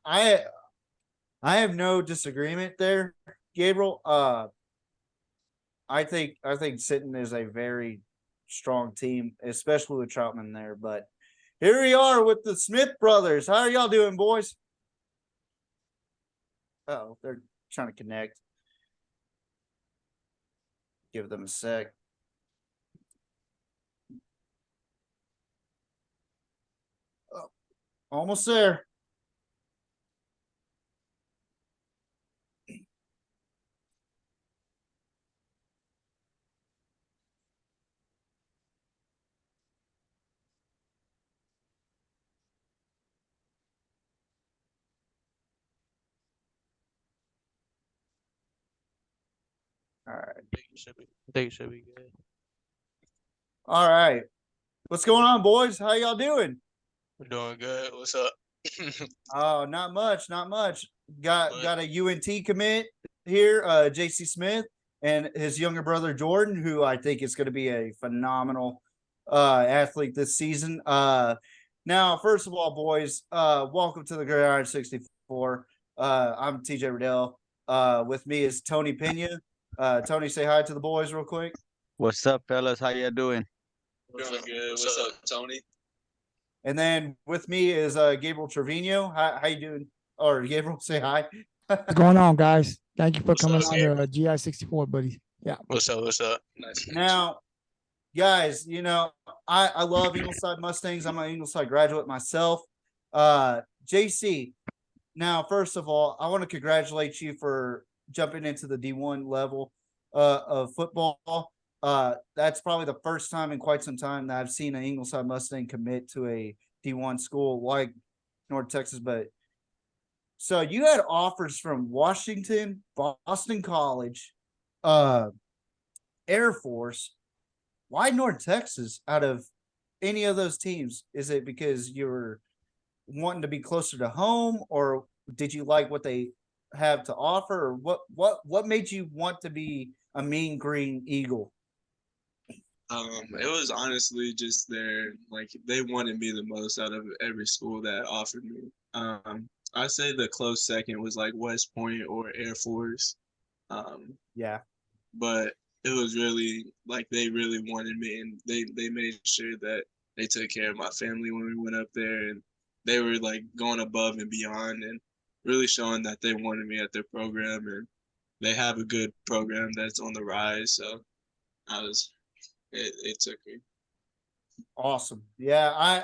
have no disagreement there, Gabriel. I think Sinton is a very strong team, especially with Troutman there. But here we are with the Smith brothers. How are y'all doing, boys? Oh, they're trying to connect. Give them a sec. Oh, almost there. All right. I think it should be good. All right. What's going on, boys? How y'all doing? We're doing good. What's up? Oh, not much, not much. Got What? got a UNT commit here, JC Smith and his younger brother Jordan, who I think is going to be a phenomenal athlete this season. Now, first of all, boys, welcome to the Gridiron 64. I'm T.J. Riddell. With me is Tony Pena. Tony, say hi to the boys real quick. What's up, fellas? How you doing? Doing good. What's up, Tony? And then with me is Gabriel Trevino. How you doing? Or Gabriel, say hi. What's going on, guys? Thank you for What's coming up, on to GI 64, buddy. Yeah. What's up? What's up? Nice. to meet you. Now, guys, I love Ingleside Mustangs. I'm an Ingleside graduate myself. JC, now, first of all, I want to congratulate you for jumping into the D1 level of football. That's probably the first time in quite some time that I've seen an Ingleside Mustang commit to a D1 school like North Texas. But so you had offers from Washington, Boston College, Air Force. Why North Texas out of any of those teams? Is it because you were wanting to be closer to home, or did you like what they have to offer, or what made you want to be a Mean Green Eagle? It was honestly just they wanted me the most out of every school that offered me. I say the close second was like West Point or Air Force. Yeah. But it was really like they really wanted me, and they made sure that they took care of my family when we went up there, and they were like going above and beyond and really showing that they wanted me at their program, and they have a good program that's on the rise. So it took me. Awesome. Yeah,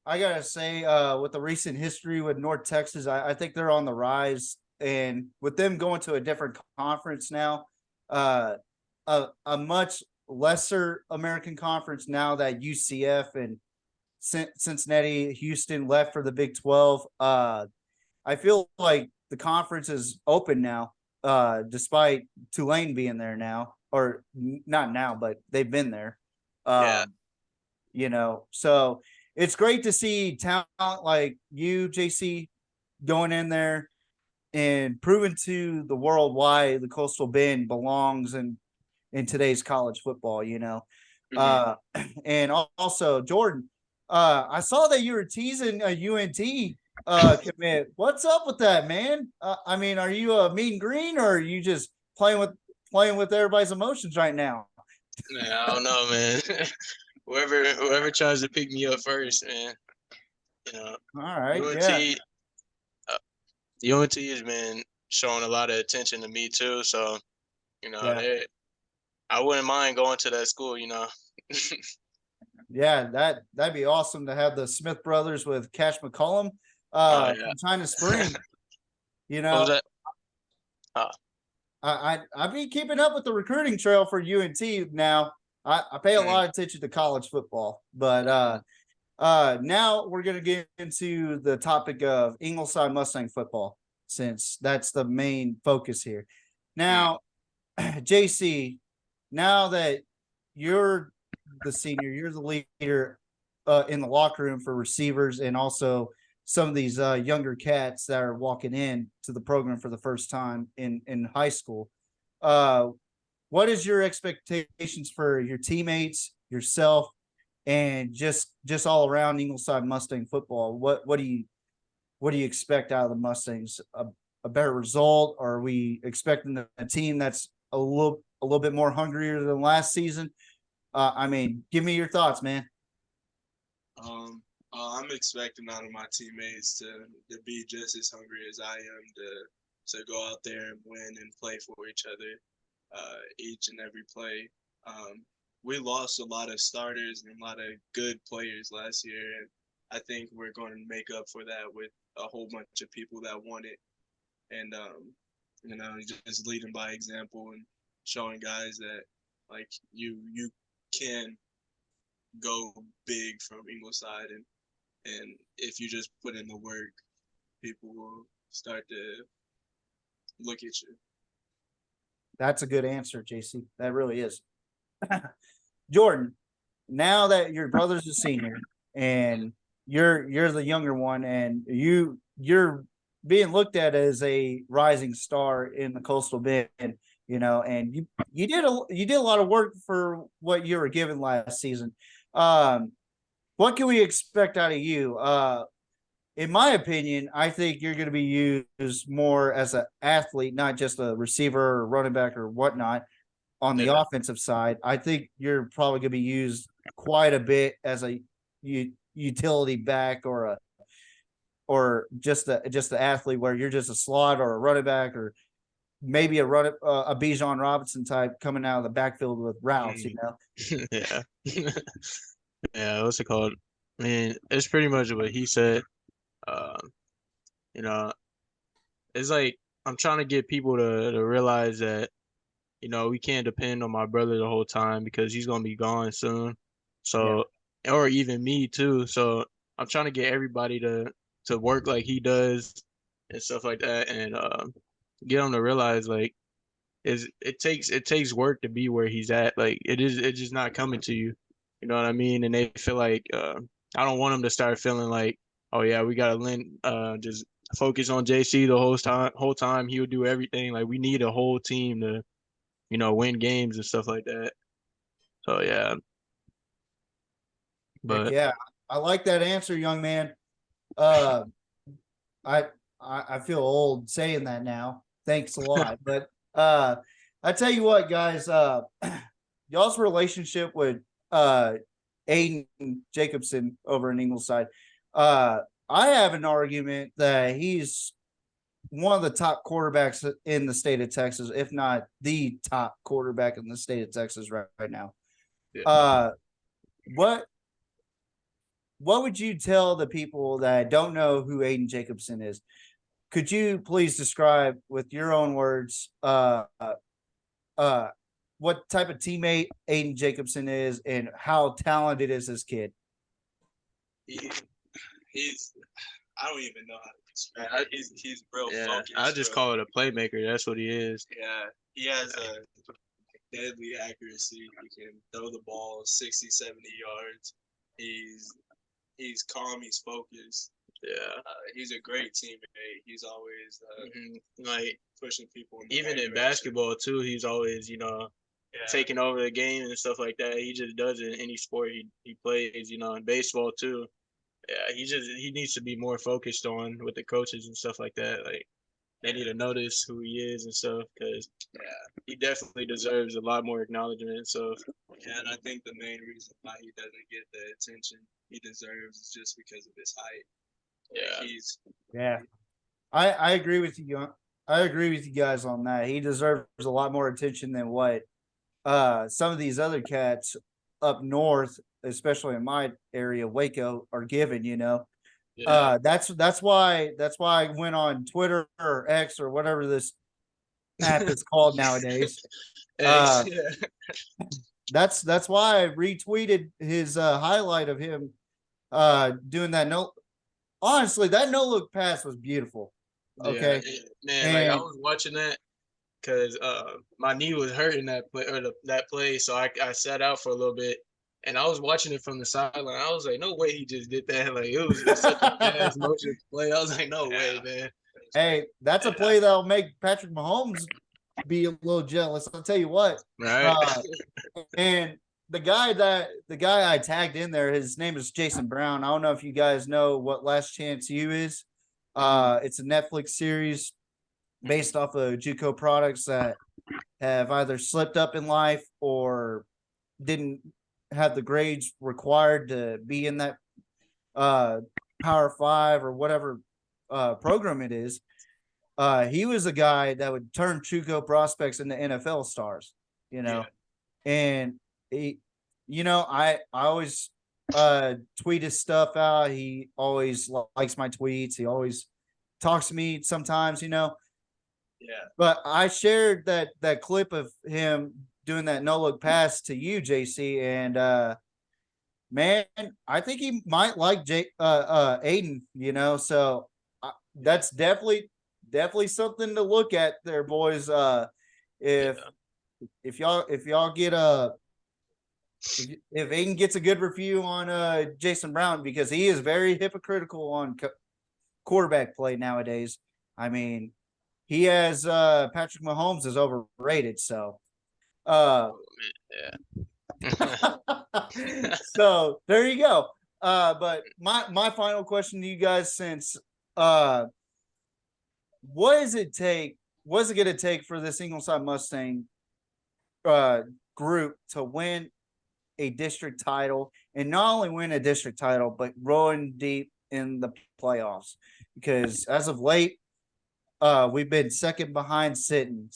I gotta say, with the recent history with North Texas, I think they're on the rise, and with them going to a different conference now, a much lesser American conference now that UCF and Cincinnati, Houston left for the Big 12. I feel like the conference is open now, despite Tulane being there now, or not now, but they've been there. Yeah. So it's great to see talent like you, JC, going in there and proving to the world why the Coastal Bend belongs in today's college football, And also Jordan, I saw that you were teasing a UNT commit. What's up with that, man? I mean, are you a Mean Green, or are you just playing with everybody's emotions right now? Man, I don't know, man. whoever tries to pick me up first, man. All right. UNT, UNT has been showing a lot of attention to me too, so I wouldn't mind going to that school, Yeah, that'd be awesome to have the Smith brothers with Cash McCollum yeah. from China Spring. What was that? I've been keeping up with the recruiting trail for UNT now. I pay a lot of attention to college football, but now we're gonna get into the topic of Ingleside Mustang football, since that's the main focus here. Now, JC, now that you're the senior, you're the leader in the locker room for receivers, and also some of these younger cats that are walking in to the program for the first time in high school. What is your expectations for your teammates, yourself, and just all around Ingleside Mustang football? What do you expect out of the Mustangs? A better result? Or are we expecting a team that's a little bit more hungrier than last season? I mean, give me your thoughts, man. I'm expecting out of my teammates to be just as hungry as I am to go out there and win and play for each other each and every play. We lost a lot of starters and a lot of good players last year, and I think we're going to make up for that with a whole bunch of people that want it, and just leading by example and showing guys that like you can go big from Ingleside, and if you just put in the work, people will start to look at you. That's a good answer, JC. That really is. Jordan, now that your brother's a senior and you're the younger one, and you're being looked at as a rising star in the Coastal Bend, and you did a lot of work for what you were given last season. What can we expect out of you? In my opinion, I think you're going to be used more as an athlete, not just a receiver or running back or whatnot on the offensive side. I think you're probably going to be used quite a bit as a utility back or just an athlete where you're just a slot or a running back or maybe a Bijan Robinson type coming out of the backfield with routes, Yeah. Yeah, what's it called? I mean, it's pretty much what he said. You know, it's like I'm trying to get people to realize that, we can't depend on my brother the whole time because he's gonna be gone soon. So, or even me too. So I'm trying to get everybody to work like he does and stuff like that, and get them to realize like it takes work to be where he's at. Like it's just not coming to you. You know what I mean? And they feel like I don't want them to start feeling like, oh yeah, we gotta just focus on JC the whole time. He would do everything. Like we need a whole team to, win games and stuff like that. So yeah. But yeah, I like that answer, young man. I feel old saying that now. Thanks a lot. But I tell you what, guys, y'all's relationship with Aiden Jacobson over in Ingleside. I have an argument that he's one of the top quarterbacks in the state of Texas, if not the top quarterback in the state of Texas right now. yeah. What would you tell the people that don't know who Aiden Jacobson is? Could you please describe with your own words what type of teammate Aiden Jacobson is and how talented is this kid? He's I don't even know how to describe it. He's real focused. I just call it a playmaker. That's what he is. Yeah, he has a deadly accuracy. He can throw the ball 60, 70 yards. He's calm. He's focused. Yeah, he's a great teammate. He's always like pushing people. Even in basketball too, he's always taking over the game and stuff like that. He just does it in any sport he plays. In baseball too. Yeah, he needs to be more focused on with the coaches and stuff like that. Like they need to notice who he is and stuff because he definitely deserves a lot more acknowledgement and stuff. Yeah, and I think the main reason why he doesn't get the attention he deserves is just because of his height. Yeah, I agree with you. I agree with you guys on that. He deserves a lot more attention than what some of these other cats up north, especially in my area, Waco, are given. That's why I went on Twitter or X or whatever this app is called nowadays. That's why I retweeted his highlight of him doing that. Honestly, that no look pass was beautiful. Okay, man, I was watching that because my knee was hurting that play, so I sat out for a little bit. And I was watching it from the sideline. I was like, no way he just did that. Like, it was such a fast motion play. I was like, no way, man. Hey, that's a play that'll make Patrick Mahomes be a little jealous. I'll tell you what. Right. And the guy I tagged in there, his name is Jason Brown. I don't know if you guys know what Last Chance U is. It's a Netflix series based off of JUCO products that have either slipped up in life or didn't have the grades required to be in that Power 5 or whatever program it is. He was a guy that would turn JUCO prospects into NFL stars, and he, I always tweet his stuff out. He always likes my tweets. He always talks to me sometimes, Yeah. But I shared that clip of him doing that no look pass to you, JC, and man, I think he might like Aiden, so that's definitely something to look at there, boys. If y'all get if Aiden gets a good review on Jason Brown, because he is very hypocritical on quarterback play nowadays. I mean, he has Patrick Mahomes is overrated, so so there you go. But my final question to you guys, since what is it going to take for this Ingleside Mustang group to win a district title, and not only win a district title, but rolling deep in the playoffs? Because as of late, we've been second behind Sinton,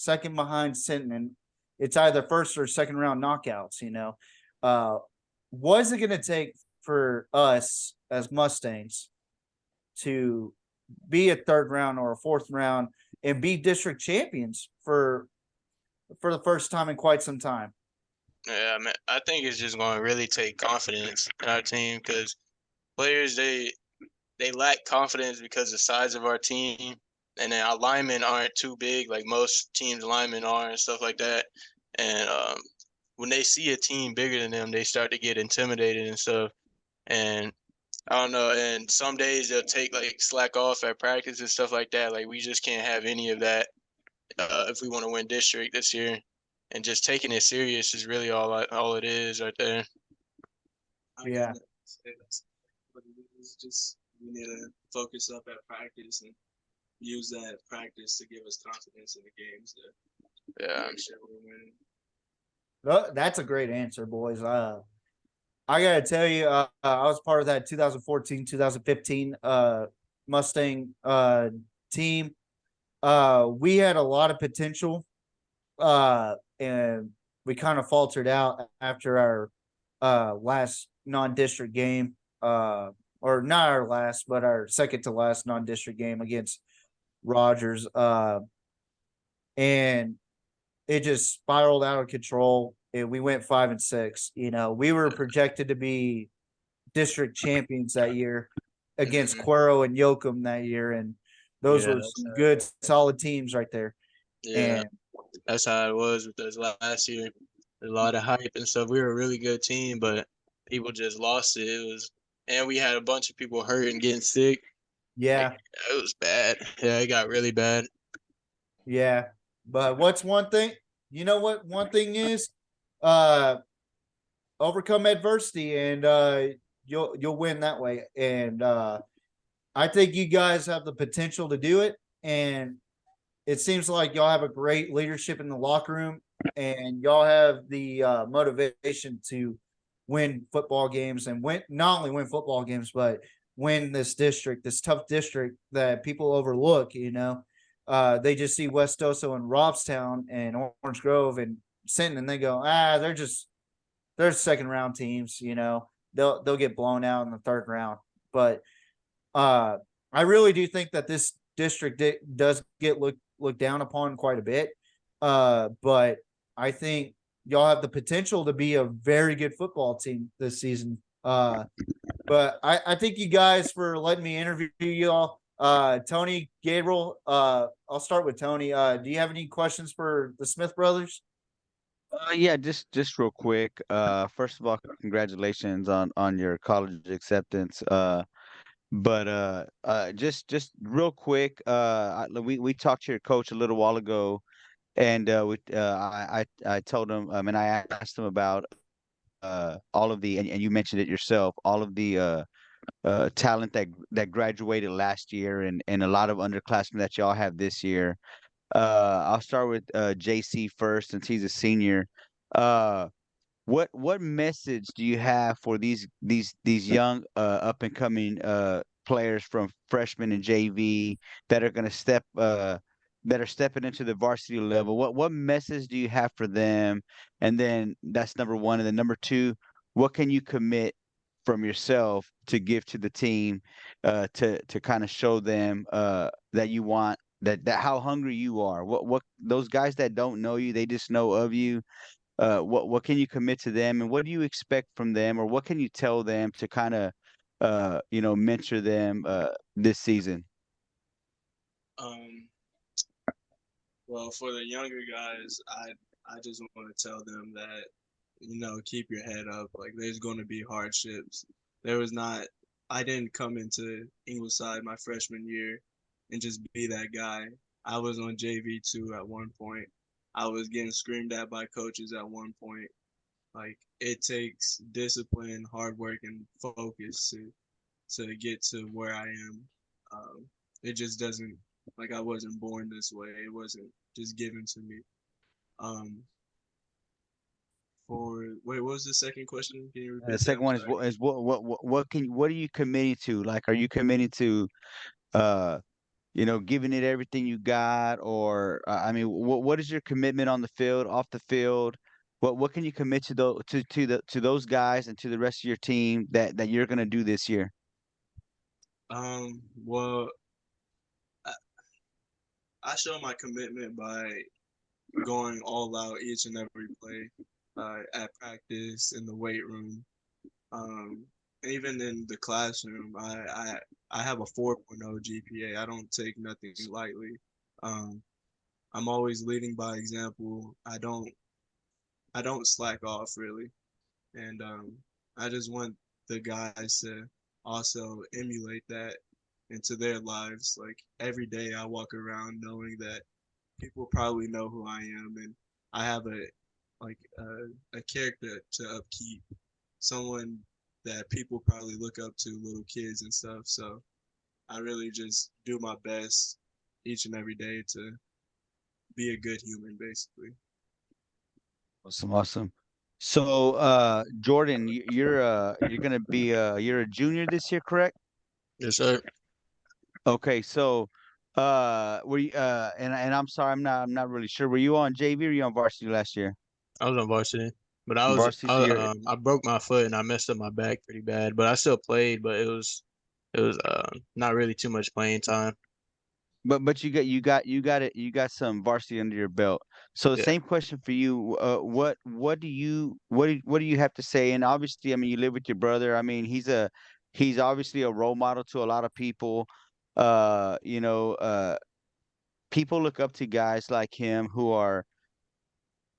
and it's either first or second round knockouts. What is it going to take for us as Mustangs to be a third round or a fourth round and be district champions for the first time in quite some time? Yeah, man, I think it's just going to really take confidence in our team, because players, they lack confidence because of the size of our team, and then our linemen aren't too big like most teams' linemen are and stuff like that. And when they see a team bigger than them, they start to get intimidated and stuff. And I don't know. And some days they'll take slack off at practice and stuff like that. Like, we just can't have any of that if we want to win district this year. And just taking it serious is really all it is right there. Yeah. That's what it is. Just we need to focus up at practice and use that practice to give us confidence in the games. Yeah. Make sure we're winning. That's a great answer, boys. I gotta tell you, I was part of that 2014-2015 Mustang team. We had a lot of potential, and we kind of faltered out after our last non-district game, or not our last, but our second to last non-district game against Rogers, and it just spiraled out of control. And we went 5-6. We were projected to be district champions that year against Cuero and Yoakum that year, and those were some good, solid teams right there. Yeah, and that's how it was with us last year. A lot of hype and stuff. We were a really good team, but people just lost it. And we had a bunch of people hurt and getting sick. yeah, It was bad. Yeah, it got really bad. yeah. But what's one thing? You know what one thing is? Overcome adversity, and you'll win that way. And I think you guys have the potential to do it. And it seems like y'all have a great leadership in the locker room, and y'all have the motivation to win football games, and not only win football games, but win this tough district that people overlook. They just see West Oso and Robstown and Orange Grove and Sinton, and they go, they're second round teams. They'll get blown out in the third round. But I really do think that this district does get looked down upon quite a bit. But I think y'all have the potential to be a very good football team this season. But I thank you guys for letting me interview y'all. Tony, Gabriel, I'll start with Tony. Do you have any questions for the Smith brothers? Yeah, just real quick. First of all, congratulations on your college acceptance. But just real quick, we talked to your coach a little while ago, and I told him, and I asked him about all of the, and you mentioned it yourself, all of the talent that graduated last year, and a lot of underclassmen that y'all have this year. I'll start with JC first, since he's a senior. Uh, what message do you have for these young up and coming players from freshman and JV that are going to that are stepping into the varsity level? What message do you have for them? And then that's number one. And then number two, what can you commit from yourself to give to the team to kind of show them that you want that how hungry you are? What those guys that don't know you, they just know of you. What can you commit to them, and what do you expect from them, or what can you tell them to kind of mentor them this season? Well, for the younger guys, I just want to tell them that keep your head up. Like there's going to be hardships. I didn't come into Ingleside my freshman year and just be that guy. I was on JV2 at one point. I was getting screamed at by coaches at one point. Like it takes discipline, hard work, and focus to get to where I am. It just doesn't, like, I wasn't born this way. It wasn't just given to me. What was the second question? Can you repeat The that? second I'm one is sorry. what are you committing to? Like, are you committing to uh giving it everything you got, or I mean, what is your commitment on the field, off the field? What can you commit to those guys and to the rest of your team that you're gonna do this year? Well, I, I show my commitment by going all out each and every play, at practice, in the weight room, um, even in the classroom. I have a 4.0 GPA. I don't take nothing lightly. Um, I'm always leading by example. I don't slack off really, and I just want the guys to also emulate that into their lives. Like every day, I walk around knowing that people probably know who I am, and I have a character to upkeep, someone that people probably look up to, little kids and stuff. So I really just do my best each and every day to be a good human, basically. Awesome, awesome. So, Jordan, you're gonna be you're a junior this year, correct? Yes, sir. Okay, so were you and I'm sorry, I'm not really sure. Were you on JV or you on varsity last year? I was on varsity, but Varsity, so you're I broke my foot and I messed up my back pretty bad. But I still played, but it was not really too much playing time. but you got some varsity under your belt. So the Yeah. same question for you. What do you have to say? And obviously, I mean, you live with your brother. I mean, he's obviously a role model to a lot of people. Uh, you know, uh, People look up to guys like him who are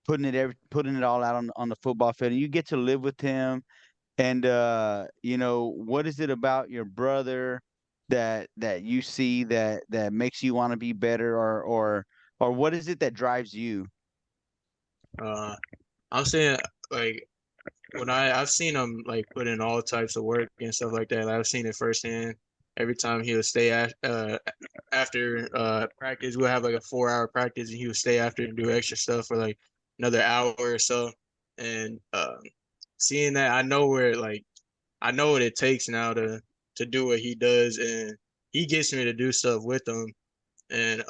putting it all out on the football field, and you get to live with him. And what is it about your brother that you see that makes you want to be better, or what is it that drives you? Uh, I'm saying like when I've seen him like put in all types of work and stuff like that. Like, I've seen it firsthand. Every time he would stay after practice, we'll have like a 4 hour practice, and he would stay after and do extra stuff for like another hour or so. And seeing that, I know what it takes now to do what he does, and he gets me to do stuff with him. And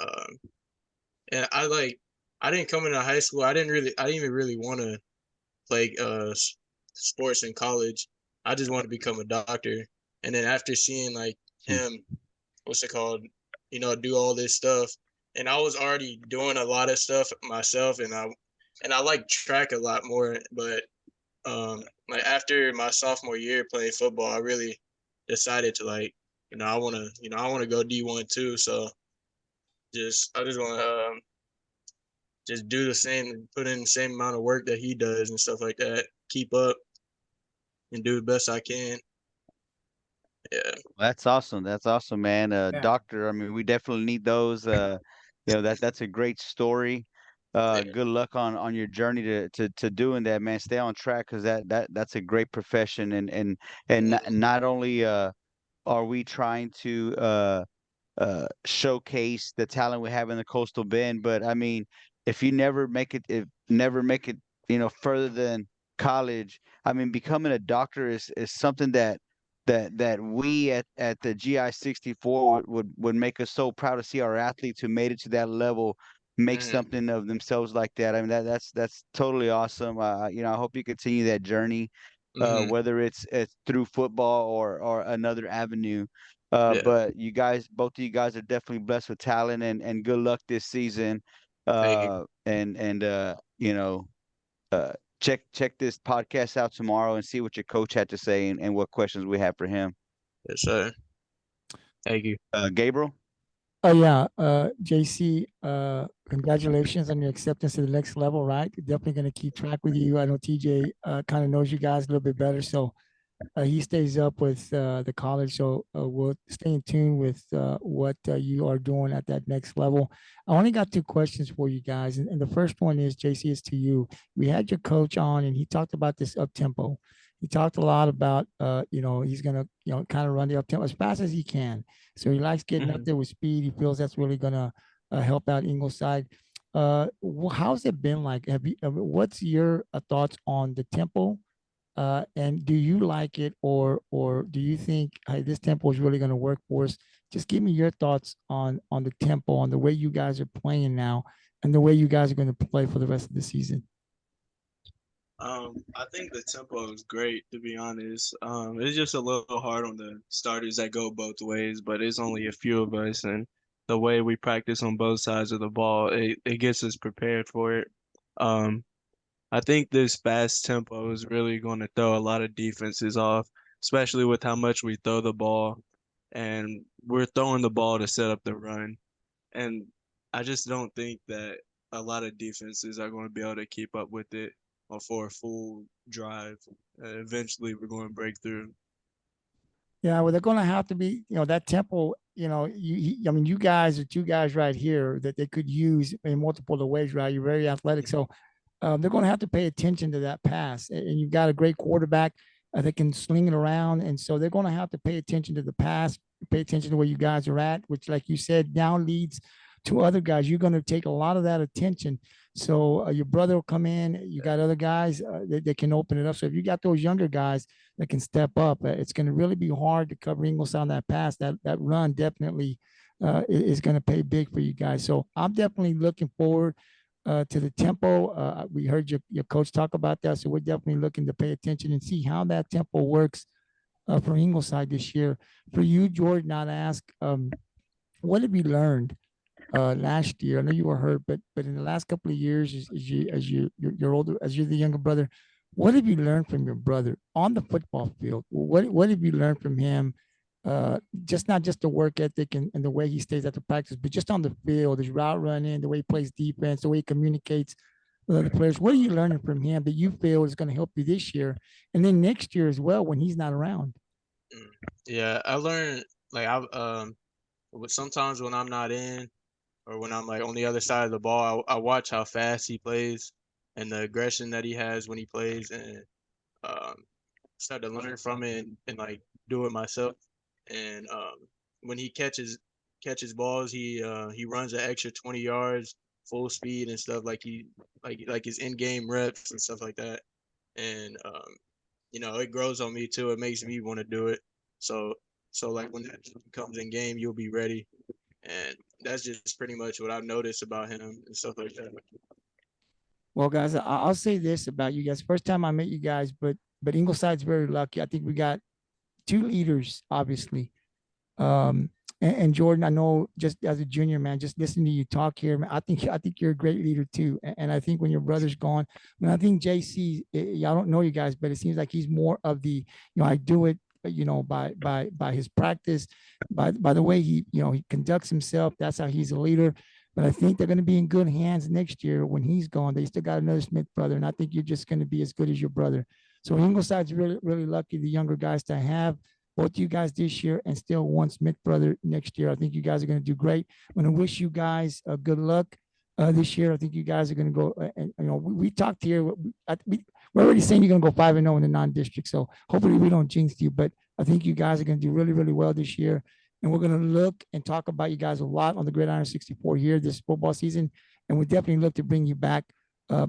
and I didn't come into high school. I didn't even really want to play sports in college. I just wanted to become a doctor. And then after seeing like Hmm. him, what's it called, do all this stuff, and I was already doing a lot of stuff myself, and I like track a lot more, but like after my sophomore year playing football, I really decided to I want to go D1 too. So I just want to just do the same, put in the same amount of work that he does and stuff like that. Keep up and do the best I can. Yeah, That's awesome. That's awesome, man. Yeah. Doctor, I mean, we definitely need those. That's a great story. yeah. Good luck on your journey to doing that, man. Stay on track, because that's a great profession, and not only are we trying to showcase the talent we have in the Coastal Bend. But I mean, if never make it, further than college, I mean, becoming a doctor is something that we at the GI 64 would make us so proud to see our athletes who made it to that level make Mm-hmm. something of themselves like that. I mean, that's totally awesome. I hope you continue that journey, Mm-hmm. whether it's through football or another avenue. Yeah. But both of you guys are definitely blessed with talent, and good luck this season. Thank you. And uh, check this podcast out tomorrow and see what your coach had to say, and what questions we have for him. Yes, sir. Thank you. Gabriel. Oh yeah, JC, congratulations on your acceptance to the next level, right? Definitely going to keep track with you. I know TJ kind of knows you guys a little bit better, so he stays up with the college, so we'll stay in tune with what you are doing at that next level. I only got two questions for you guys, and the first one is, JC, is to you. We had your coach on, and he talked about this up tempo. He talked a lot about, he's gonna, kind of run the up tempo as fast as he can. So he likes getting up there with speed. He feels that's really gonna help out Ingleside. How's it been like? What's your thoughts on the tempo? And do you like it, or do you think, hey, this tempo is really going to work for us? Just give me your thoughts on the tempo, on the way you guys are playing now, and the way you guys are going to play for the rest of the season. I think the tempo is great, to be honest. It's just a little hard on the starters that go both ways, but it's only a few of us, and the way we practice on both sides of the ball, it gets us prepared for it. Um, I think this fast tempo is really going to throw a lot of defenses off, especially with how much we throw the ball, and we're throwing the ball to set up the run. And I just don't think that a lot of defenses are going to be able to keep up with it or for a full drive. Eventually, we're going to break through. Yeah, well, they're going to have to be, that tempo. I mean, you guys are two guys right here that they could use in multiple ways, right? You're very athletic, so they're going to have to pay attention to that pass. And you've got a great quarterback that can sling it around, and so they're going to have to pay attention to the pass, pay attention to where you guys are at, which, like you said, now leads to other guys. You're going to take a lot of that attention. So your brother will come in. You got other guys that can open it up. So if you got those younger guys that can step up, it's going to really be hard to cover Ingleside on that pass. That run definitely is going to pay big for you guys. So I'm definitely looking forward to the tempo. We heard your coach talk about that. So we're definitely looking to pay attention and see how that tempo works for Ingleside this year. For you, Jordan, I'd ask, what have you learned last year? I know you were hurt, but in the last couple of years, you're older, as you're the younger brother, what have you learned from your brother on the football field? What have you learned from him? Just not just the work ethic and the way he stays at the practice, but just on the field, his route running, the way he plays defense, the way he communicates with other players. What are you learning from him that you feel is going to help you this year and then next year as well when he's not around? Yeah, I learned like sometimes when I'm not in or when I'm like on the other side of the ball, I watch how fast he plays and the aggression that he has when he plays, and um, start to learn from it and like do it myself. And when he catches balls, he runs an extra 20 yards full speed and stuff, like his in-game reps and stuff like that. And it grows on me too. It makes me want to do it. So like when that comes in game, you'll be ready. And that's just pretty much what I've noticed about him and stuff like that. Well, guys, I'll say this about you guys. First time I met you guys, but Ingleside's very lucky. I think we got two leaders, obviously. And Jordan, I know just as a junior, man, just listening to you talk here, man, I think you're a great leader too. And I think when your brother's gone, I think JC, I don't know you guys, but it seems like he's more of the, I do it, by his practice, by the way he conducts himself. That's how he's a leader. But I think they're going to be in good hands next year when he's gone. They still got another Smith brother, and I think you're just going to be as good as your brother. So Ingleside's really, really lucky, the younger guys, to have both you guys this year and still one Smith brother next year. I think you guys are going to do great. I'm going to wish you guys good luck this year. I think you guys are going to go, and we talked here. We're already saying you're going to go 5-0 in the non-district. So hopefully we don't jinx you, but I think you guys are going to do really, really well this year. And we're going to look and talk about you guys a lot on the Gridiron 64 here this football season. And we definitely look to bring you back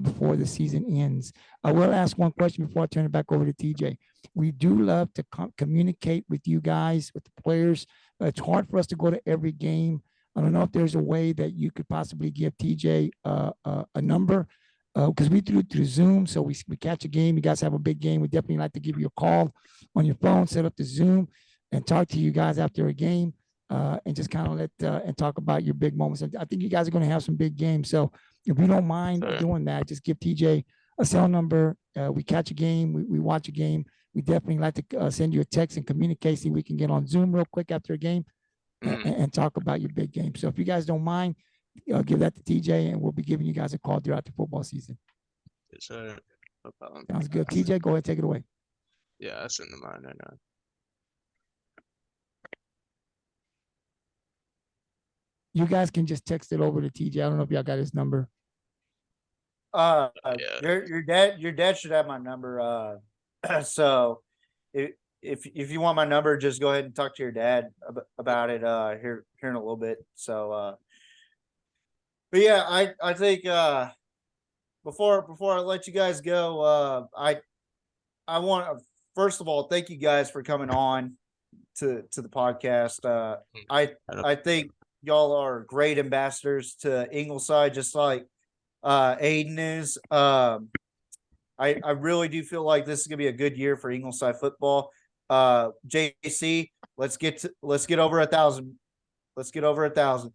before the season ends. I will ask one question before I turn it back over to TJ. We do love to communicate with you guys, with the players. It's hard for us to go to every game. I don't know if there's a way that you could possibly give TJ a number, because we do it through Zoom. So we catch a game. You guys have a big game. We definitely like to give you a call on your phone, set up the Zoom, and talk to you guys after a game, and just kind of and talk about your big moments. And I think you guys are going to have some big games. So if you don't mind doing that, just give TJ a cell number. We catch a game. We watch a game. We definitely like to send you a text and communicate. See, we can get on Zoom real quick after a game and talk about your big game. So if you guys don't mind, give that to TJ, and we'll be giving you guys a call throughout the football season. Yes, sir. No problem. Sounds good. TJ, go ahead, take it away. Yeah, I shouldn't mind right now. You guys can just text it over to TJ. I don't know if y'all got his number. Yeah. Yeah. Your dad should have my number. So if you want my number, just go ahead and talk to your dad about it here in a little bit. So but yeah, I think before I let you guys go, I want to first of all thank you guys for coming on to the podcast. I think y'all are great ambassadors to Ingleside, just like Aiden is. I really do feel like this is gonna be a good year for Ingleside football. JC, let's get over 1,000. Let's get over 1,000.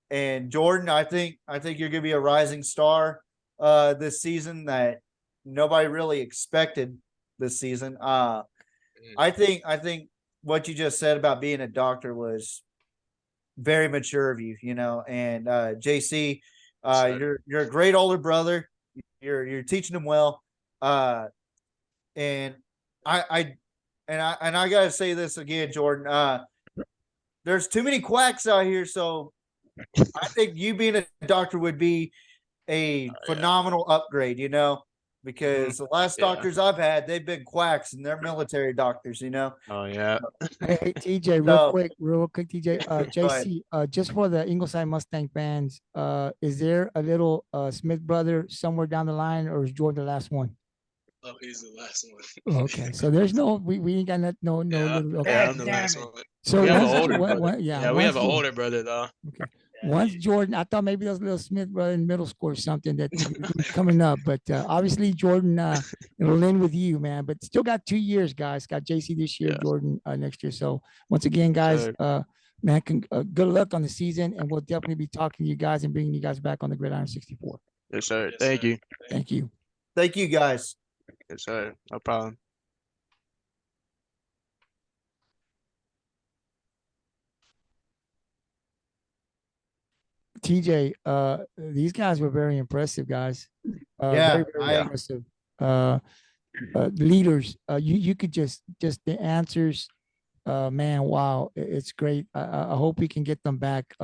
And Jordan, I think you're gonna be a rising star this season that nobody really expected this season. I think what you just said about being a doctor was very mature of you, and JC, you're a great older brother. You're teaching them well. And I gotta say this again, Jordan. There's too many quacks out here, so I think you being a doctor would be a phenomenal upgrade, because the last doctors I've had, they've been quacks and they're military doctors, Oh yeah. Hey, TJ, real quick, TJ, JC, just for the Ingleside Mustang fans, is there a little Smith brother somewhere down the line, or is Jordan the last one? Oh, he's the last one. Okay, so there's we ain't got no Yeah, little. Okay. yeah, I'm the last one. So We have an once- older what- brother. yeah, we have once an you- older brother though. Okay. Once Jordan, I thought maybe those little Smith brother in middle school or something that was coming up, but obviously Jordan, it'll end with you, man. But still got 2 years, guys. Got JC this year, Yeah. Jordan next year. So once again, guys, man, good luck on the season, and we'll definitely be talking to you guys and bringing you guys back on the Gridiron 64. Yes, sir. Thank you. Thank you. Thank you, guys. Yes, sir. No problem. TJ, these guys were very impressive, guys. Yeah, very impressive. Leaders, you could just the answers, man, wow, it's great. I hope we can get them back.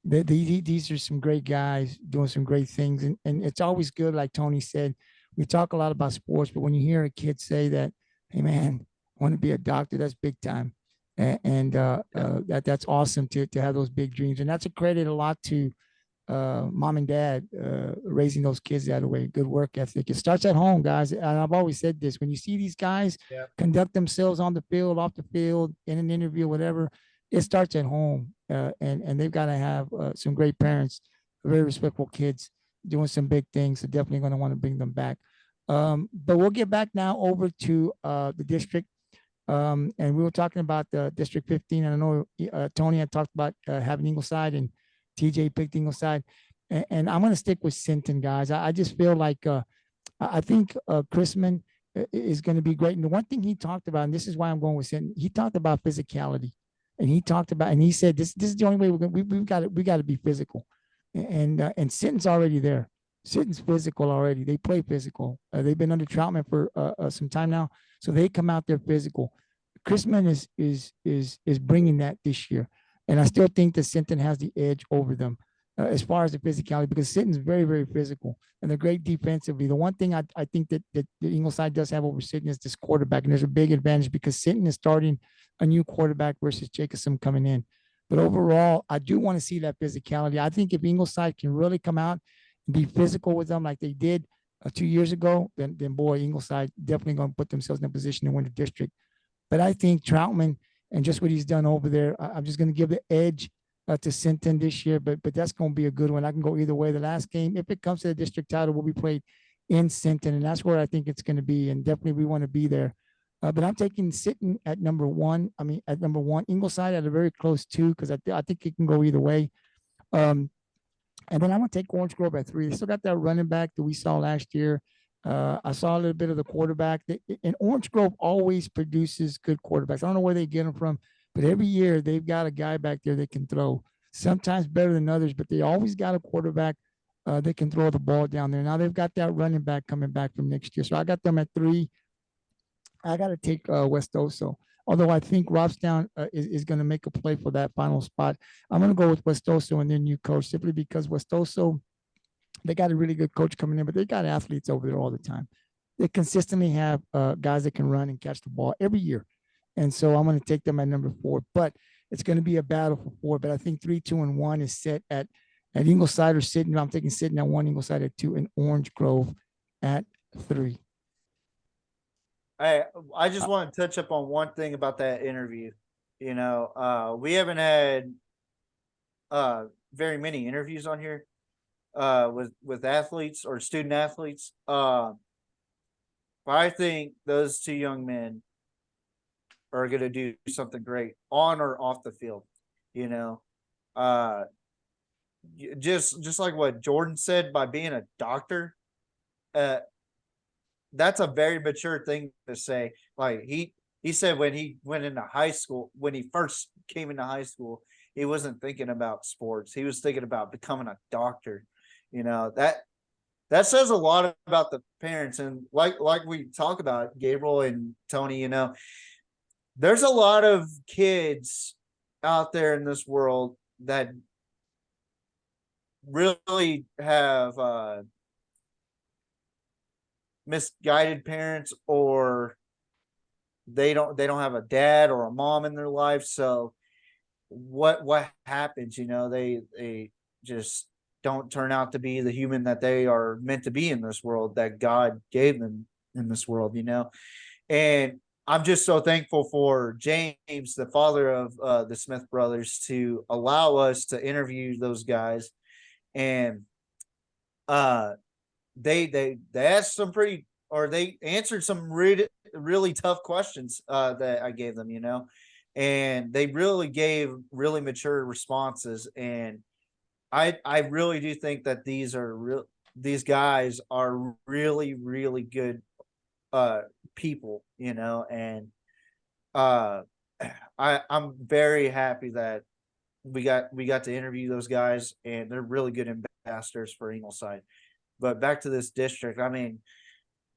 These are some great guys doing some great things, and it's always good, like Tony said, we talk a lot about sports, but when you hear a kid say that, hey man, I want to be a doctor, that's big time. And that's awesome to have those big dreams, and that's a credit a lot to mom and dad raising those kids that way. Good work ethic. It starts at home, guys. And I've always said this: when you see these guys conduct themselves on the field, off the field, in an interview, whatever, it starts at home. And they've got to have some great parents, very respectful kids doing some big things. So definitely going to want to bring them back. But we'll get back now over to the district. And we were talking about District 15. And I know Tony had talked about having Ingleside, and TJ picked Ingleside. And I'm going to stick with Sinton, guys. I just feel like I think Chrisman is going to be great. And the one thing he talked about, and this is why I'm going with Sinton, he talked about physicality. And he talked about, and he said, this is the only way we've got to be physical. And Sinton's already there. Sinton's physical already. They play physical. They've been under Troutman for some time now, so they come out there physical. Chrisman is bringing that this year, and I still think that Sinton has the edge over them as far as the physicality, because Sinton's very, very physical, and they're great defensively. The one thing I think that Ingleside does have over Sinton is this quarterback, and there's a big advantage because Sinton is starting a new quarterback versus Jacobson coming in. But overall, I do want to see that physicality. I think if Ingleside can really come out and be physical with them like they did 2 years ago, then boy, Ingleside definitely going to put themselves in a position to win the district. But I think Troutman and just what he's done over there, I'm just going to give the edge to Sinton this year, but that's going to be a good one. I can go either way. The last game, if it comes to the district title, will be played in Sinton, and that's where I think it's going to be, and definitely we want to be there. But I'm taking Sinton at number one. At number one, Ingleside at a very close two, because I think it can go either way. And then I'm going to take Orange Grove at 3. They still got that running back that we saw last year. I saw a little bit of the quarterback. And Orange Grove always produces good quarterbacks. I don't know where they get them from, But every year they've got a guy back there that can throw. Sometimes better than others, but they always got a quarterback that can throw the ball down there. Now they've got that running back coming back from next year. So I got them at 3. I got to take West Oso. Although I think Robstown is going to make a play for that final spot. I'm going to go with West Oso and their new coach simply because West Oso, they got a really good coach coming in, but they got athletes over there all the time. They consistently have guys that can run and catch the ball every year. And so I'm going to take them at number 4. But it's going to be a battle for 4. But I think 3, 2, and 1 is set at Ingleside or Sinton. I'm taking Sinton at 1, Ingleside at 2, and Orange Grove at 3. I just want to touch up on one thing about that interview. You know, we haven't had very many interviews on here with athletes or student athletes. But I think those 2 young men are going to do something great on or off the field. You know, just like what Jordan said, by being a doctor, that's a very mature thing to say. Like he said when he went into high school, when he first came into high school, he wasn't thinking about sports. He was thinking about becoming a doctor. You know, that says a lot about the parents. And like we talk about, Gabriel and Tony, you know, there's a lot of kids out there in this world that really have misguided parents, or they don't have a dad or a mom in their life. So what happens, you know, they just don't turn out to be the human that they are meant to be in this world, that God gave them in this world, you know. And I'm just so thankful for James, the father of the Smith brothers, to allow us to interview those guys. And they asked some they answered some really tough questions that I gave them, you know, and they really gave really mature responses. And I really do think that these guys are really, really good people, you know, and I'm very happy that we got to interview those guys, and they're really good ambassadors for Ingleside. But back to this district, I mean,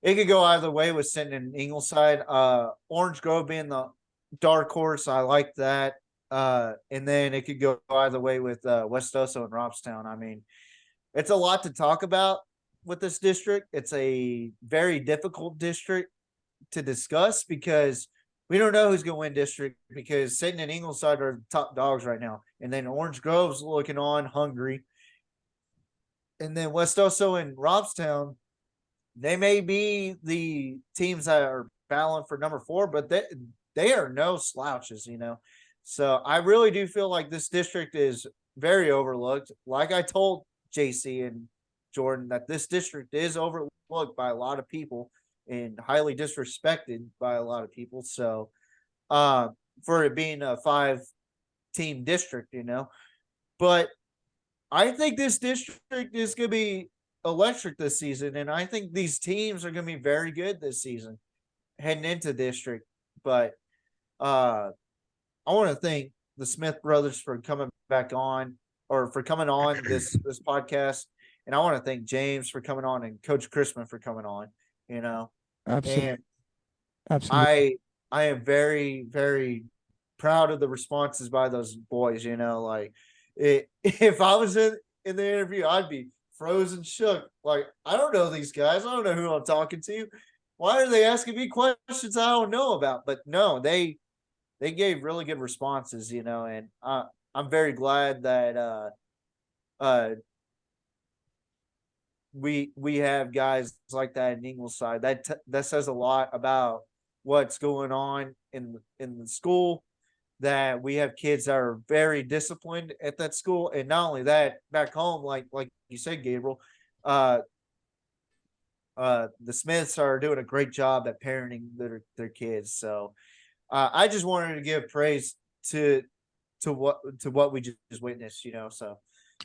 it could go either way with Sinton and Ingleside. Orange Grove being the dark horse, I like that. And then it could go either way with West Oso and Robstown. I mean, it's a lot to talk about with this district. It's a very difficult district to discuss because we don't know who's going to win district, because Sinton and Ingleside are top dogs right now. And then Orange Grove's looking on hungry. And then West Oso and Robstown, they may be the teams that are battling for number 4, but they are no slouches, you know. So I really do feel like this district is very overlooked. Like I told JC and Jordan, that this district is overlooked by a lot of people and highly disrespected by a lot of people. So for it being a 5-team district, you know. But I think this district is going to be electric this season, and I think these teams are going to be very good this season heading into district. But I want to thank the Smith brothers for coming back on, or for coming on this podcast, and I want to thank James for coming on and Coach Chrisman for coming on. You know, Absolutely. and Absolutely. I am very, very proud of the responses by those boys. You know, like if I was in the interview, I'd be frozen shook. Like, I don't know these guys. I don't know who I'm talking to. Why are they asking me questions I don't know about? But no, they gave really good responses, you know, and I'm very glad that we have guys like that in Ingleside. That says a lot about what's going on in the school, that we have kids that are very disciplined at that school. And not only that, back home, like you said, Gabriel, the Smiths are doing a great job at parenting their kids. So I just wanted to give praise to what we just witnessed, you know. So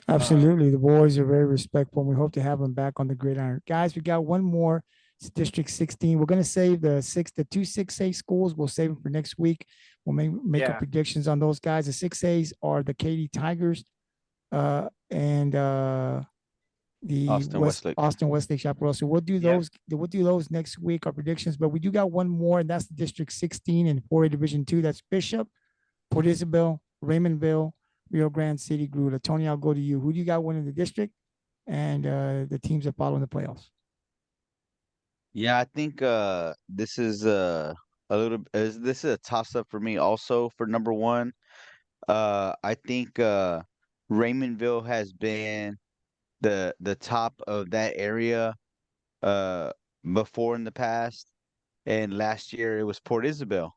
Absolutely. The boys are very respectful, and we hope to have them back on the gridiron. Guys, we got one more. It's District 16. We're going to save the 2 6A schools. We'll save them for next week. We'll make Yeah. up predictions on those guys. The 6As are the Katy Tigers, and the Austin Westlake Chaparral. So we'll do those. We'll do those next week, our predictions. But we do got one more, and that's the District 16 in 4A Division 2. That's Bishop, Port Isabel, Raymondville, Rio Grande City, Grula. Tony, I'll go to you. Who do you got winning the district, and the teams that follow in the playoffs? Yeah, I think this is this is a toss up for me also for number one. I think Raymondville has been the top of that area before in the past, and last year it was Port Isabel.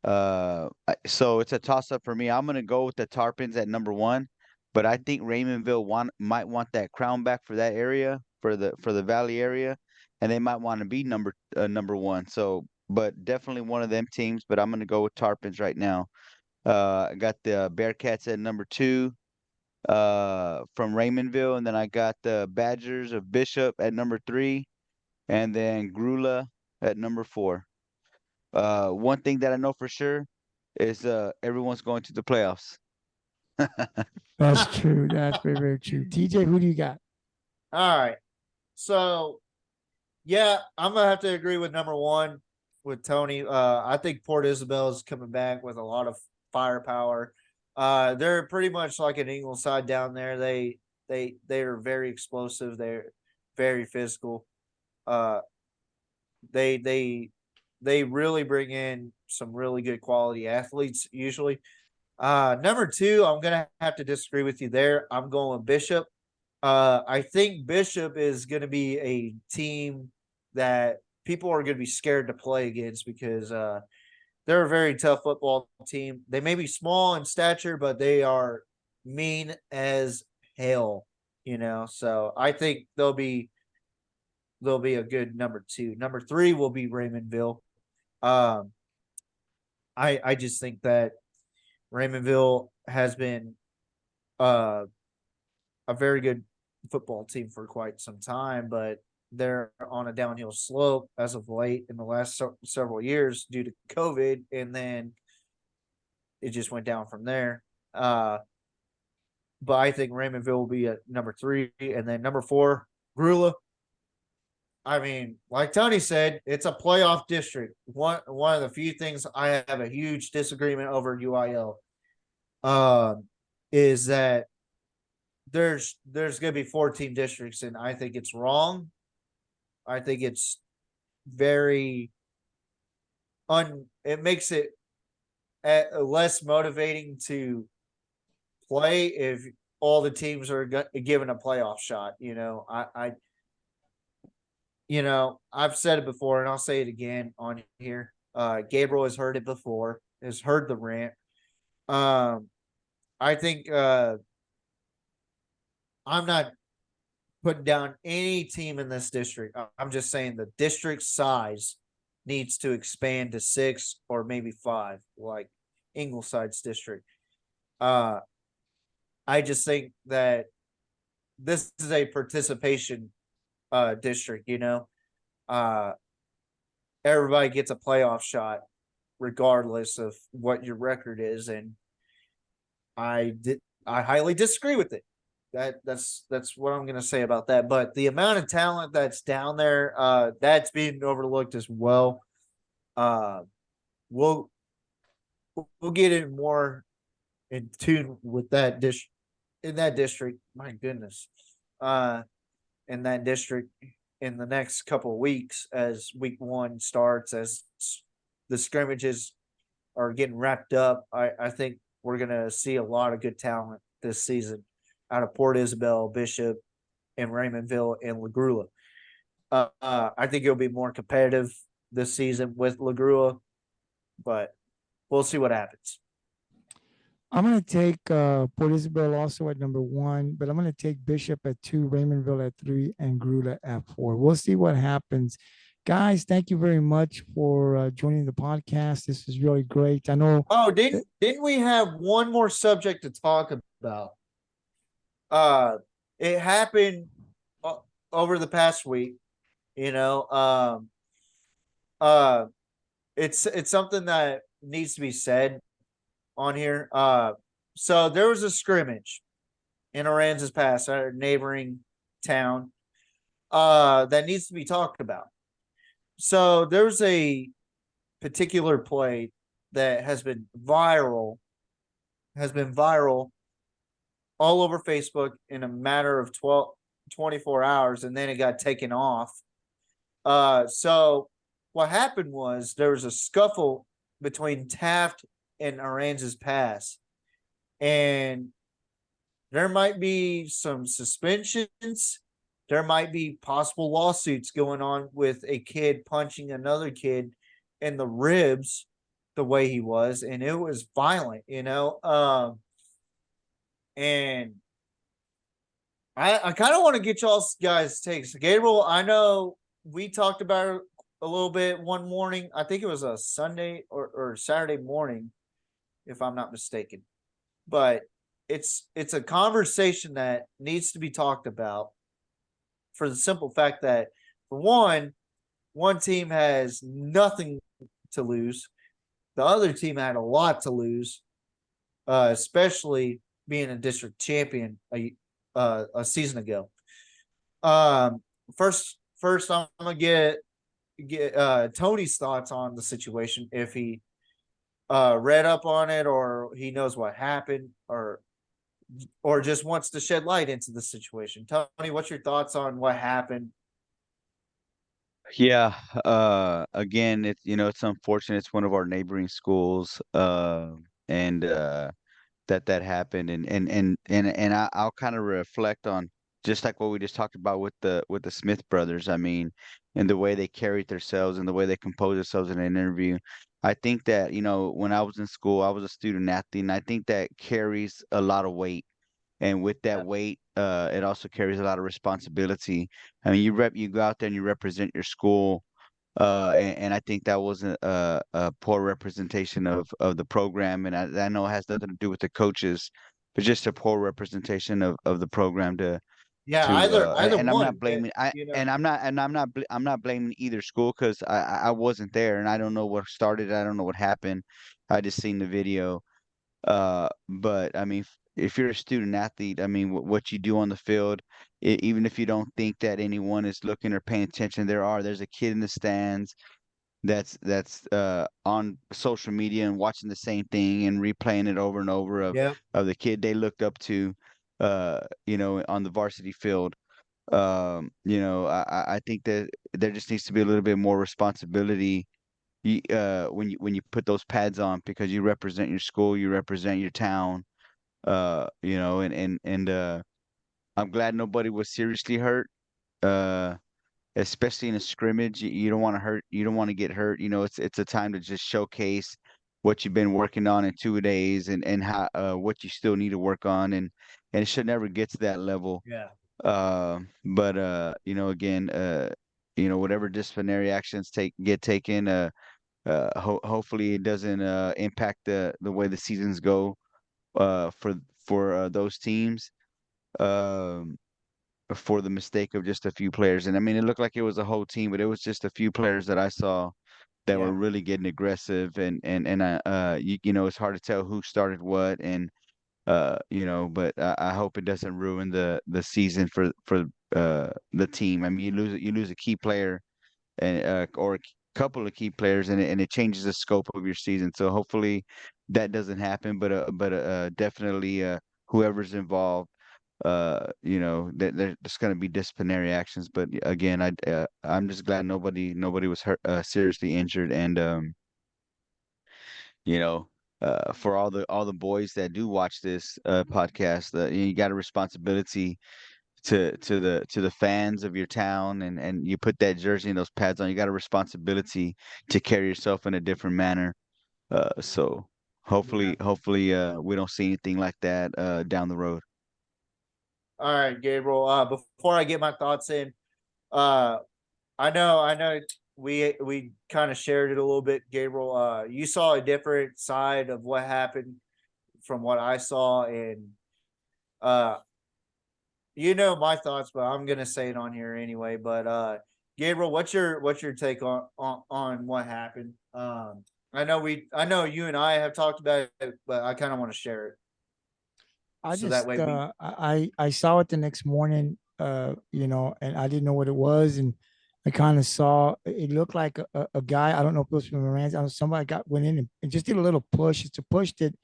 So it's a toss up for me. I'm gonna go with the Tarpons at number one, but I think Raymondville might want that crown back for that area, for the Valley area, and they might want to be number one. So, but definitely one of them teams. But I'm gonna go with Tarpons right now. I got the Bearcats at number two, from Raymondville, and then I got the Badgers of Bishop at number three, and then Grula at number four. One thing that I know for sure is everyone's going to the playoffs. That's true. That's very, very true. TJ, who do you got? All right. So, yeah, I'm going to have to agree with number one with Tony. I think Port Isabel is coming back with a lot of firepower. They're pretty much like an Ingleside down there. They are very explosive. They're very physical. They really bring in some really good quality athletes usually. Number two, I'm going to have to disagree with you there. I'm going with Bishop. I think Bishop is going to be a team that people are going to be scared to play against because they're a very tough football team. They may be small in stature, but they are mean as hell, So I think they'll be a good number two. Number three will be Raymondville. I just think that Raymondville has been a very good football team for quite some time, but they're on a downhill slope as of late in the last several years due to COVID, and then it just went down from there. But I think Raymondville will be at number three, and then number four, Grula. I mean, like Tony said, it's a playoff district. One of the few things I have a huge disagreement over UIL is that there's going to be 14 districts, and I think it's wrong. I think it's very it makes it less motivating to play if all the teams are given a playoff shot. I've said it before, and I'll say it again on here. Gabriel has heard it before, has heard the rant. I think I'm not putting down any team in this district. I'm just saying the district size needs to expand to 6 or maybe 5, like Ingleside's district. I just think that this is a participation district, everybody gets a playoff shot regardless of what your record is, and I highly disagree with it. That's what I'm gonna say about that. But the amount of talent that's down there, that's being overlooked as well. We'll get in more in tune with that district. My goodness, in that district in the next couple of weeks as week one starts, as the scrimmages are getting wrapped up. I think we're gonna see a lot of good talent this season out of Port Isabel, Bishop, and Raymondville and LaGrua. I think it'll be more competitive this season with LaGrua, but we'll see what happens. I'm going to take Port Isabel also at number 1, but I'm going to take Bishop at 2, Raymondville at 3, and Grula at 4. We'll see what happens. Guys, thank you very much for joining the podcast. This is really great. I know. Oh, didn't we have one more subject to talk about? It happened over the past week. It's something that needs to be said on here. So there was a scrimmage in Aransas Pass, our neighboring town, that needs to be talked about. So there's a particular play that has been viral all over Facebook in a matter of 24 hours, and then it got taken off. So what happened was there was a scuffle between Taft and Aransas Pass, and there might be some suspensions. There might be possible lawsuits going on with a kid punching another kid in the ribs the way he was, and it was violent, and I kind of want to get y'all guys' takes. Gabriel, I know we talked about it a little bit one morning. I think it was a Sunday or Saturday morning, if I'm not mistaken. But it's a conversation that needs to be talked about for the simple fact that, for one team has nothing to lose. The other team had a lot to lose, especially being a district champion a season ago. First, I'm gonna get Tony's thoughts on the situation, if he read up on it or he knows what happened, or just wants to shed light into the situation. Tony, what's your thoughts on what happened? Yeah, again, it's unfortunate. It's one of our neighboring schools, and that happened, and I'll kind of reflect on just like what we just talked about with the Smith brothers. I mean, and the way they carried themselves and the way they composed themselves in an interview. I think that, when I was in school, I was a student athlete, and I think that carries a lot of weight. And with that weight, it also carries a lot of responsibility. I mean, you go out there and you represent your school, and I think that was a poor representation of the program, and I know it has nothing to do with the coaches, but just a poor representation of the program Yeah, either and I'm one. not blaming I'm not blaming either school, because I wasn't there and I don't know what started it. I don't know what happened. I just seen the video. But I mean, if you're a student athlete, I mean, what you do on the field, even if you don't think that anyone is looking or paying attention, there's a kid in the stands that's on social media and watching the same thing and replaying it over and over of the kid they looked up to, on the varsity field. I think that there just needs to be a little bit more responsibility, when you put those pads on, because you represent your school, you represent your town, and I'm glad nobody was seriously hurt, uh, especially in a scrimmage. You don't want to hurt, you don't want to get hurt. It's a time to just showcase what you've been working on in 2 days, and how what you still need to work on, and it should never get to that level. Yeah. But again, whatever disciplinary actions get taken, hopefully it doesn't impact the way the seasons go, for those teams, um, for the mistake of just a few players. And I mean, it looked like it was a whole team, but it was just a few players that I saw that were really getting aggressive, and it's hard to tell who started what, and but I hope it doesn't ruin the season for the team. I mean, you lose a key player, and or a couple of key players, and it changes the scope of your season. So hopefully that doesn't happen, but definitely, whoever's involved, there's going to be disciplinary actions. But again, I'm just glad nobody was hurt, seriously injured, and you know. For all the boys that do watch this podcast, you got a responsibility to the fans of your town, and you put that jersey and those pads on. You got a responsibility to carry yourself in a different manner. So hopefully we don't see anything like that down the road. All right, Gabriel. Before I get my thoughts in, I know we kind of shared it a little bit, Gabriel. You saw a different side of what happened from what I saw, and my thoughts, but I'm gonna say it on here anyway. But Gabriel, what's your take on what happened? I know you and I have talked about it, but I kind of want to share it. I So that just way we- I saw it the next morning, and I didn't know what it was, and I kind of saw it looked like a guy. I don't know if it was from Moran's. I know somebody went in and just did a little push. It's a push that,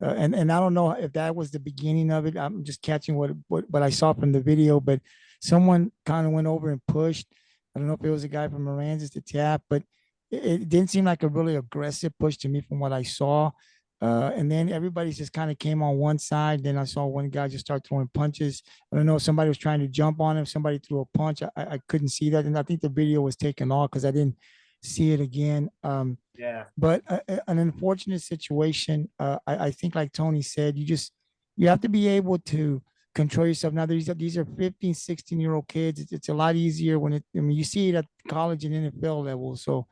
and I don't know if that was the beginning of it. I'm just catching what I saw from the video, but someone kind of went over and pushed. I don't know if it was a guy from Moran's to tap, but it didn't seem like a really aggressive push to me from what I saw. And then everybody just kind of came on one side. Then I saw one guy just start throwing punches. I don't know if somebody was trying to jump on him. Somebody threw a punch. I couldn't see that. And I think the video was taken off because I didn't see it again. yeah. But an unfortunate situation. I think, like Tony said, you have to be able to control yourself. Now, these are 15, 16-year-old kids. It's a lot easier you see it at college and NFL level. So,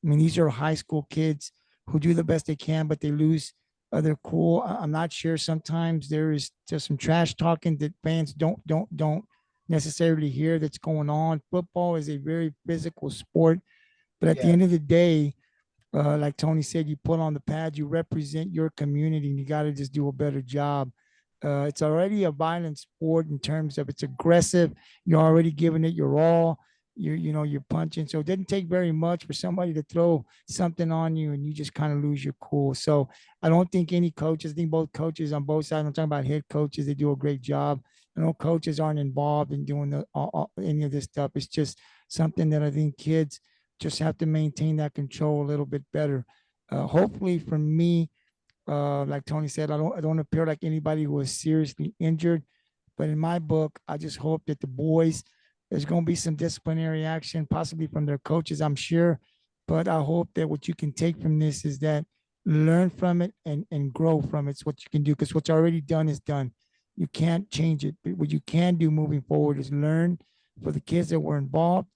I mean, these are high school kids who do the best they can, but they lose their cool. I'm not sure. Sometimes there is just some trash talking that fans don't necessarily hear that's going on. Football is a very physical sport, but at the Yeah. end of the day, like Tony said, you put on the pad, you represent your community, and you got to just do a better job. It's already a violent sport in terms of it's aggressive. You're already giving it your all. You're punching. So it didn't take very much for somebody to throw something on you and you just kind of lose your cool. So I don't think any coaches, I think both coaches on both sides, I'm talking about head coaches, they do a great job. I know coaches aren't involved in doing any of this stuff. It's just something that I think kids just have to maintain that control a little bit better. Hopefully for me, like Tony said, I don't appear like anybody who was seriously injured, but in my book, I just hope that the boys, there's going to be some disciplinary action, possibly from their coaches, I'm sure. But I hope that what you can take from this is that learn from it and grow from it. It's what you can do because what's already done is done. You can't change it. But what you can do moving forward is learn for the kids that were involved,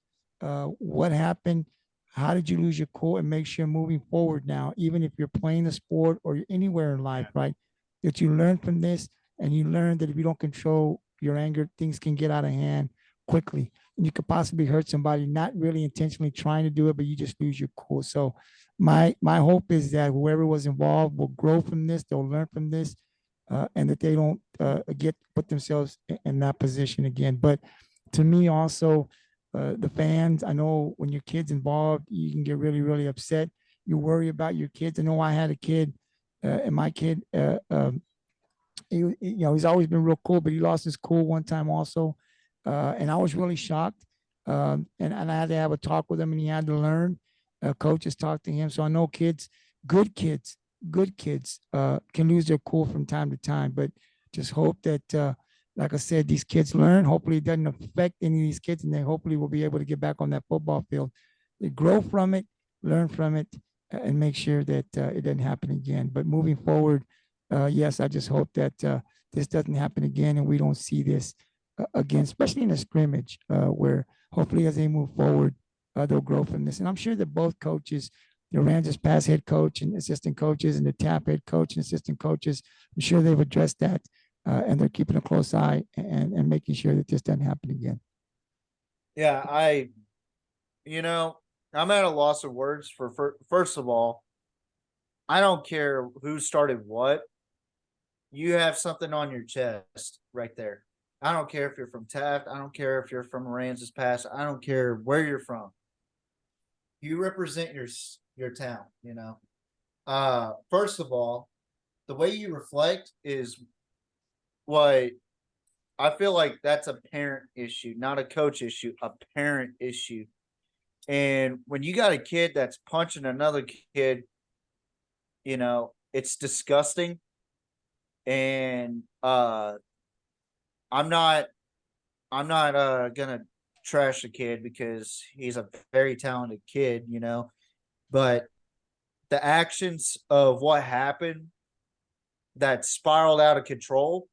what happened, how did you lose your cool, and make sure moving forward now, even if you're playing a sport or you're anywhere in life, right, that you learn from this and you learn that if you don't control your anger, things can get out of hand quickly. And you could possibly hurt somebody, not really intentionally trying to do it, but you just lose your cool. So my hope is that whoever was involved will grow from this, they'll learn from this, and that they don't put themselves in that position again. But to me also, the fans, I know when your kid's involved, you can get really, really upset. You worry about your kids. I know I had a kid, and my kid, he's always been real cool, but he lost his cool one time also. And I was really shocked. And I had to have a talk with him and he had to learn. Coaches talked to him. So I know good kids, can lose their cool from time to time, but just hope that, like I said, these kids learn. Hopefully it doesn't affect any of these kids and they hopefully will be able to get back on that football field. They grow from it, learn from it, and make sure that it doesn't happen again. But moving forward, yes, I just hope that this doesn't happen again and we don't see this again, especially in a scrimmage where hopefully as they move forward, they'll grow from this. And I'm sure that both coaches, the Rams pass head coach and assistant coaches and the TAP head coach and assistant coaches, I'm sure they've addressed that and they're keeping a close eye and making sure that this doesn't happen again. Yeah, I'm at a loss of words for first of all, I don't care who started what. You have something on your chest right there. I don't care if you're from Taft. I don't care if you're from Aransas Pass. I don't care where you're from. You represent your town, First of all, the way you reflect is what I feel like that's a parent issue, not a coach issue, a parent issue. And when you got a kid that's punching another kid, it's disgusting. And I'm not gonna trash the kid because he's a very talented kid, but the actions of what happened that spiraled out of control,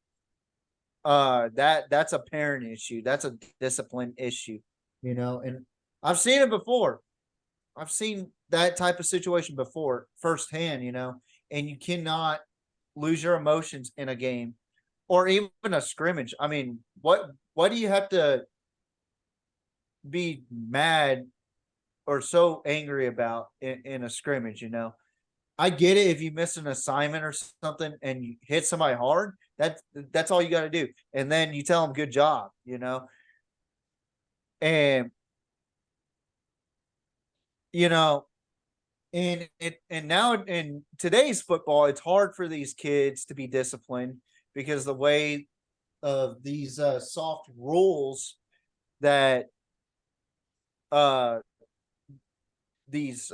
that's a parent issue. That's a discipline issue, and I've seen it before. I've seen that type of situation before firsthand, and you cannot lose your emotions in a game or even a scrimmage. I mean, what do you have to be mad or so angry about in a scrimmage, I get it if you miss an assignment or something and you hit somebody hard. That's all you got to do, and then you tell them good job, and you know, and now in today's football, it's hard for these kids to be disciplined because the way of these soft rules that these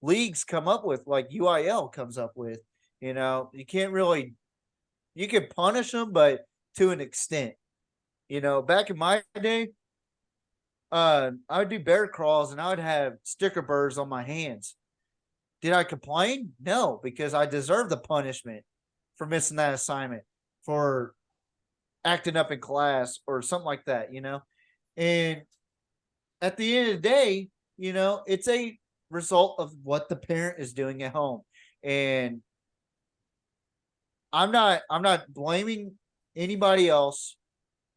leagues come up with, like UIL comes up with. You can't really, you can punish them, but to an extent. Back in my day, I would do bear crawls and I would have sticker burrs on my hands. Did I complain? No, because I deserved the punishment for missing that assignment, for acting up in class or something like that, And at the end of the day, it's a result of what the parent is doing at home. And I'm not blaming anybody else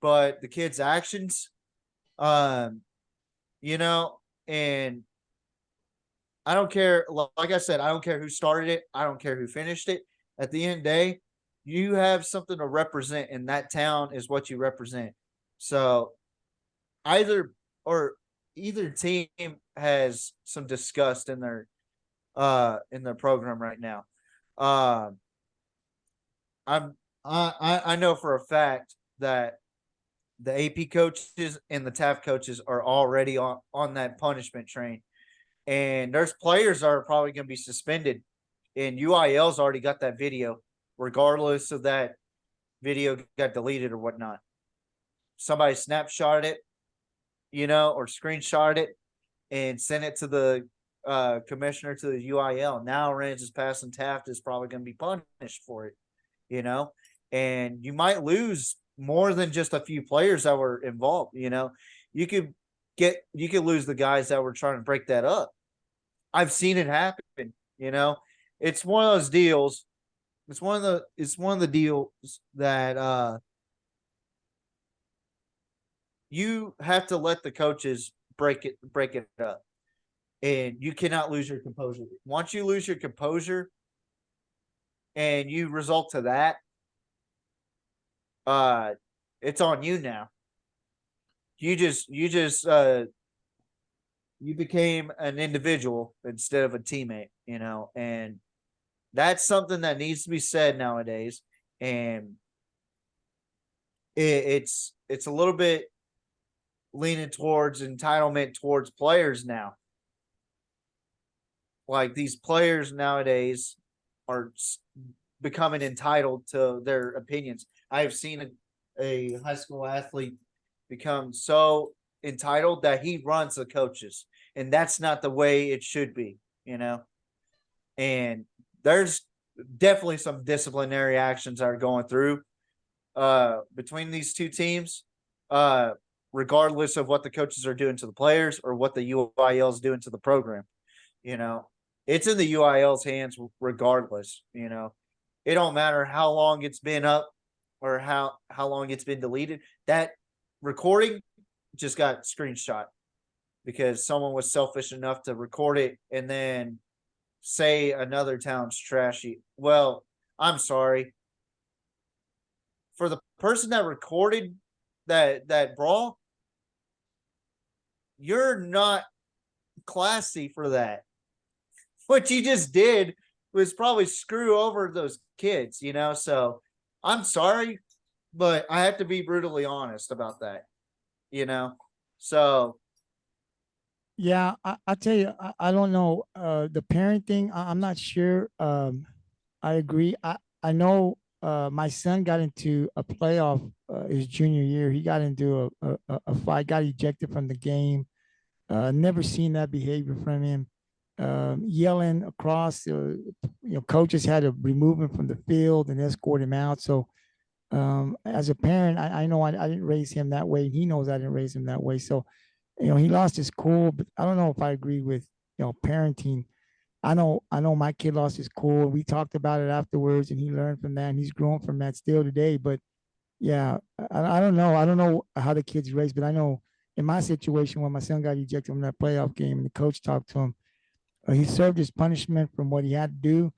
but the kid's actions. And I don't care. Like I said, I don't care who started it. I don't care who finished it. At the end of the day, you have something to represent, and that town is what you represent. So either team has some disgust in their program right now. I know for a fact that the AP coaches and the TAF coaches are already on that punishment train. And there's players that are probably going to be suspended. And UIL's already got that video, regardless of that video got deleted or whatnot. Somebody snapshotted it, or screenshotted it and sent it to the commissioner to the UIL. Now Ranges Pass and Taft is probably going to be punished for it, and you might lose more than just a few players that were involved. You could lose the guys that were trying to break that up. I've seen it happen. It's one of those deals. It's one of the deals that you have to let the coaches break it up, and you cannot lose your composure. Once you lose your composure, and you result to that, it's on you now. You became an individual instead of a teammate, and that's something that needs to be said nowadays. And it's a little bit leaning towards entitlement towards players now. Like, these players nowadays are becoming entitled to their opinions. I've seen a high school athlete become so entitled that he runs the coaches, and that's not the way it should be, and there's definitely some disciplinary actions that are going through between these two teams, regardless of what the coaches are doing to the players or what the UIL is doing to the program. It's in the UIL's hands regardless. It don't matter how long it's been up or how long it's been deleted. That recording just got screenshot because someone was selfish enough to record it and then say another town's trashy. Well, I'm sorry. For the person that recorded that brawl, you're not classy for that. What you just did was probably screw over those kids, so I'm sorry, but I have to be brutally honest about that, so. Yeah, I tell you, I don't know. The parent thing, I'm not sure. I agree. I know my son got into a playoff his junior year. He got into a fight, got ejected from the game. Never seen that behavior from him. Yelling across, coaches had to remove him from the field and escort him out. So as a parent, I know I didn't raise him that way. He knows I didn't raise him that way. So, he lost his cool, but I don't know if I agree with, parenting. I know my kid lost his cool. We talked about it afterwards and he learned from that and he's grown from that still today. But yeah, I don't know. I don't know how the kids raised, but I know in my situation when my son got ejected from that playoff game and the coach talked to him, He served his punishment from what he had to do,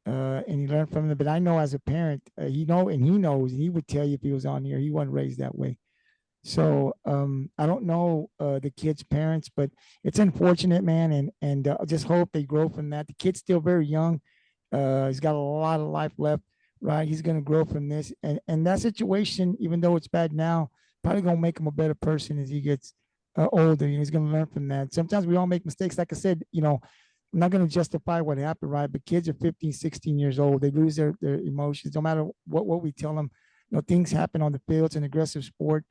and he learned from it. But I know as a parent, he knows, he would tell you if he was on here, he wasn't raised that way. So I don't know the kid's parents, but it's unfortunate, man, and I just hope they grow from that. The kid's still very young. He's got a lot of life left, right? He's gonna grow from this, and that situation, even though it's bad now, probably gonna make him a better person as he gets older. He's gonna learn from that. Sometimes we all make mistakes. Like I said, I'm not going to justify what happened, right? But kids are 15, 16 years old. They lose their emotions. No matter what we tell them, things happen on the field. It's an aggressive sport.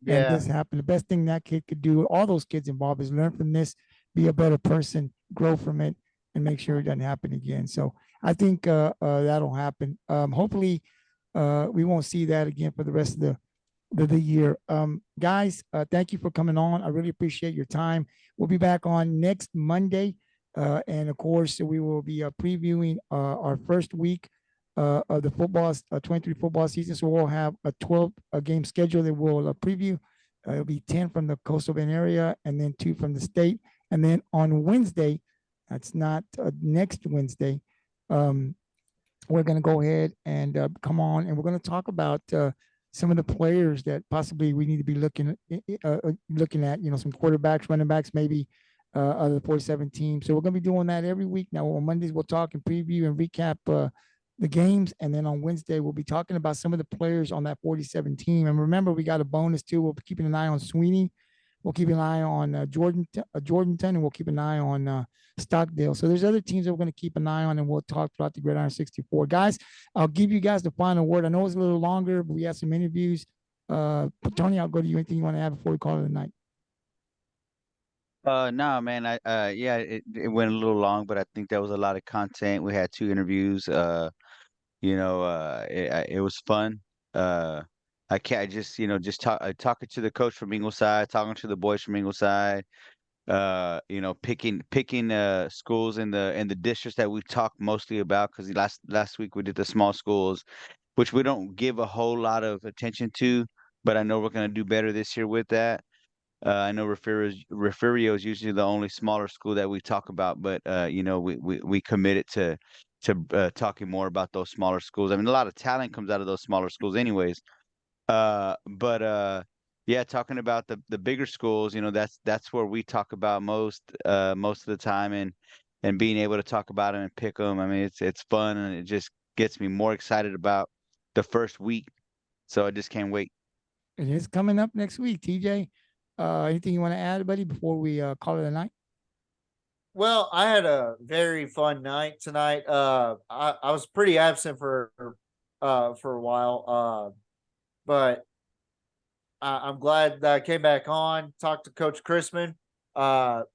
And Yeah. this happened. The best thing that kid could do, all those kids involved, is learn from this, be a better person, grow from it, and make sure it doesn't happen again. So I think that'll happen. Hopefully, we won't see that again for the rest of the year. Guys, thank you for coming on. I really appreciate your time. We'll be back on next Monday. And of course, we will be previewing our first week of the 23 football season. So we'll have a 12 game schedule that we'll preview. It'll be 10 from the coastal Bend area and then 2 from the state. And then on Wednesday, that's not next Wednesday, we're going to go ahead and come on, and we're going to talk about some of the players that possibly we need to be looking at, some quarterbacks, running backs, maybe of the 47 teams. So we're going to be doing that every week. Now on Mondays, we'll talk and preview and recap the games. And then on Wednesday, we'll be talking about some of the players on that 47 team. And remember, we got a bonus too. We'll be keeping an eye on Sweeney. We'll keep an eye on Jordanton, and we'll keep an eye on Stockdale. So there's other teams that we're going to keep an eye on, and we'll talk throughout the Gridiron 64. Guys, I'll give you guys the final word. I know it's a little longer, but we had some interviews. Tony, I'll go to you. Anything you want to add before we call it a night? No, man. Yeah, it went a little long, but I think that was a lot of content. We had 2 interviews. It was fun. I can't just talking to the coach from Ingleside, talking to the boys from Ingleside. Picking schools in the districts that we talked mostly about, because last week we did the small schools, which we don't give a whole lot of attention to, but I know we're gonna do better this year with that. I know Refugio is usually the only smaller school that we talk about, but we committed to talking more about those smaller schools. I mean, a lot of talent comes out of those smaller schools, anyways. But yeah, talking about the bigger schools, that's where we talk about most of the time, and being able to talk about them and pick them. I mean, it's fun, and it just gets me more excited about the first week. So I just can't wait. It is coming up next week, TJ. Anything you want to add, buddy, before we call it a night? Well, I had a very fun night tonight. I was pretty absent for a while. But I'm glad that I came back on, talked to Coach Chrisman, how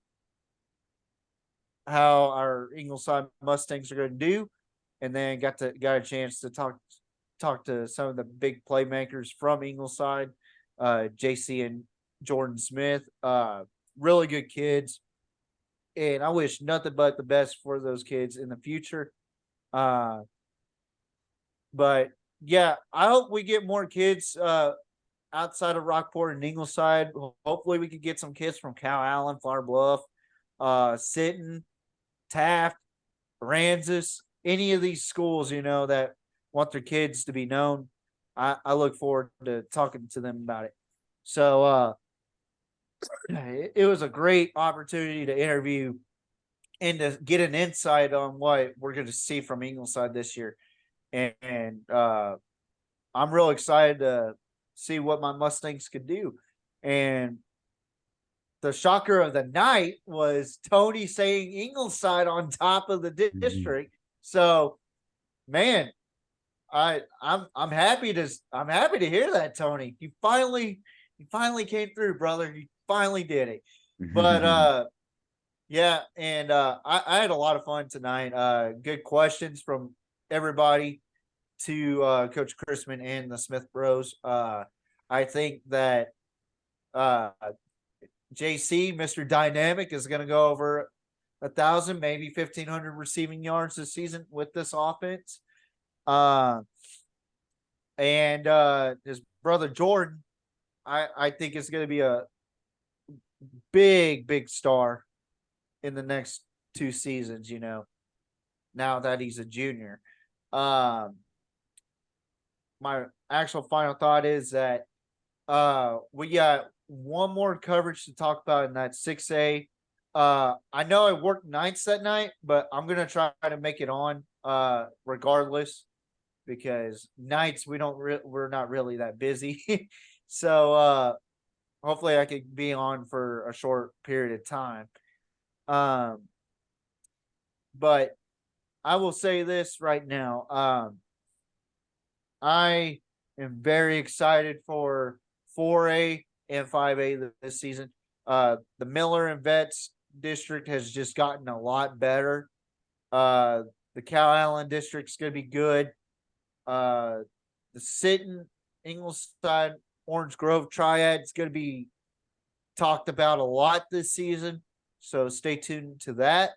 our Ingleside Mustangs are going to do, and then got a chance to talk to some of the big playmakers from Ingleside, JC and Jordan Smith, really good kids, and I wish nothing but the best for those kids in the future. But yeah, I hope we get more kids outside of Rockport and Ingleside. Hopefully we could get some kids from Calallen, Flower Bluff, Sinton, Taft, Aransas, any of these schools, that want their kids to be known. I look forward to talking to them about it. So it was a great opportunity to interview and to get an insight on what we're going to see from Ingleside this year. And I'm real excited to see what my Mustangs could do. And the shocker of the night was Tony saying Ingleside on top of the district. So, man, I'm happy to hear that, Tony. You finally came through, brother. You finally did it. But yeah, and I had a lot of fun tonight. Good questions from everybody to Coach Chrisman and the Smith Bros. I think that JC, Mr. Dynamic, is going to go over 1,000, maybe 1,500 receiving yards this season with this offense. And his brother Jordan, I think is going to be a big star in the next 2 seasons, now that he's a junior. My actual final thought is that we got one more coverage to talk about in that 6A. I know I worked nights that night, but I'm gonna try to make it on regardless, because nights we're not really that busy. So hopefully I could be on for a short period of time. But I will say this right now. I am very excited for 4A and 5A this season. The Miller and Vets district has just gotten a lot better. The Calallen district's going to be good. The Sinton, Ingleside, Orange Grove triad is going to be talked about a lot this season, so stay tuned to that.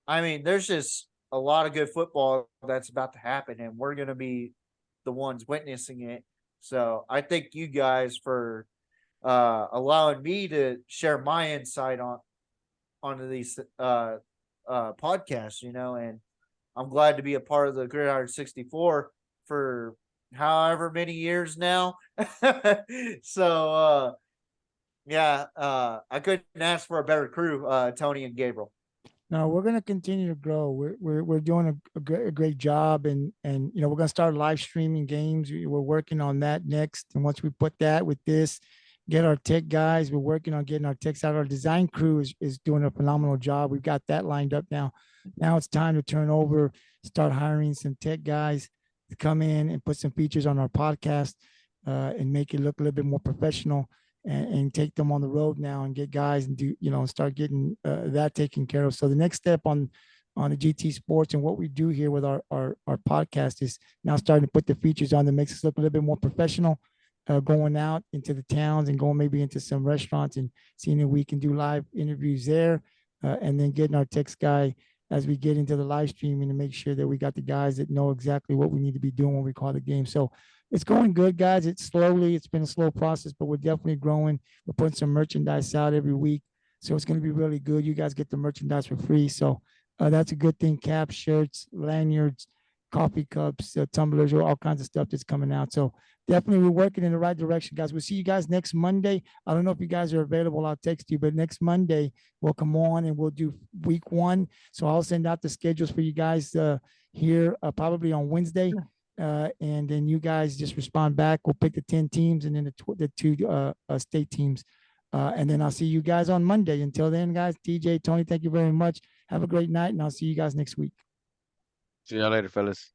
There's just a lot of good football that's about to happen, and we're going to be the ones witnessing it. So I thank you guys for allowing me to share my insight onto these podcasts, and I'm glad to be a part of the Gridiron 64 for however many years now. So I couldn't ask for a better crew, Tony and Gabriel. No, we're going to continue to grow. We're doing a great job, and we're going to start live streaming games. We're working on that next, and once we put that with this, get our tech guys. We're working on getting our techs out. Our design crew is doing a phenomenal job. We've got that lined up now. Now it's time to turn over, start hiring some tech guys to come in and put some features on our podcast and make it look a little bit more professional. And take them on the road now and get guys and do, start getting that taken care of. So the next step on the GT Sports and what we do here with our podcast is now starting to put the features on that makes us look a little bit more professional, going out into the towns and going maybe into some restaurants and seeing if we can do live interviews there, and then getting our text guy as we get into the live streaming to make sure that we got the guys that know exactly what we need to be doing when we call the game. So it's going good, guys. It's been a slow process, but we're definitely growing. We're putting some merchandise out every week. So it's going to be really good. You guys get the merchandise for free. So that's a good thing. Caps, shirts, lanyards, coffee cups, tumblers, all kinds of stuff that's coming out. So definitely we're working in the right direction, guys. We'll see you guys next Monday. I don't know if you guys are available. I'll text you, but next Monday we'll come on and we'll do week 1. So I'll send out the schedules for you guys here probably on Wednesday. And then you guys just respond back. We'll pick the 10 teams and then the 2 state teams. And then I'll see you guys on Monday. Until then, guys, TJ, Tony, thank you very much. Have a great night, and I'll see you guys next week. See y'all later, fellas.